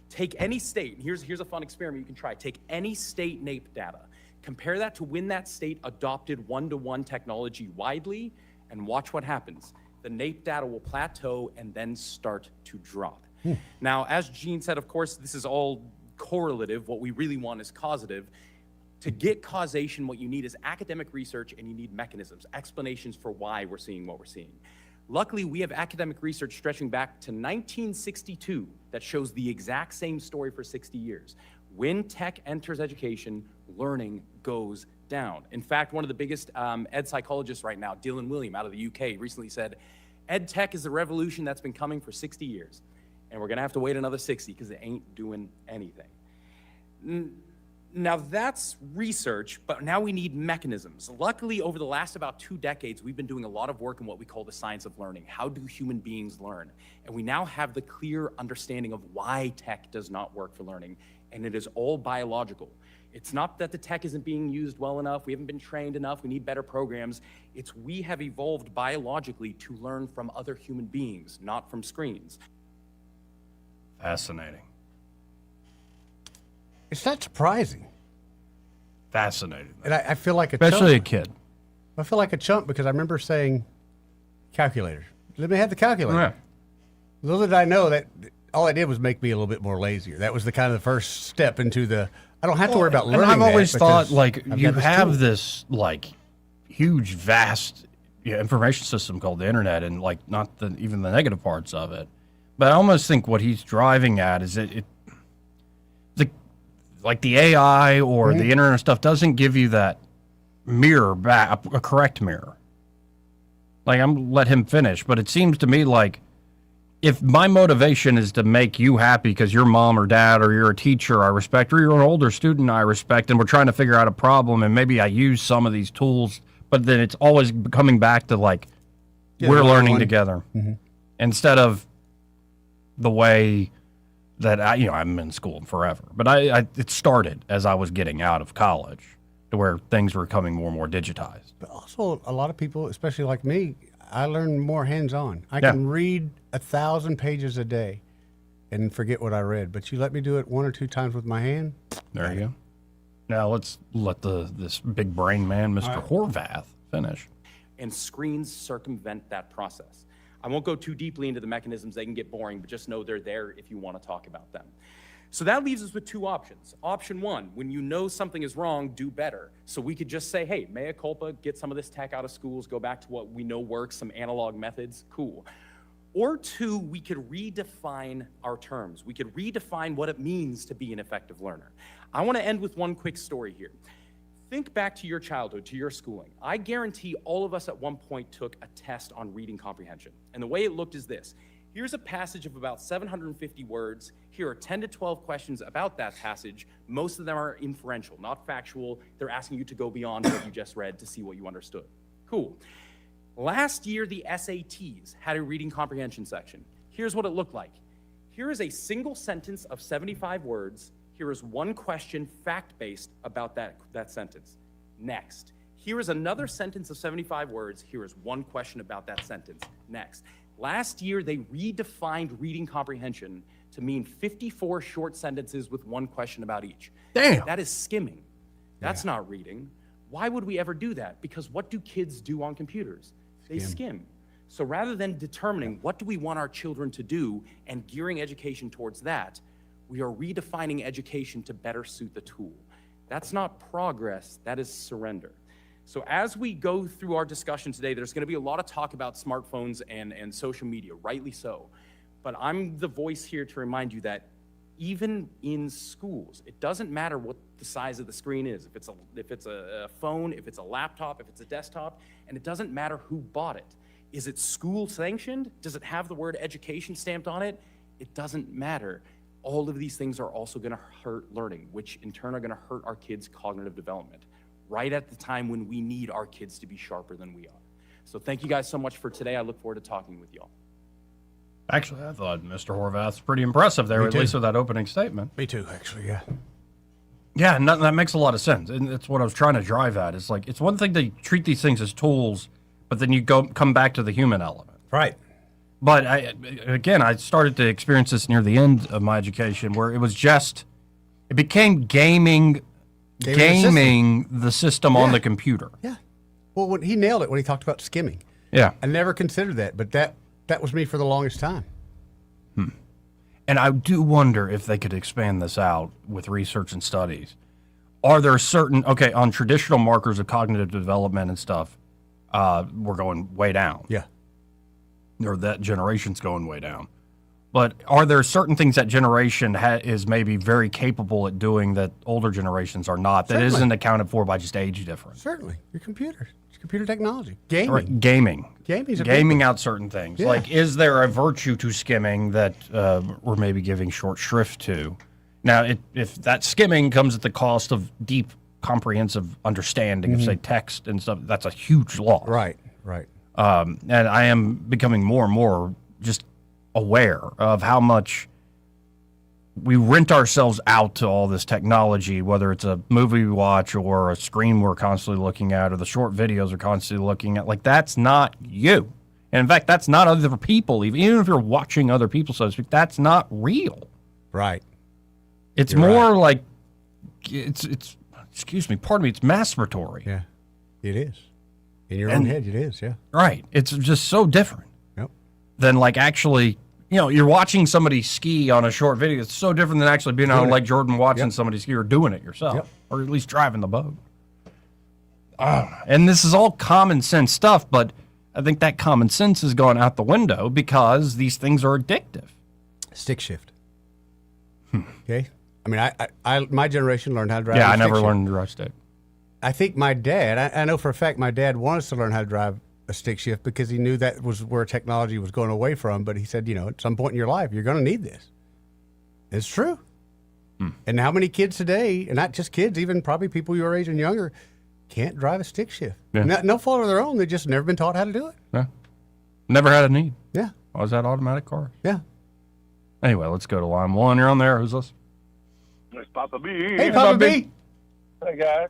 Take any state, and here's a fun experiment you can try. Take any state NAEP data, compare that to when that state adopted one-to-one technology widely, and watch what happens. The NAEP data will plateau and then start to drop. Now, as Gene said, of course, this is all correlative. What we really want is causative. To get causation, what you need is academic research, and you need mechanisms, explanations for why we're seeing what we're seeing. Luckily, we have academic research stretching back to 1962 that shows the exact same story for 60 years. When tech enters education, learning goes down. In fact, one of the biggest ed psychologists right now, Dylan William out of the UK, recently said, ed tech is a revolution that's been coming for 60 years. And we're gonna have to wait another 60 because it ain't doing anything. Now that's research, but now we need mechanisms. Luckily, over the last about 2 decades, we've been doing a lot of work in what we call the science of learning. How do human beings learn? And we now have the clear understanding of why tech does not work for learning, and it is all biological. It's not that the tech isn't being used well enough, we haven't been trained enough, we need better programs. It's we have evolved biologically to learn from other human beings, not from screens. Fascinating. It's not surprising. Fascinating. And I feel like Especially chump. a kid. I feel like a chump because I remember saying, calculator. Let me have the calculator. Yeah. Little did I know that all I did was make me a little bit more lazier. That was the kind of the first step into the, I don't have to worry about learning. And I've always that thought, because like, I've you got have tool. this, like, huge, vast information system called the internet, and, like, not even the negative parts of it. But I almost think what he's driving at is like the AI or the internet stuff doesn't give you that mirror back, a correct mirror. Like, I'm let him finish, but it seems to me like if my motivation is to make you happy because you're mom or dad or you're a teacher I respect, or you're an older student I respect, and we're trying to figure out a problem, and maybe I use some of these tools, but then it's always coming back to like, we're learning together instead of the way that I'm in school forever. But it started as I was getting out of college to where things were becoming more and more digitized. But also, a lot of people, especially like me, I learn more hands-on. I can read 1,000 pages a day and forget what I read. But you let me do it 1 or 2 times with my hand. There you go. Now let's let this big brain man, Mr. Horvath, finish. And screens circumvent that process. I won't go too deeply into the mechanisms, they can get boring, but just know they're there if you want to talk about them. So that leaves us with 2 options. Option 1, when you know something is wrong, do better. So we could just say, hey, mea culpa, get some of this tech out of schools, go back to what we know works, some analog methods, cool. Or 2, we could redefine our terms. We could redefine what it means to be an effective learner. I want to end with one quick story here. Think back to your childhood, to your schooling. I guarantee all of us at one point took a test on reading comprehension. And the way it looked is this. Here's a passage of about 750 words. Here are 10 to 12 questions about that passage. Most of them are inferential, not factual. They're asking you to go beyond what you just read to see what you understood. Cool. Last year, the SATs had a reading comprehension section. Here's what it looked like. Here is a single sentence of 75 words. Here is one question, fact-based, about that sentence. Next. Here is another sentence of 75 words. Here is one question about that sentence. Next. Last year, they redefined reading comprehension to mean 54 short sentences with one question about each. Damn. That is skimming. That's not reading. Why would we ever do that? Because what do kids do on computers? They skim. So rather than determining what do we want our children to do and gearing education towards that, we are redefining education to better suit the tool. That's not progress, that is surrender. So as we go through our discussion today, there's gonna be a lot of talk about smartphones and social media, rightly so. But I'm the voice here to remind you that even in schools, it doesn't matter what the size of the screen is, if it's a phone, if it's a laptop, if it's a desktop, and it doesn't matter who bought it. Is it school sanctioned? Does it have the word education stamped on it? It doesn't matter. All of these things are also going to hurt learning, which in turn are going to hurt our kids' cognitive development, right at the time when we need our kids to be sharper than we are. So thank you guys so much for today. I look forward to talking with y'all. Actually, I thought Mr. Horvath's pretty impressive there, at least with that opening statement. Me too, actually, yeah. Yeah, and that makes a lot of sense. And that's what I was trying to drive at. It's like, it's one thing to treat these things as tools, but then you come back to the human element. Right. But I started to experience this near the end of my education where it became gaming the system on the computer. Yeah. Well, when he nailed it when he talked about skimming. Yeah. I never considered that, but that was me for the longest time. And I do wonder if they could expand this out with research and studies. Are there on traditional markers of cognitive development and stuff, we're going way down. Yeah. Or that generation's going way down. But are there certain things that generation is maybe very capable at doing that older generations are not, that isn't accounted for by just age difference? Certainly. Your computers. It's computer technology. Gaming. Right. Gaming. Gaming out certain things. Yeah. Like, is there a virtue to skimming that we're maybe giving short shrift to? Now, if that skimming comes at the cost of deep, comprehensive understanding of, say, text and stuff, that's a huge loss. Right. And I am becoming more and more just aware of how much we rent ourselves out to all this technology, whether it's a movie we watch or a screen we're constantly looking at or the short videos we're constantly looking at. Like, that's not you. And in fact, that's not other people. Even if you're watching other people, so to speak, that's not real. Right. It's more like it's excuse me, pardon me, it's masturbatory. Yeah, it is. In your own head, it is, yeah. Right. It's just so different. Yep. Than like actually, you're watching somebody ski on a short video. It's so different than actually being on Lake Jordan watching somebody ski or doing it yourself, or at least driving the boat. And this is all common sense stuff, but I think that common sense has gone out the window because these things are addictive. Stick shift. Okay. I mean, I my generation learned how to drive. Yeah, I never learned to drive stick. I think my dad, I know for a fact my dad wanted us to learn how to drive a stick shift because he knew that was where technology was going away from. But he said, at some point in your life, you're going to need this. It's true. And how many kids today, and not just kids, even probably people your age and younger, can't drive a stick shift? Yeah. No fault of their own. They just never been taught how to do it. Yeah. Never had a need. Yeah. Was that automatic cars? Yeah. Anyway, let's go to line one. You're on there. Who's this? It's Papa B. Hey, Papa B. Hey, guys.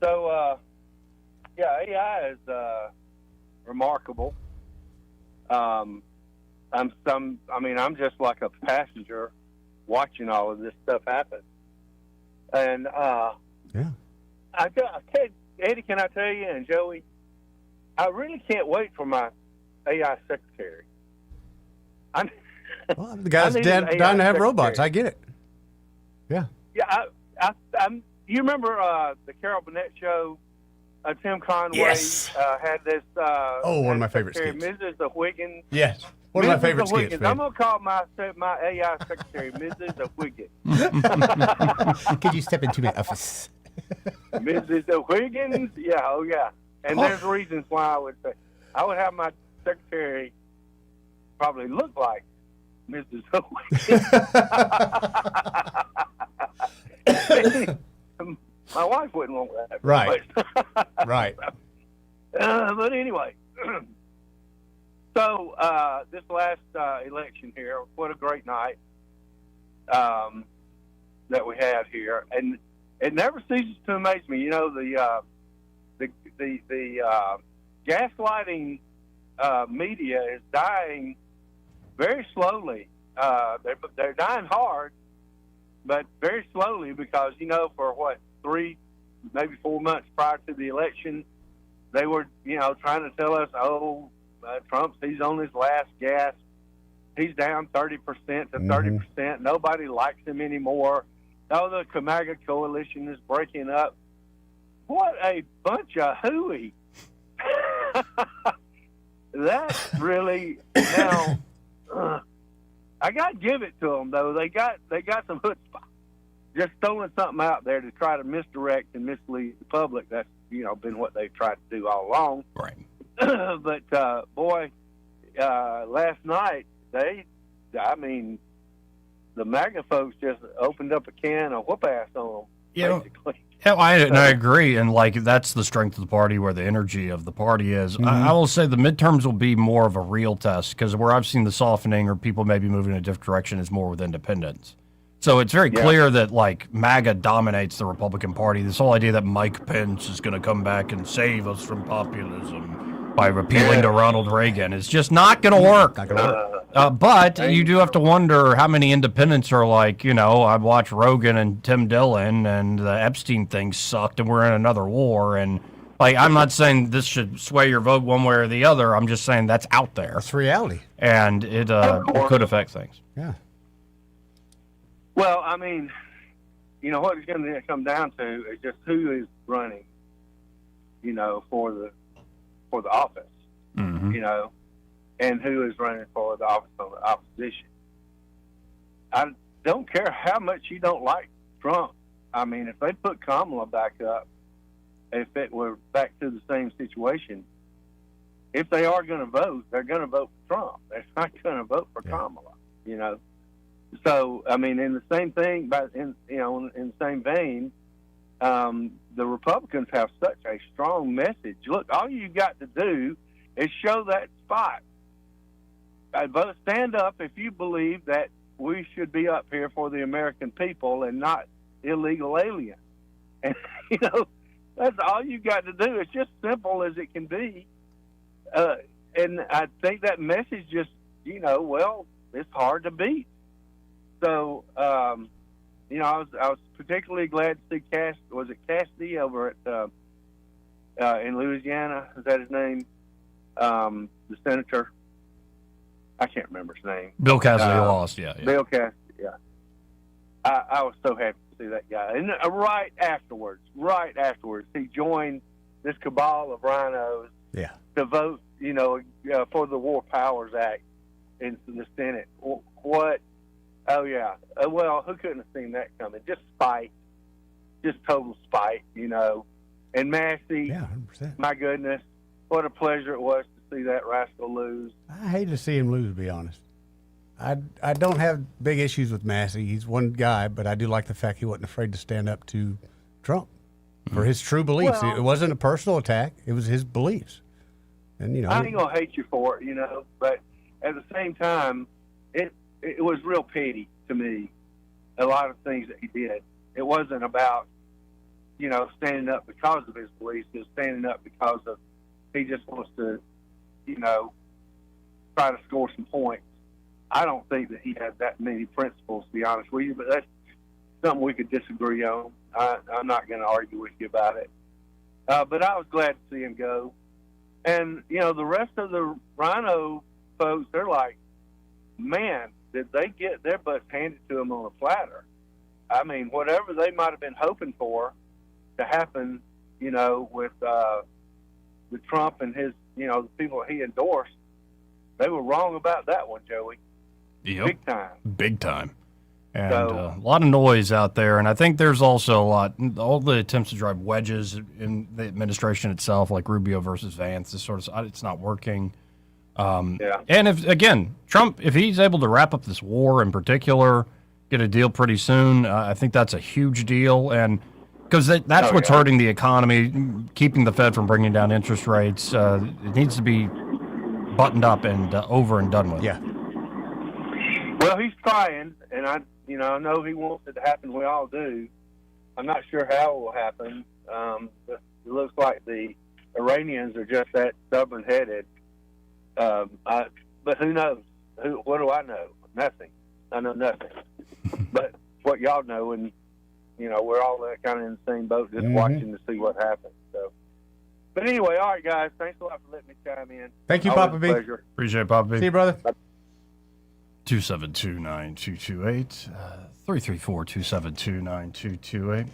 So, AI is remarkable. I'm just like a passenger watching all of this stuff happen. And Eddie, can I tell you, and Joey, I really can't wait for my AI secretary. The guy's dying to have robots. I get it. Yeah. Yeah, you remember the Carol Burnett show? Tim Conway had this. One of my favorite skits. Mrs. O'Higgins. Yes, one of my favorite skits. I'm gonna call my AI secretary Mrs. O'Higgins. Could you step into my office? Mrs. O'Higgins? Yeah, oh yeah. And there's reasons why I would say I would have my secretary probably look like Mrs. O'Higgins. My wife wouldn't want that. Right. Right. But anyway, so this last election here, what a great night that we had here, and it never ceases to amaze me. The gaslighting media is dying very slowly. They're dying hard, but very slowly because for 3, maybe 4 months prior to the election, they were, trying to tell us, Trump's, he's on his last gasp. He's down 30% to 30%. Nobody likes him anymore. The Camaga coalition is breaking up. What a bunch of hooey. That's really, now, I got to give it to them, though. They got some chutzpah. Just throwing something out there to try to misdirect and mislead the public. That's, been what they've tried to do all along. Right. But, boy, last night, they I mean, the MAGA folks just opened up a can of whoop ass on them, basically. Yeah, I agree, and like that's the strength of the party, where the energy of the party is. I will say the midterms will be more of a real test, because where I've seen the softening or people maybe moving in a different direction is more with independents. So it's very clear that like MAGA dominates the Republican Party. This whole idea that Mike Pence is going to come back and save us from populism by repealing to Ronald Reagan is just not going to work. But you do have to wonder how many independents are like, I watched Rogan and Tim Dillon and the Epstein thing sucked and we're in another war. And like, I'm not saying this should sway your vote one way or the other. I'm just saying that's out there. It's reality. And it could affect things. Yeah. Well, I mean, what it's going to come down to is just who is running, for the office, and who is running for the office of the opposition. I don't care how much you don't like Trump. I mean, if they put Kamala back up, if it were back to the same situation, if they are going to vote, they're going to vote for Trump. They're not going to vote for Kamala, So, I mean, in the same thing, but in the same vein, the Republicans have such a strong message. Look, all you got to do is show that spot. Vote, stand up if you believe that we should be up here for the American people and not illegal aliens. And, that's all you got to do. It's just simple as it can be. And I think that message just, it's hard to beat. So, I was particularly glad to see Cassidy over at in Louisiana? Is that his name? The senator. I can't remember his name. Bill Cassidy lost. Yeah. Bill Cassidy. Yeah. I was so happy to see that guy. And right afterwards, he joined this cabal of rhinos. Yeah. To vote, for the War Powers Act in the Senate. What? Oh, yeah. Well, who couldn't have seen that coming? Just spite. Just total spite, And Massey, 100%. My goodness, what a pleasure it was to see that rascal lose. I hate to see him lose, to be honest. I don't have big issues with Massey. He's one guy, but I do like the fact he wasn't afraid to stand up to Trump for his true beliefs. Well, it wasn't a personal attack. It was his beliefs. And, I ain't going to hate you for it, but at the same time, it was real petty to me, a lot of things that he did. It wasn't about, standing up because of his beliefs. It was standing up because of he just wants to, try to score some points. I don't think that he had that many principles, to be honest with you, but that's something we could disagree on. I'm not going to argue with you about it. But I was glad to see him go. And, the rest of the Rhino folks, they're like, man, did they get their butts handed to them on a platter? I mean, whatever they might have been hoping for to happen, with Trump and his, the people he endorsed, they were wrong about that one, Joey. Yep. Big time. And a lot of noise out there. And I think there's also all the attempts to drive wedges in the administration itself, like Rubio versus Vance, it's not working. And if Trump, if he's able to wrap up this war in particular, get a deal pretty soon, I think that's a huge deal. And because that's what's hurting the economy, keeping the Fed from bringing down interest rates. It needs to be buttoned up and over and done with. Yeah. Well, he's trying, and I know he wants it to happen. We all do. I'm not sure how it will happen. It looks like the Iranians are just that stubborn-headed. But who knows? What do I know? Nothing. I know nothing. But what y'all know, and we're all kind of in the same boat, just watching to see what happens. So, but anyway, all right, guys. Thanks a lot for letting me chime in. Thank you, Always Papa a B. pleasure. Appreciate it, Papa B. See you, brother. 272-9228, 334-272-9228.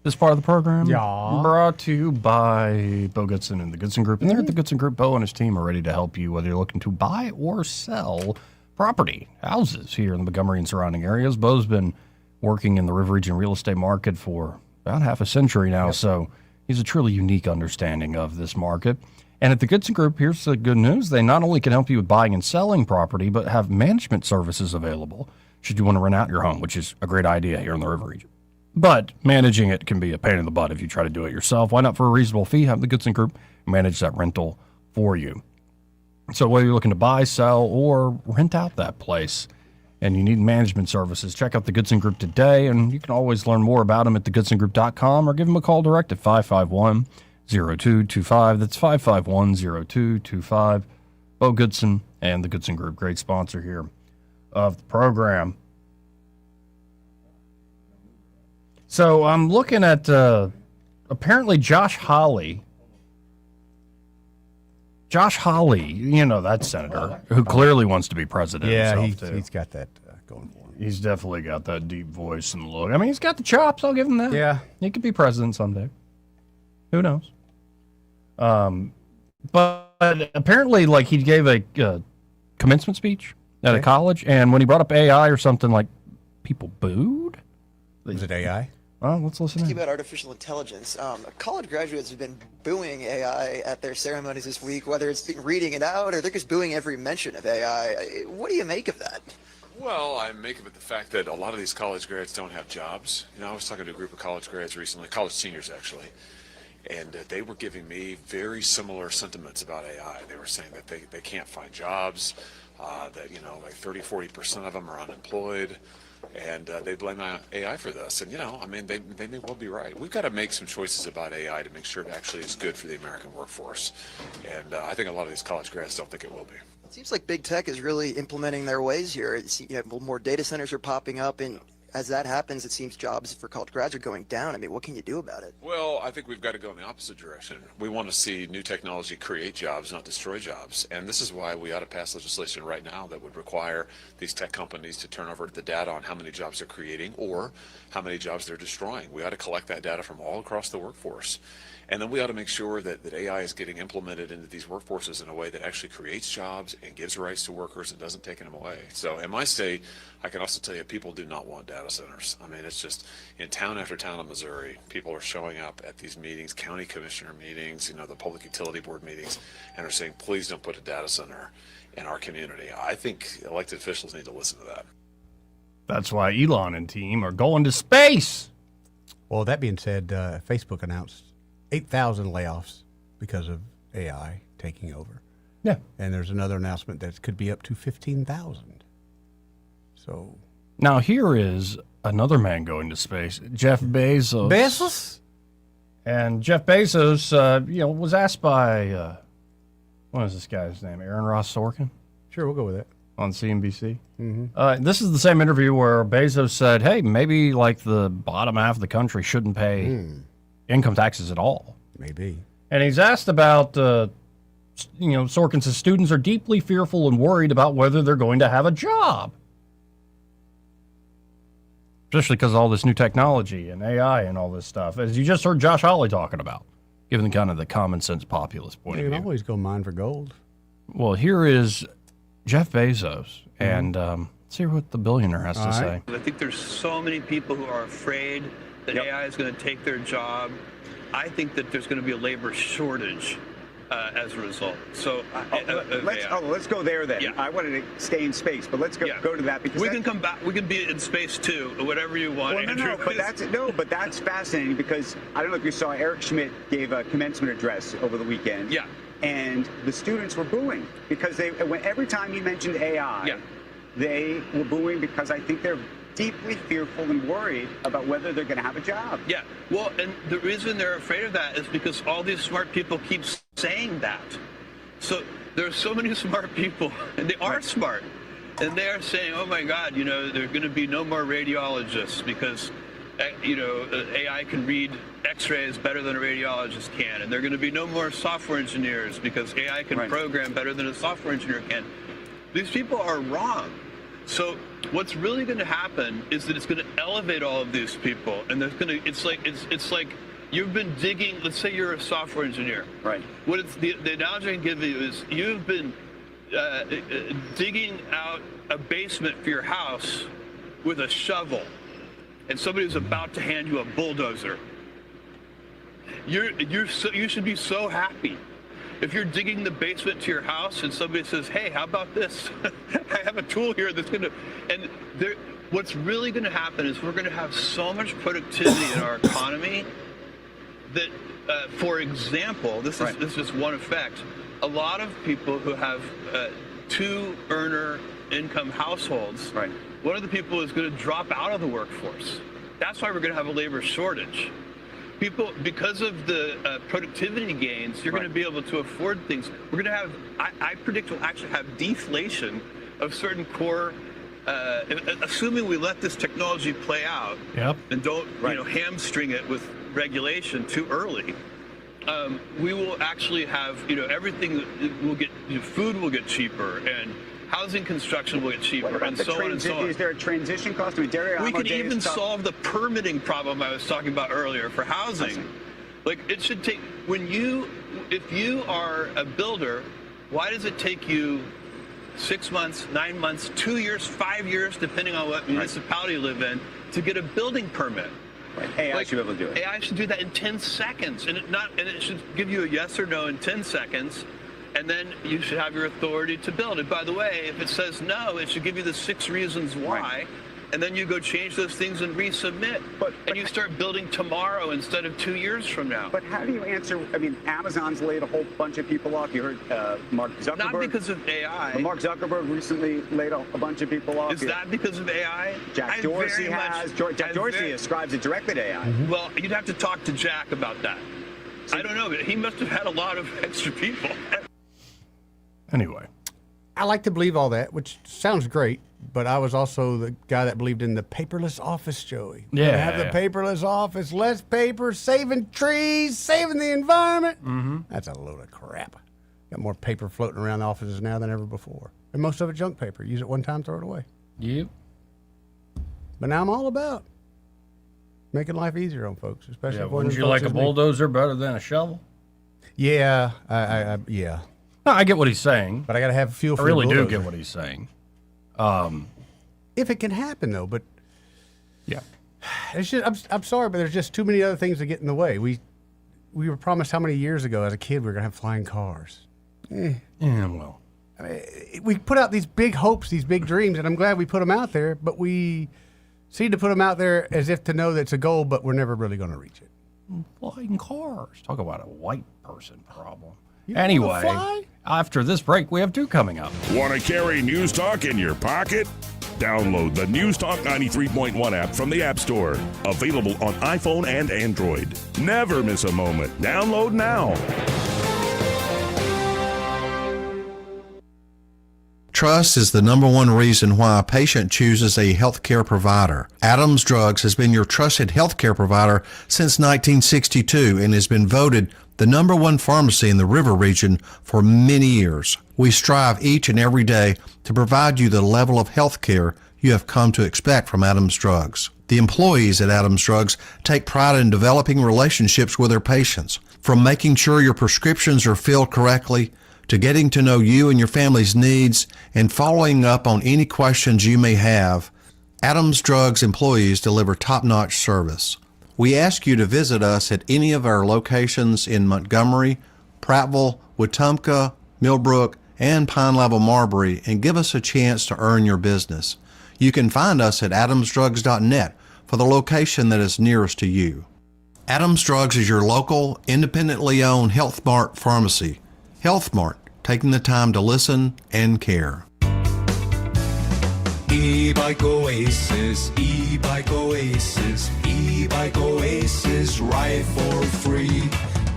This part of the program brought to you by Bo Goodson and the Goodson Group. And they're at the Goodson Group. Bo and his team are ready to help you whether you're looking to buy or sell property, houses here in the Montgomery and surrounding areas. Bo's been working in the River Region real estate market for about half a century now, so he's a truly unique understanding of this market. And at the Goodson Group, here's the good news. They not only can help you with buying and selling property, but have management services available should you want to rent out your home, which is a great idea here in the River region. But managing it can be a pain in the butt if you try to do it yourself. Why not, for a reasonable fee, have the Goodson Group manage that rental for you? So whether you're looking to buy, sell, or rent out that place, and you need management services, check out the Goodson Group today, and you can always learn more about them at thegoodsongroup.com or give them a call direct at 551-0225. That's 551-0225. Bo Goodson and the Goodson Group, great sponsor here of the program. So I'm looking at apparently Josh Hawley, you know, that senator who clearly wants to be president. Yeah, himself, he's got that going for him. He's definitely got that deep voice and look. I mean, he's got the chops. I'll give him that. Yeah. He could be president someday. Who knows? But apparently, like, he gave a commencement speech at a college, and when he brought up AI or something, like, people booed. Was it AI? Well, let's listen in. About artificial intelligence. College graduates have been booing AI at their ceremonies this week, whether it's reading it out or they're just booing every mention of AI. What do you make of that? Well, I make of it the fact that a lot of these college grads don't have jobs. You know, I was talking to a group of college grads recently, college seniors actually, and they were giving me very similar sentiments about AI. They were saying that they can't find jobs, that, you know, like 30-40% of them are unemployed. And they blame AI for this. And, you know, I mean, they may well be right. We've got to make some choices about AI to make sure it actually is good for the American workforce. And I think a lot of these college grads don't think it will be. It seems like big tech is really implementing their ways here. More data centers are popping up, and as that happens, it seems jobs for college grads are going down. I mean, what can you do about it? Well, I think we've got to go in the opposite direction. We want to see new technology create jobs, not destroy jobs. And this is why we ought to pass legislation right now that would require these tech companies to turn over the data on how many jobs they're creating or how many jobs they're destroying. We ought to collect that data from all across the workforce. And then we ought to make sure that AI is getting implemented into these workforces in a way that actually creates jobs and gives rights to workers and doesn't take them away. So in my state, I can also tell you people do not want data centers. I mean, it's just in town after town in Missouri, people are showing up at these meetings, county commissioner meetings, you know, the public utility board meetings, and are saying, please don't put a data center in our community. I think elected officials need to listen to that. That's why Elon and team are going to space. Well, that being said, Facebook announced 8,000 layoffs because of AI taking over. Yeah. And there's another announcement that could be up to 15,000. So now here is another man going to space, Jeff Bezos. Bezos? And Jeff Bezos, was asked by, what is this guy's name? Aaron Ross Sorkin? Sure, we'll go with it. On CNBC. Mm-hmm. This is the same interview where Bezos said, hey, maybe like the bottom half of the country shouldn't pay income taxes at all. Maybe. And he's asked about, Sorkin says students are deeply fearful and worried about whether they're going to have a job. Especially because of all this new technology and AI and all this stuff, as you just heard Josh Hawley talking about, given kind of the common sense populist point of You view. can always go mine for gold. Well, here is Jeff Bezos, and let's hear what the billionaire has to say. I think there's so many people who are afraid that AI is going to take their job. I think that there's going to be a labor shortage as a result. So let's go there then. Yeah. I wanted to stay in space, but let's go to that because we can come back. We can be in space too, whatever you want. Well, Andrew. but that's fascinating because I don't know if you saw Eric Schmidt gave a commencement address over the weekend. Yeah. And the students were booing because every time he mentioned AI, they were booing because I think they're deeply fearful and worried about whether they're going to have a job. Yeah, well, and the reason they're afraid of that is because all these smart people keep saying that. So there are so many smart people, and they are smart, and they are saying, oh my God, there are going to be no more radiologists because, AI can read x-rays better than a radiologist can, and there are going to be no more software engineers because AI can program better than a software engineer can. These people are wrong. So what's really going to happen is that it's going to elevate all of these people, and there's going to. It's like you've been digging. Let's say you're a software engineer, right? The analogy I can give you is you've been digging out a basement for your house with a shovel, and somebody's about to hand you a bulldozer. You should be so happy if you're digging the basement to your house and somebody says, hey, how about this? I have a tool here that's going to, and what's really going to happen is we're going to have so much productivity in our economy that, for example, this is just one effect. A lot of people who have 2-earner income households, one of the people is going to drop out of the workforce. That's why we're going to have a labor shortage. People, because of the productivity gains, you're going to be able to afford things. We're going to have, I predict we'll actually have deflation of certain core, assuming we let this technology play out and don't hamstring it with regulation too early. We will actually have, everything will get, food will get cheaper, and housing construction will get cheaper, and so on and so on. Is there a transition cost? I mean, we can even solve the permitting problem I was talking about earlier for housing. Like, it should take, if you are a builder, why does it take you 6 months, 9 months, 2 years, 5 years, depending on what municipality you live in, to get a building permit? AI should be able to do it. AI should do that in 10 seconds, and it should give you a yes or no in 10 seconds, and then you should have your authority to build it. By the way, if it says no, it should give you the 6 reasons why, and then you go change those things and resubmit, and you start building tomorrow instead of 2 years from now. But how do you answer, I mean, Amazon's laid a whole bunch of people off. You heard Mark Zuckerberg. Not because of AI. Mark Zuckerberg recently laid a bunch of people off. Is that because of AI? Jack Dorsey has. Jack Dorsey ascribes it directly to AI. Well, you'd have to talk to Jack about that. I don't know, but he must have had a lot of extra people. Anyway. I like to believe all that, which sounds great, but I was also the guy that believed in the paperless office, Joey. Yeah. Have the paperless office, less paper, saving trees, saving the environment. That's a load of crap. Got more paper floating around the offices now than ever before. And most of it junk paper. Use it one time, throw it away. Yep. But now I'm all about making life easier on folks, especially Yeah, for wouldn't them you folks like a as me. bulldozer better than a shovel? Yeah, yeah. No, I get what he's saying. But I got to have fuel for I really the do bulldozer. get what he's saying. If it can happen, though, but yeah, it's just, I'm sorry, but there's just too many other things that get in the way. We were promised how many years ago as a kid we were gonna have flying cars. Yeah, well, I mean, we put out these big hopes, these big dreams, and I'm glad we put them out there. But we seem to put them out there as if to know that it's a goal, but we're never really gonna reach it. Flying cars. Talk about a white person problem. You Anyway, wanna fly? after this break, we have 2 coming up. Want to carry News Talk in your pocket? Download the News Talk 93.1 app from the App Store. Available on iPhone and Android. Never miss a moment. Download now. Trust is the number one reason why a patient chooses a healthcare provider. Adams Drugs has been your trusted healthcare provider since 1962 and has been voted the number one pharmacy in the River region for many years. We strive each and every day to provide you the level of health care you have come to expect from Adams Drugs. The employees at Adams Drugs take pride in developing relationships with their patients, from making sure your prescriptions are filled correctly to getting to know you and your family's needs and following up on any questions you may have. Adams Drugs employees deliver top-notch service. We ask you to visit us at any of our locations in Montgomery, Prattville, Wetumpka, Millbrook, and Pine Level Marbury and give us a chance to earn your business. You can find us at adamsdrugs.net for the location that is nearest to you. Adams Drugs is your local, independently owned Health Mart pharmacy. Health Mart, taking the time to listen and care. E-Bike Oasis, E-Bike Oasis, E-Bike Oasis, ride for free.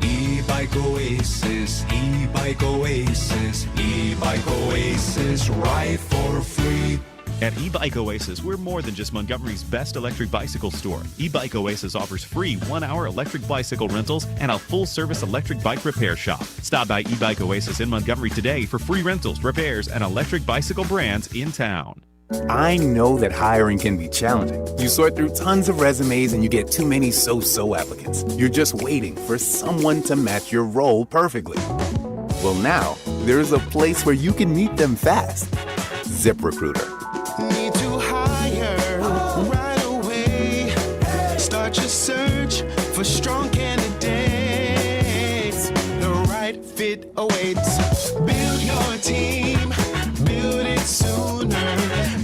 E-Bike Oasis, E-Bike Oasis, E-Bike Oasis, ride for free. At E-Bike Oasis, we're more than just Montgomery's best electric bicycle store. E-Bike Oasis offers free 1-hour electric bicycle rentals and a full-service electric bike repair shop. Stop by E-Bike Oasis in Montgomery today for free rentals, repairs, and electric bicycle brands in town. I know that hiring can be challenging. You sort through tons of resumes and you get too many so-so applicants. You're just waiting for someone to match your role perfectly. Well, now, there's a place where you can meet them fast. ZipRecruiter. Need to hire right away. Start your search for strong candidates. The right fit awaits. Build your team, build it sooner.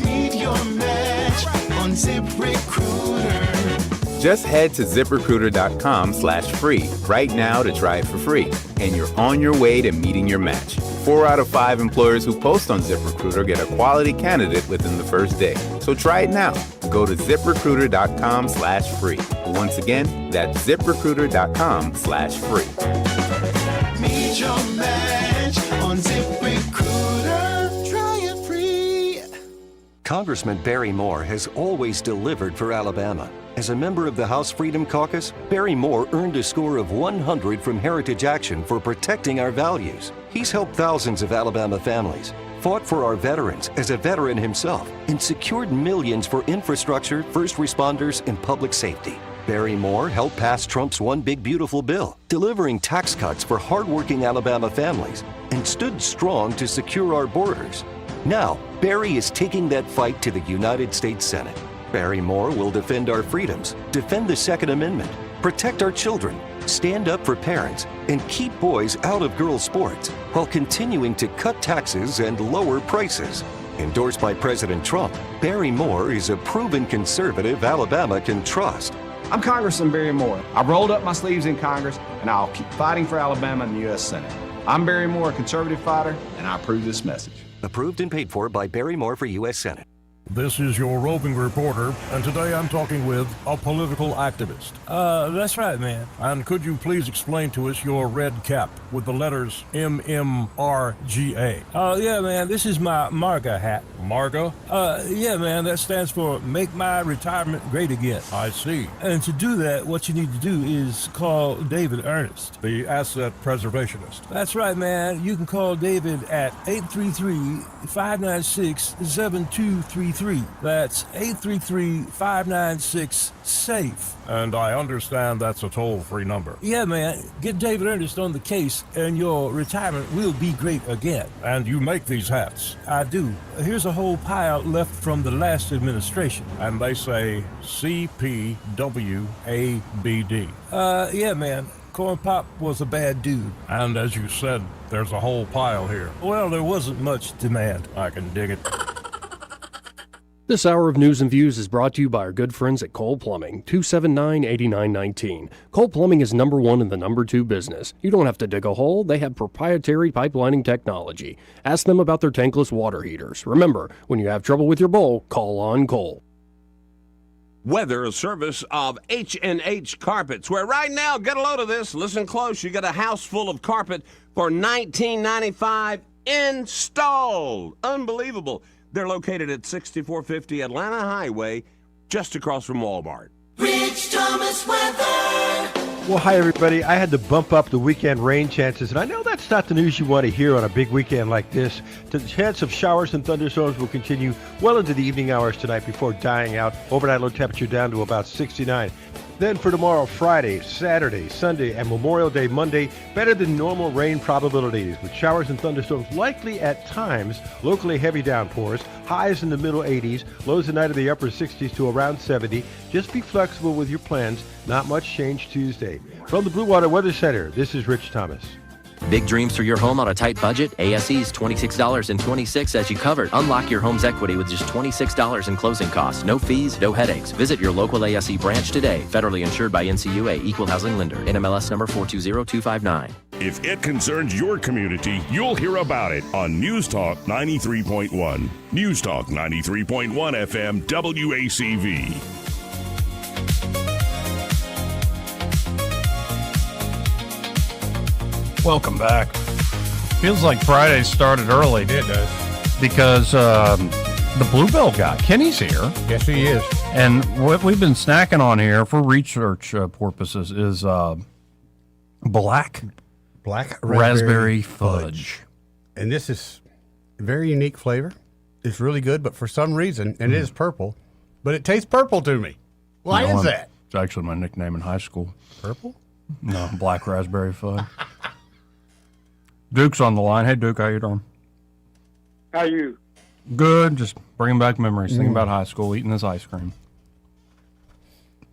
Meet your match on ZipRecruiter. Just head to ZipRecruiter.com/free right now to try it for free. And you're on your way to meeting your match. 4 out of 5 employers who post on ZipRecruiter get a quality candidate within the first day. So try it now. Go to ZipRecruiter.com/free. Once again, that's ZipRecruiter.com/free. Meet your match on ZipRecruiter. Try it free. Congressman Barry Moore has always delivered for Alabama. As a member of the House Freedom Caucus, Barry Moore earned a score of 100 from Heritage Action for protecting our values. He's helped thousands of Alabama families, fought for our veterans as a veteran himself, and secured millions for infrastructure, first responders, and public safety. Barry Moore helped pass Trump's One Big Beautiful Bill, delivering tax cuts for hardworking Alabama families, and stood strong to secure our borders. Now, Barry is taking that fight to the United States Senate. Barry Moore will defend our freedoms, defend the Second Amendment, protect our children, stand up for parents, and keep boys out of girls' sports while continuing to cut taxes and lower prices. Endorsed by President Trump, Barry Moore is a proven conservative Alabama can trust. I'm Congressman Barry Moore. I've rolled up my sleeves in Congress, and I'll keep fighting for Alabama in the U.S. Senate. I'm Barry Moore, a conservative fighter, and I approve this message. Approved and paid for by Barry Moore for U.S. Senate. This is your roving reporter, and today I'm talking with a political activist. That's right, man. And could you please explain to us your red cap with the letters MMRGA? Yeah, man, this is my MARGA hat. MARGA? Yeah, man, that stands for Make My Retirement Great Again. I see. And to do that, what you need to do is call David Ernest, the asset preservationist. That's right, man. You can call David at 833-596-7233. That's 833-596-SAFE. And I understand that's a toll-free number. Yeah, man. Get David Ernest on the case, and your retirement will be great again. And you make these hats? I do. Here's a whole pile left from the last administration. And they say CPWABD. Yeah, man. Corn Pop was a bad dude. And as you said, there's a whole pile here. Well, there wasn't much demand. I can dig it. This hour of News and Views is brought to you by our good friends at Cole Plumbing, 279-8919. Cole Plumbing is number 1 in the number 2 business. You don't have to dig a hole. They have proprietary pipelining technology. Ask them about their tankless water heaters. Remember, when you have trouble with your bowl, call on Cole. Weather, a service of H&H Carpets, where right now, get a load of this, listen close, you get a house full of carpet for $19.95 installed. Unbelievable. They're located at 6450 Atlanta Highway, just across from Walmart. Rich Thomas weather. Well, hi, everybody. I had to bump up the weekend rain chances, and I know that's not the news you want to hear on a big weekend like this. The chance of showers and thunderstorms will continue well into the evening hours tonight before dying out. Overnight low temperature down to about 69. Then for tomorrow, Friday, Saturday, Sunday, and Memorial Day Monday, better than normal rain probabilities with showers and thunderstorms likely at times, locally heavy downpours, highs in the middle 80s, lows tonight in the upper 60s to around 70. Just be flexible with your plans. Not much change Tuesday. From the Blue Water Weather Center, this is Rich Thomas. Big dreams for your home on a tight budget? ASE's $26.26 as you covered. Unlock your home's equity with just $26 in closing costs. No fees, no headaches. Visit your local ASE branch today. Federally insured by NCUA, Equal Housing Lender. NMLS number 420259. If it concerns your community, you'll hear about it on News Talk 93.1. News Talk 93.1 FM WACV. Welcome back. Feels like Friday started early. It does. Because the Bluebell guy, Kenny's here. Yes, he is. And what we've been snacking on here for research purposes is black raspberry fudge. And this is a very unique flavor. It's really good, but for some reason, and it is purple, but it tastes purple to me. Why is that? It's actually my nickname in high school. Purple? No, black raspberry fudge. Duke's on the line. Hey, Duke, how you doing? How are you? Good. Just bringing back memories. Thinking about high school, eating this ice cream.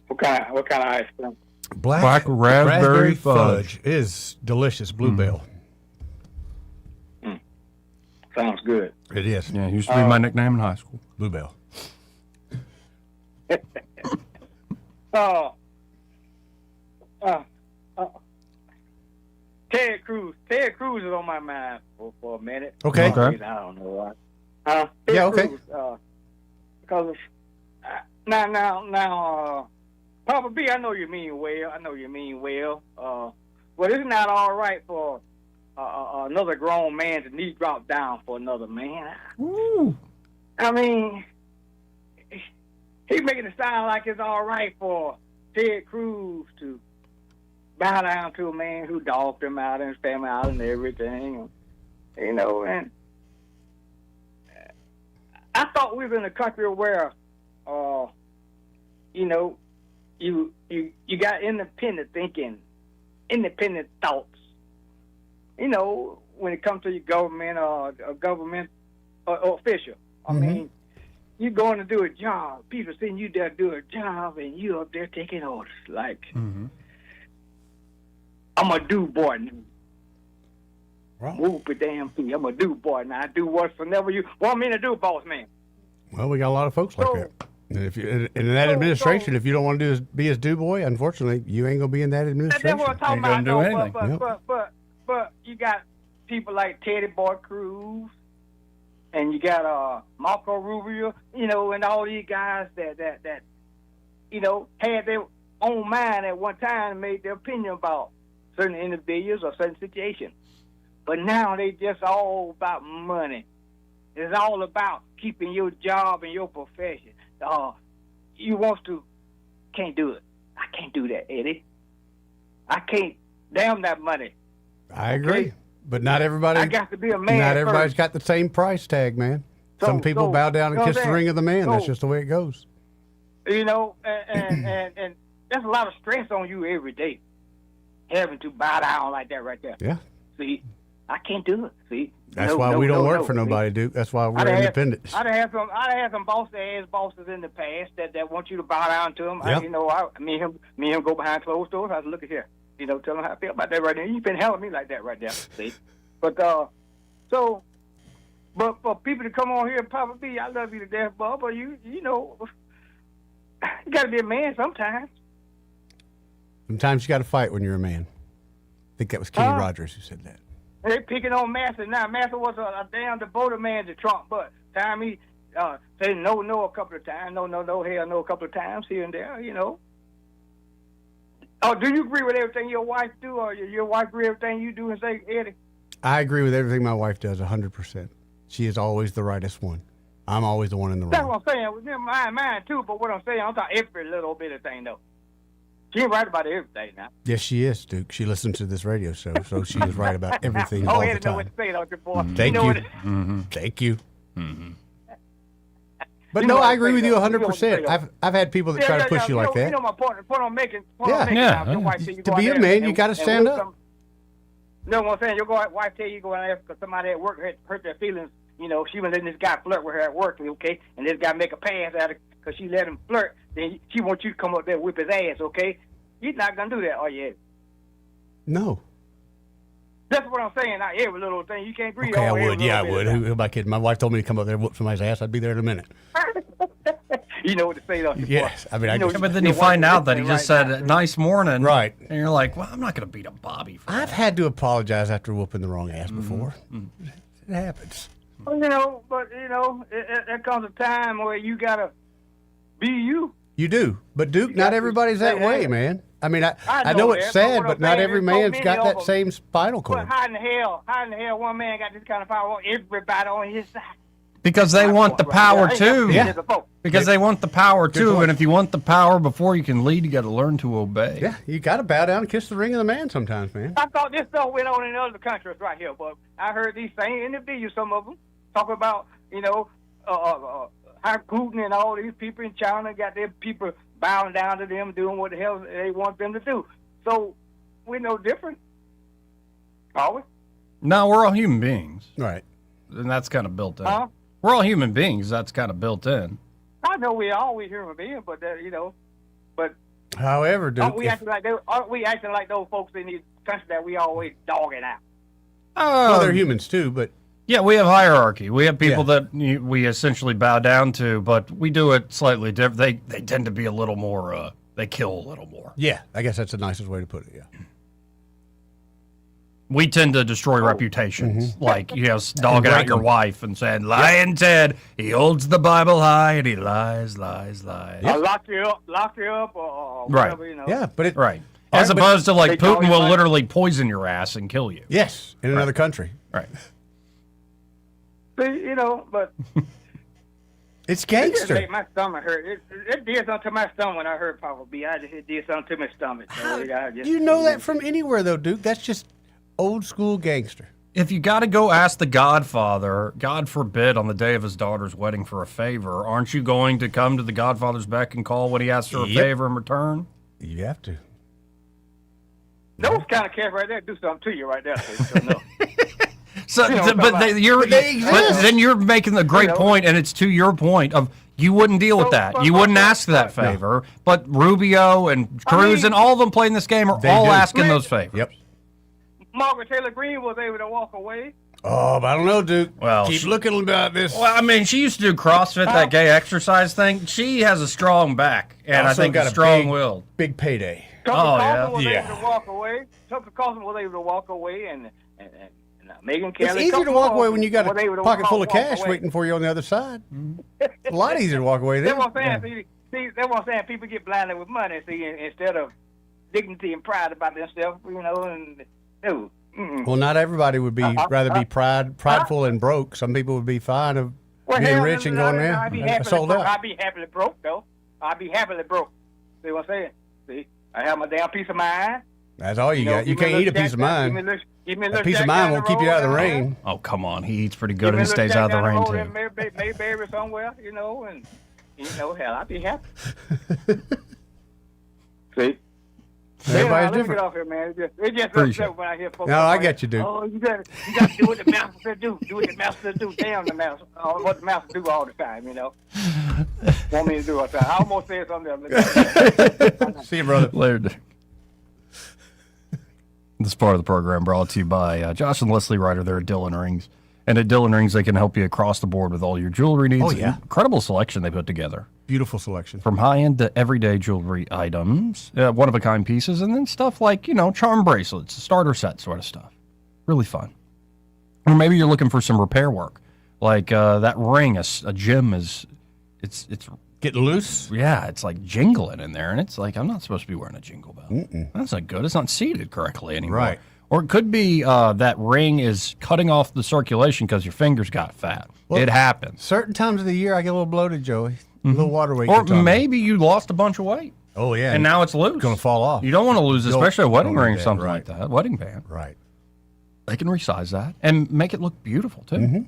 What kind of ice cream? Black raspberry fudge is delicious. Bluebell. Sounds good. It is. Yeah, it used to be my nickname in high school. Bluebell. Ted Cruz. Ted Cruz is on my mind for a minute. Okay. I don't know why. Yeah, okay. Cruz, because now, Papa B, I know you mean well. But it's not all right for another grown man to knee drop down for another man. Ooh. I mean, he's making it sound like it's all right for Ted Cruz to bow down to a man who dogged him out and his family out and everything, you know. And I thought we were in a country where, you know, you got independent thinking, independent thoughts. You know, when it comes to your government or a government or official. I mean, you're going to do a job. People seeing you there do a job, and you up there taking orders. Like, I'm a do boy now. Right. Move your damn feet. I'm a do boy now. I do whatever you want me to do, boss man. Well, we got a lot of folks like that. And if you in that administration, if you don't want to be his do boy, unfortunately, you ain't gonna be in that administration. That's what I'm talking ain't about. gonna do anything. But you got people like Teddy Boy Cruz, and you got Marco Rubio, you know, and all these guys that you know had their own mind at one time and made their opinion about certain individuals or certain situations. But now they just all about money. It's all about keeping your job and your profession. You want to, can't do it. I can't do that, Eddie. I can't. Damn that money. I agree. Okay? But not everybody. I got to be a man. Not everybody's first. got the same price tag, man. Some people bow down and kiss the ring of the man. That's just the way it goes. You know, and there's a lot of stress on you every day, having to bow down like that right there. Yeah. See, I can't do it. See. That's why we don't work for nobody, Duke. That's why we're independent. I'd have some bossy-ass bosses in the past that want you to bow down to them. Yep. You know, me and him go behind closed doors. I said, look at here. You know, tell them how I feel about that right now. You've been helping me like that right there. See? But, but for people to come on here and Papa B, I love you to death, Bub, but you know, you got to be a man sometimes. Sometimes you got to fight when you're a man. I think that was Kenny Rogers who said that. They picking on Massa now. Massa was a damn devoted man to Trump, but time he said no a couple of times, no hell no a couple of times here and there, you know. Oh, do you agree with everything your wife do, or your wife agree with everything you do and say, Eddie? I agree with everything my wife does 100%. She is always the rightest one. I'm always the one in the That's wrong. what I'm saying. Mine too, but what I'm saying, I'm talking every little bit of thing, though. She ain't right about everything now. Yes, she is, Duke. She listens to this radio show, so she is right about everything all the Eddie know time. what to say, don't you, boy? Thank you. Thank you. But no, I agree with you 100%. I've had people that try to push you like that. You know my point I'm making. To be a man, you got to stand up. You know what I'm saying? Your wife tell you go and ask somebody at work hurt their feelings. You know, she was letting this guy flirt with her at work, okay? And this guy make a pass at her because she let him flirt. Then she wants you to come up there and whip his ass, okay? You're not going to do that, are you? No. That's what I'm saying. Now, every little thing, you can't agree on. Okay, I would. Yeah, I would. Who am I kidding? My wife told me to come up there and whoop somebody's ass. I'd be there in a minute. You know what to say, don't you? Yes. I mean, but then you find out that he just said, nice morning. Right. And you're like, well, I'm not going to beat a Bobby for I've had to apologize after whooping the wrong ass before. It happens. Well, you know, but, you know, there comes a time where you got to be you. You do. But, Duke, not everybody's that way, man. I mean, I know it's sad, but not every man's got that same spinal cord. But how in the hell one man got this kind of power, everybody on his side? Because they want the power too. Yeah. Because they want the power too, and if you want the power before you can lead, you got to learn to obey. Yeah, you got to bow down and kiss the ring of the man sometimes, man. I thought this stuff went on in other countries right here, but I heard these same individuals, some of them, talk about, you know, how Putin and all these people in China got their people bowing down to them, doing what the hell they want them to do. So we're no different, are we? No, we're all human beings. Right. And that's kind of built in. We're all human beings. That's kind of built in. I know we're always human beings, but you know, but however, Duke, aren't we acting like those folks in these countries that we always dogging out? Well, they're humans too, but Yeah, we have hierarchy. We have people that we essentially bow down to, but we do it slightly different. They tend to be a little more, they kill a little more. Yeah, I guess that's the nicest way to put it, We tend to destroy reputations, like, dogging out your wife and saying, Lying Ted, he holds the Bible high and he lies. Lock you up, or Right. whatever, Yeah, but it... Right. As All right, opposed to, like, they call Putin you will like- literally poison your ass and kill you. Yes, in another country. Right. See, but It's it just gangster. made my stomach hurt. It did something to my stomach when I heard Papa B. It did something to my stomach. So You know that from anywhere, though, Duke. That's just old school gangster. If you got to go ask the Godfather, God forbid, on the day of his daughter's wedding for a favor, aren't you going to come to the Godfather's beck and call when he asks for a favor in return? You have to. Those kind of cats right there do something to you right there. So no. So, but then you're making a great point, and it's to your point of you wouldn't deal with that. You wouldn't ask that favor. But Rubio and Cruz and all of them playing this game are all asking those favors. Yep. Margaret Taylor Greene was able to walk away. Oh, but I don't know, Duke. Well, keep looking about this. Well, I mean, she used to do CrossFit, that gay exercise thing. She has a strong back, and I think got a strong will. Big payday. Tucker was able to walk away. Tucker Carlson was able to walk away, and Megan Kelly. It's easier to walk away when you got was able a to pocket full of walk cash away. waiting for you on the other side. It's a lot easier to walk away That's then. what I'm saying. See, that's what I'm saying. People get blinded with money, see, instead of dignity and pride about themselves, and no. Well, not everybody would be rather be prideful and broke. Some people would be fine of being rich and going there. I'd Sold out. I'd be happily broke, though. I'd be happily broke. See what I'm saying? See, I have my damn peace of mind. That's all you got. You can't eat a piece of mind. A piece of mind will keep you out of the rain. Oh, come on. He eats pretty good and he stays out of the rain, too. Maybe somewhere, and, hell, I'd be happy. See? Everybody's Let me different. get off here, man. It just Appreciate upset when I hear folks. No, I get you, dude. Oh, you got to do what the master said do. Do what the master said do. Damn the master. What the master do all the time, Want me to do all the time. I almost said something. See you, brother. Later, Dick. This part of the program brought to you by Josh and Leslie Ryder there at Dillon Rings. And at Dillon Rings, they can help you across the board with all your jewelry needs. Oh, yeah. Incredible selection they put together. Beautiful selection. From high-end to everyday jewelry items, one-of-a-kind pieces, and then stuff like, charm bracelets, starter set sort of stuff. Really fun. Or maybe you're looking for some repair work. Like that ring, a gem is, it's getting loose? Yeah, it's like jingling in there, and it's like, I'm not supposed to be wearing a jingle bell. That's not good. It's not seated correctly anymore. Right. Or it could be that ring is cutting off the circulation because your fingers got fat. Well, it happens. Certain times of the year, I get a little bloated, Joey. A little water weight. Or maybe you lost a bunch of weight. Oh, yeah. And now it's loose. It's going to fall off. You don't want to lose, especially a wedding don't ring or do that, something right. like that. Wedding band. Right. They can resize that and make it look beautiful, too.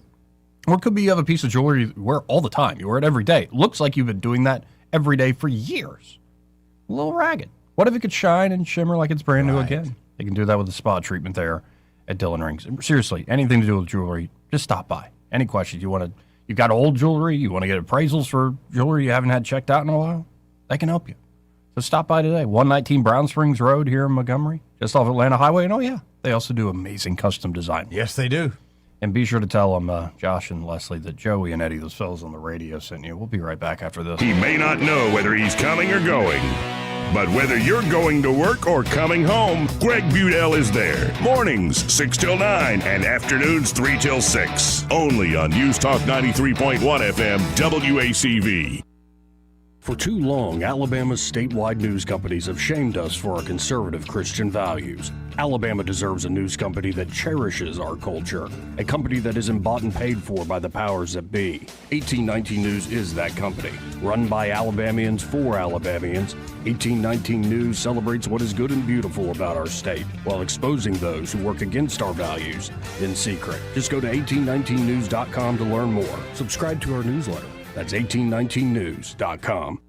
Or it could be you have a piece of jewelry you wear all the time. You wear it every day. It looks like you've been doing that every day for years. A little ragged. What if it could shine and shimmer like it's brand new again? You can do that with a spa treatment there at Dillon Rings. Seriously, anything to do with jewelry, just stop by. Any questions you've got old jewelry, you want to get appraisals for jewelry you haven't had checked out in a while, they can help you. So stop by today, 119 Brown Springs Road here in Montgomery, just off Atlanta Highway. And they also do amazing custom design. Yes, they do. And be sure to tell them, Josh and Leslie, that Joey and Eddie, those fellas on the radio, sent you. We'll be right back after this. He may not know whether he's coming or going, but whether you're going to work or coming home, Greg Budell is there. Mornings, 6 till 9, and afternoons, 3 till 6. Only on News Talk 93.1 FM, WACV. For too long, Alabama's statewide news companies have shamed us for our conservative Christian values. Alabama deserves a news company that cherishes our culture, a company that isn't bought and paid for by the powers that be. 1819 News is that company. Run by Alabamians for Alabamians, 1819 News celebrates what is good and beautiful about our state, while exposing those who work against our values in secret. Just go to 1819news.com to learn more. Subscribe to our newsletter. That's 1819news.com.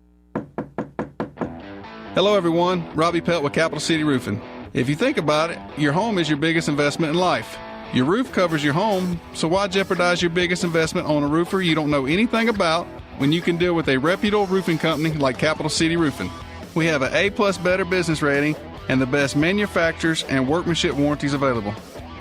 Hello, everyone. Robbie Pelt with Capital City Roofing. If you think about it, your home is your biggest investment in life. Your roof covers your home, so why jeopardize your biggest investment on a roofer you don't know anything about when you can deal with a reputable roofing company like Capital City Roofing? We have an A+ Better business rating and the best manufacturers and workmanship warranties available.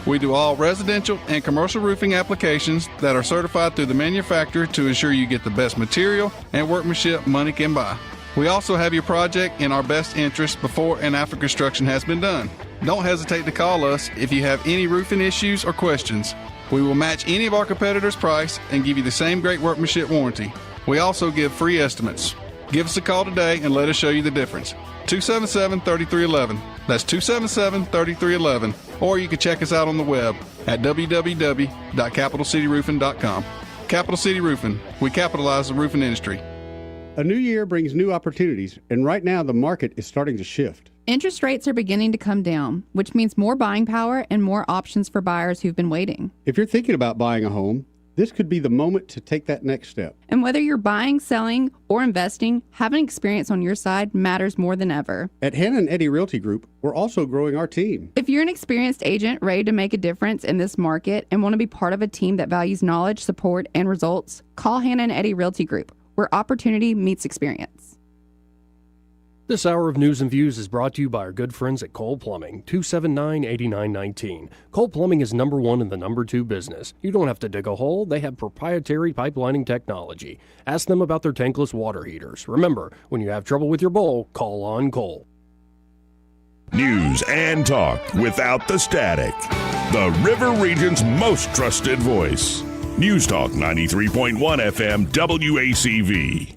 We do all residential and commercial roofing applications that are certified through the manufacturer to ensure you get the best material and workmanship money can buy. We also have your project in our best interest before and after construction has been done. Don't hesitate to call us if you have any roofing issues or questions. We will match any of our competitors' price and give you the same great workmanship warranty. We also give free estimates. Give us a call today and let us show you the difference. 277-3311. That's 277-3311. Or you can check us out on the web at www.capitalcityroofing.com. Capital City Roofing. We capitalize the roofing industry. A new year brings new opportunities, and right now the market is starting to shift. Interest rates are beginning to come down, which means more buying power and more options for buyers who've been waiting. If you're thinking about buying a home, this could be the moment to take that next step. And whether you're buying, selling, or investing, having experience on your side matters more than ever. At Hannah and Eddie Realty Group, we're also growing our team. If you're an experienced agent ready to make a difference in this market and want to be part of a team that values knowledge, support, and results, call Hannah and Eddie Realty Group, where opportunity meets experience. This hour of News and Views is brought to you by our good friends at Cole Plumbing, 279-8919. Cole Plumbing is number one in the number two business. You don't have to dig a hole. They have proprietary pipelining technology. Ask them about their tankless water heaters. Remember, when you have trouble with your bowl, call on Cole. News and talk without the static. The River Region's most trusted voice. News Talk 93.1 FM WACV.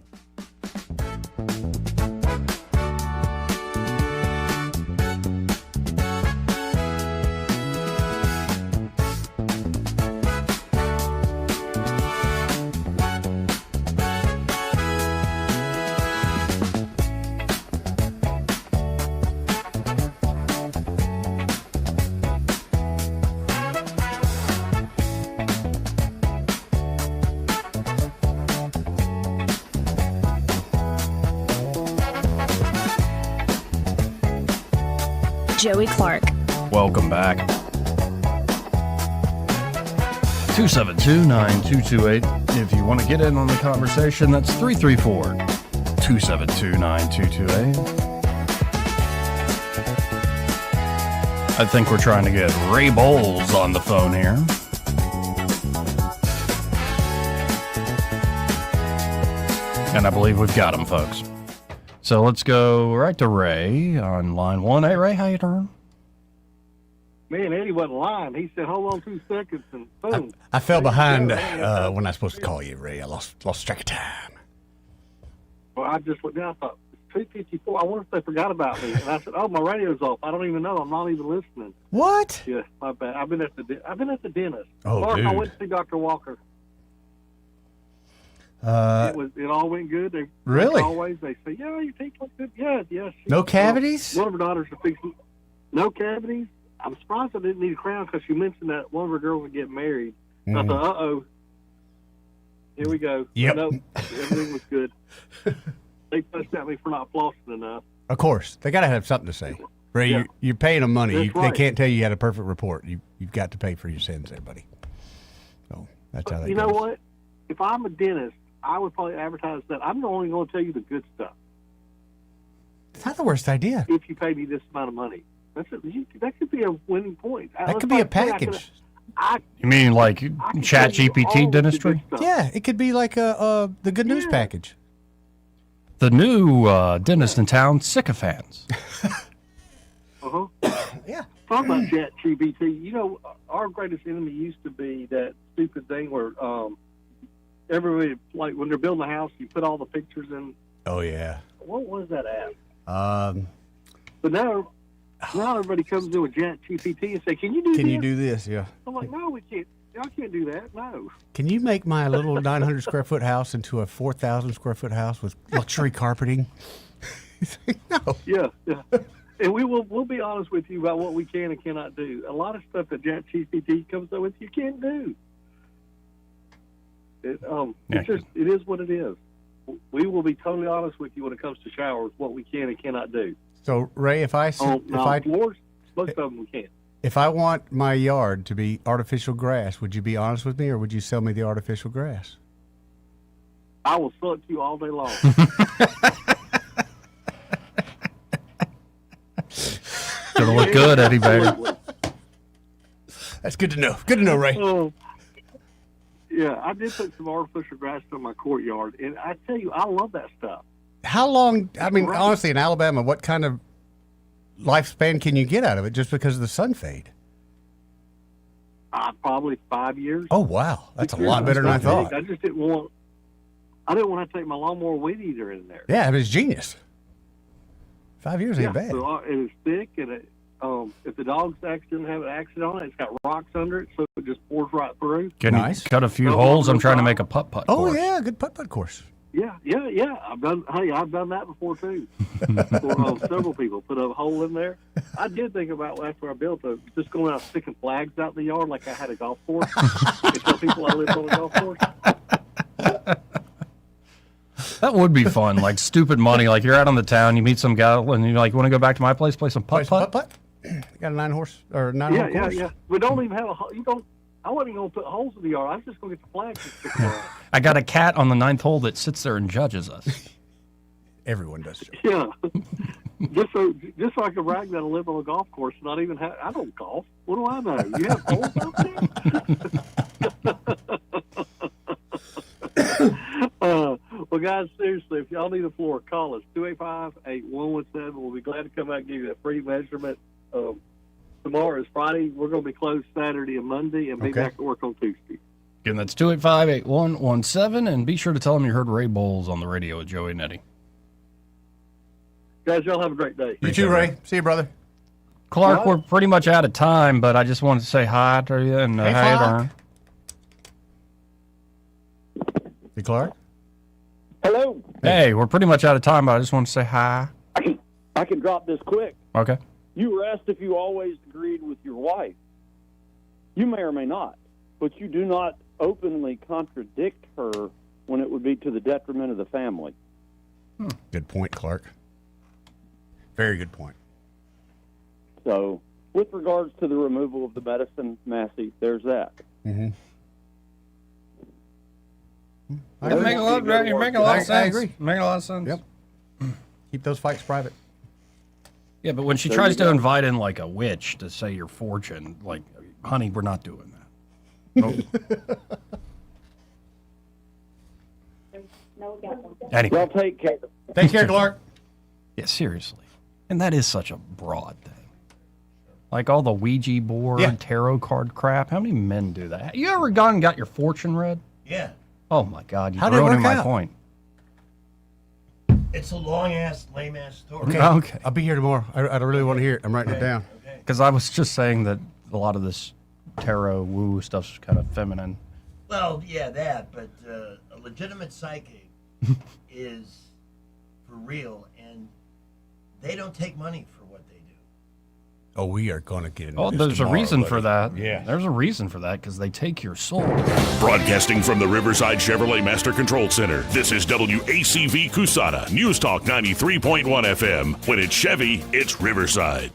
Joey Clark. Welcome back. 272-9228. If you want to get in on the conversation, that's 334-272-9228. I think we're trying to get Ray Bowles on the phone here. And I believe we've got him, folks. So let's go right to Ray on line one. Hey, Ray, how you doing? Man, Eddie wasn't lying. He said, hold on 2 seconds, and boom. I fell behind when I was supposed to call you, Ray. I lost track of time. Well, I just went down. I thought, it's 2:54. I wonder if they forgot about me. And I said, oh, my radio's off. I don't even know. I'm not even listening. What? Yeah, my bad. I've been at the dentist. Oh, Clark, dude. I went to see Dr. Walker. It all went good. They, Really? like always, they say, yeah, your teeth look good. Yeah. No cavities? One of her daughters are fixing. No cavities. I'm surprised I didn't need a crown because she mentioned that one of her girls would get married. I thought, uh-oh. Here we go. Yep. Nope, everything was good. They fussed at me for not flossing enough. Of course. They got to have something to say. Ray, Yeah. you're paying them money. That's They right. can't tell you had a perfect report. You've got to pay for your sins there, buddy. So that's how that You goes. know what? If I'm a dentist, I would probably advertise that I'm only going to tell you the good stuff. It's not the worst idea. If you pay me this amount of money. That could be a winning point. That could be a package. You mean like Chat GPT dentistry? Yeah, it could be like the good news package. The new dentist in town, sycophants. Uh-huh. Yeah. Talk about Chat GPT. You know, our greatest enemy used to be that stupid thing where everybody, like when they're building a house, you put all the pictures in. Oh, yeah. What was that app? But now everybody comes in with Chat GPT and say, "Can you do this?" Can you do this? Yeah. I'm like, "No, we can't. I can't do that. No." Can you make my little 900 square foot house into a 4,000 square foot house with luxury carpeting? No. Yeah. And we'll be honest with you about what we can and cannot do. A lot of stuff that Chat GPT comes up with, you can't do. It is what it is. We will be totally honest with you when it comes to showers, what we can and cannot do. So, Ray, Floors, most of them we can't. If I want my yard to be artificial grass, would you be honest with me, or would you sell me the artificial grass? I will sell it to you all day long. Gonna look good, Eddie Bader. That's good to know. Good to know, Ray. Yeah, I did put some artificial grass in my courtyard, and I tell you, I love that stuff. How long, I mean, honestly, in Alabama, what kind of lifespan can you get out of it just because of the sun fade? Probably 5 years. Oh, wow. That's a lot better than I thought. I just didn't want to take my lawnmower weed eater in there. Yeah, it was genius. 5 years ain't bad. So it was thick, and if the dog's didn't have an accident on it, it's got rocks under it, so it just pours right through. Can you cut a few holes? I'm trying to make a putt-putt course. Oh, yeah, good putt-putt course. Yeah. I've done that before too. For several people put a hole in there. I did think about after I built it, just going out sticking flags out in the yard like I had a golf course. And tell people I lived on a golf course. That would be fun. Like stupid money. Like you're out on the town, you meet some guy, and you're like, "Want to go back to my place, play some putt-putt?" Got a 9-horse or 9-hole course. Yeah. We don't even have you don't. I wasn't even going to put holes in the yard. I was just going to get the flags and stick them around. I got a cat on the 9th hole that sits there and judges us. Everyone does. Yeah. just so I can brag that I live on a golf course, not even have. I don't golf. What do I know? You have holes out there? Well, guys, seriously, if y'all need a floor, call us 285-8117. We'll be glad to come out and give you a free measurement. Tomorrow is Friday. We're going to be closed Saturday and Monday, and be back to work on Tuesday. Again, that's 285-8117, and be sure to tell them you heard Ray Bowles on the radio with Joey and Eddie. Guys, y'all have a great day. You too, Ray. See you, brother. Clark, we're pretty much out of time, but I just wanted to say hi to you and Hey, hi Clark. to Hey, Clark. Hello. Hey, we're pretty much out of time, but I just want to say hi. I can drop this quick. Okay. You were asked if you always agreed with your wife. You may or may not, but you do not openly contradict her when it would be to the detriment of the family. Good point, Clark. Very good point. So, with regards to the removal of the medicine, Massey, there's that. Mm-hmm. You're making a lot of sense. I agree. Making a lot of sense. Yep. Keep those fights private. Yeah, but when she There tries you to go. invite in like a witch to say your fortune, like, honey, we're not doing that. Anyway. Y'all take care. Take care, Clark. Yeah, seriously. And that is such a broad thing. Like all the Ouija board, tarot card crap. How many men do that? You ever gone and got your fortune read? Yeah. Oh my God, How you're did it ruining work my out? point. It's a long-ass, lame-ass story. Okay. I'll be here tomorrow. I really want to hear it. I'm writing it down. Because I was just saying that a lot of this tarot woo stuff's kind of feminine. Well, yeah, that, but a legitimate psychic is for real, and they don't take money for what they do. Oh, we are going to get into Oh, this there's a tomorrow, reason buddy. for that. Yeah. There's a reason for that, because they take your soul. Broadcasting from the Riverside Chevrolet Master Control Center, this is WACV Cusana, News Talk 93.1 FM. When it's Chevy, it's Riverside.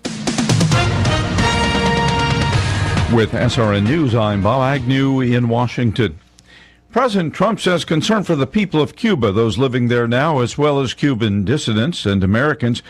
With SRN News, I'm Bob Agnew in Washington. President Trump says concern for the people of Cuba, those living there now, as well as Cuban dissidents and Americans,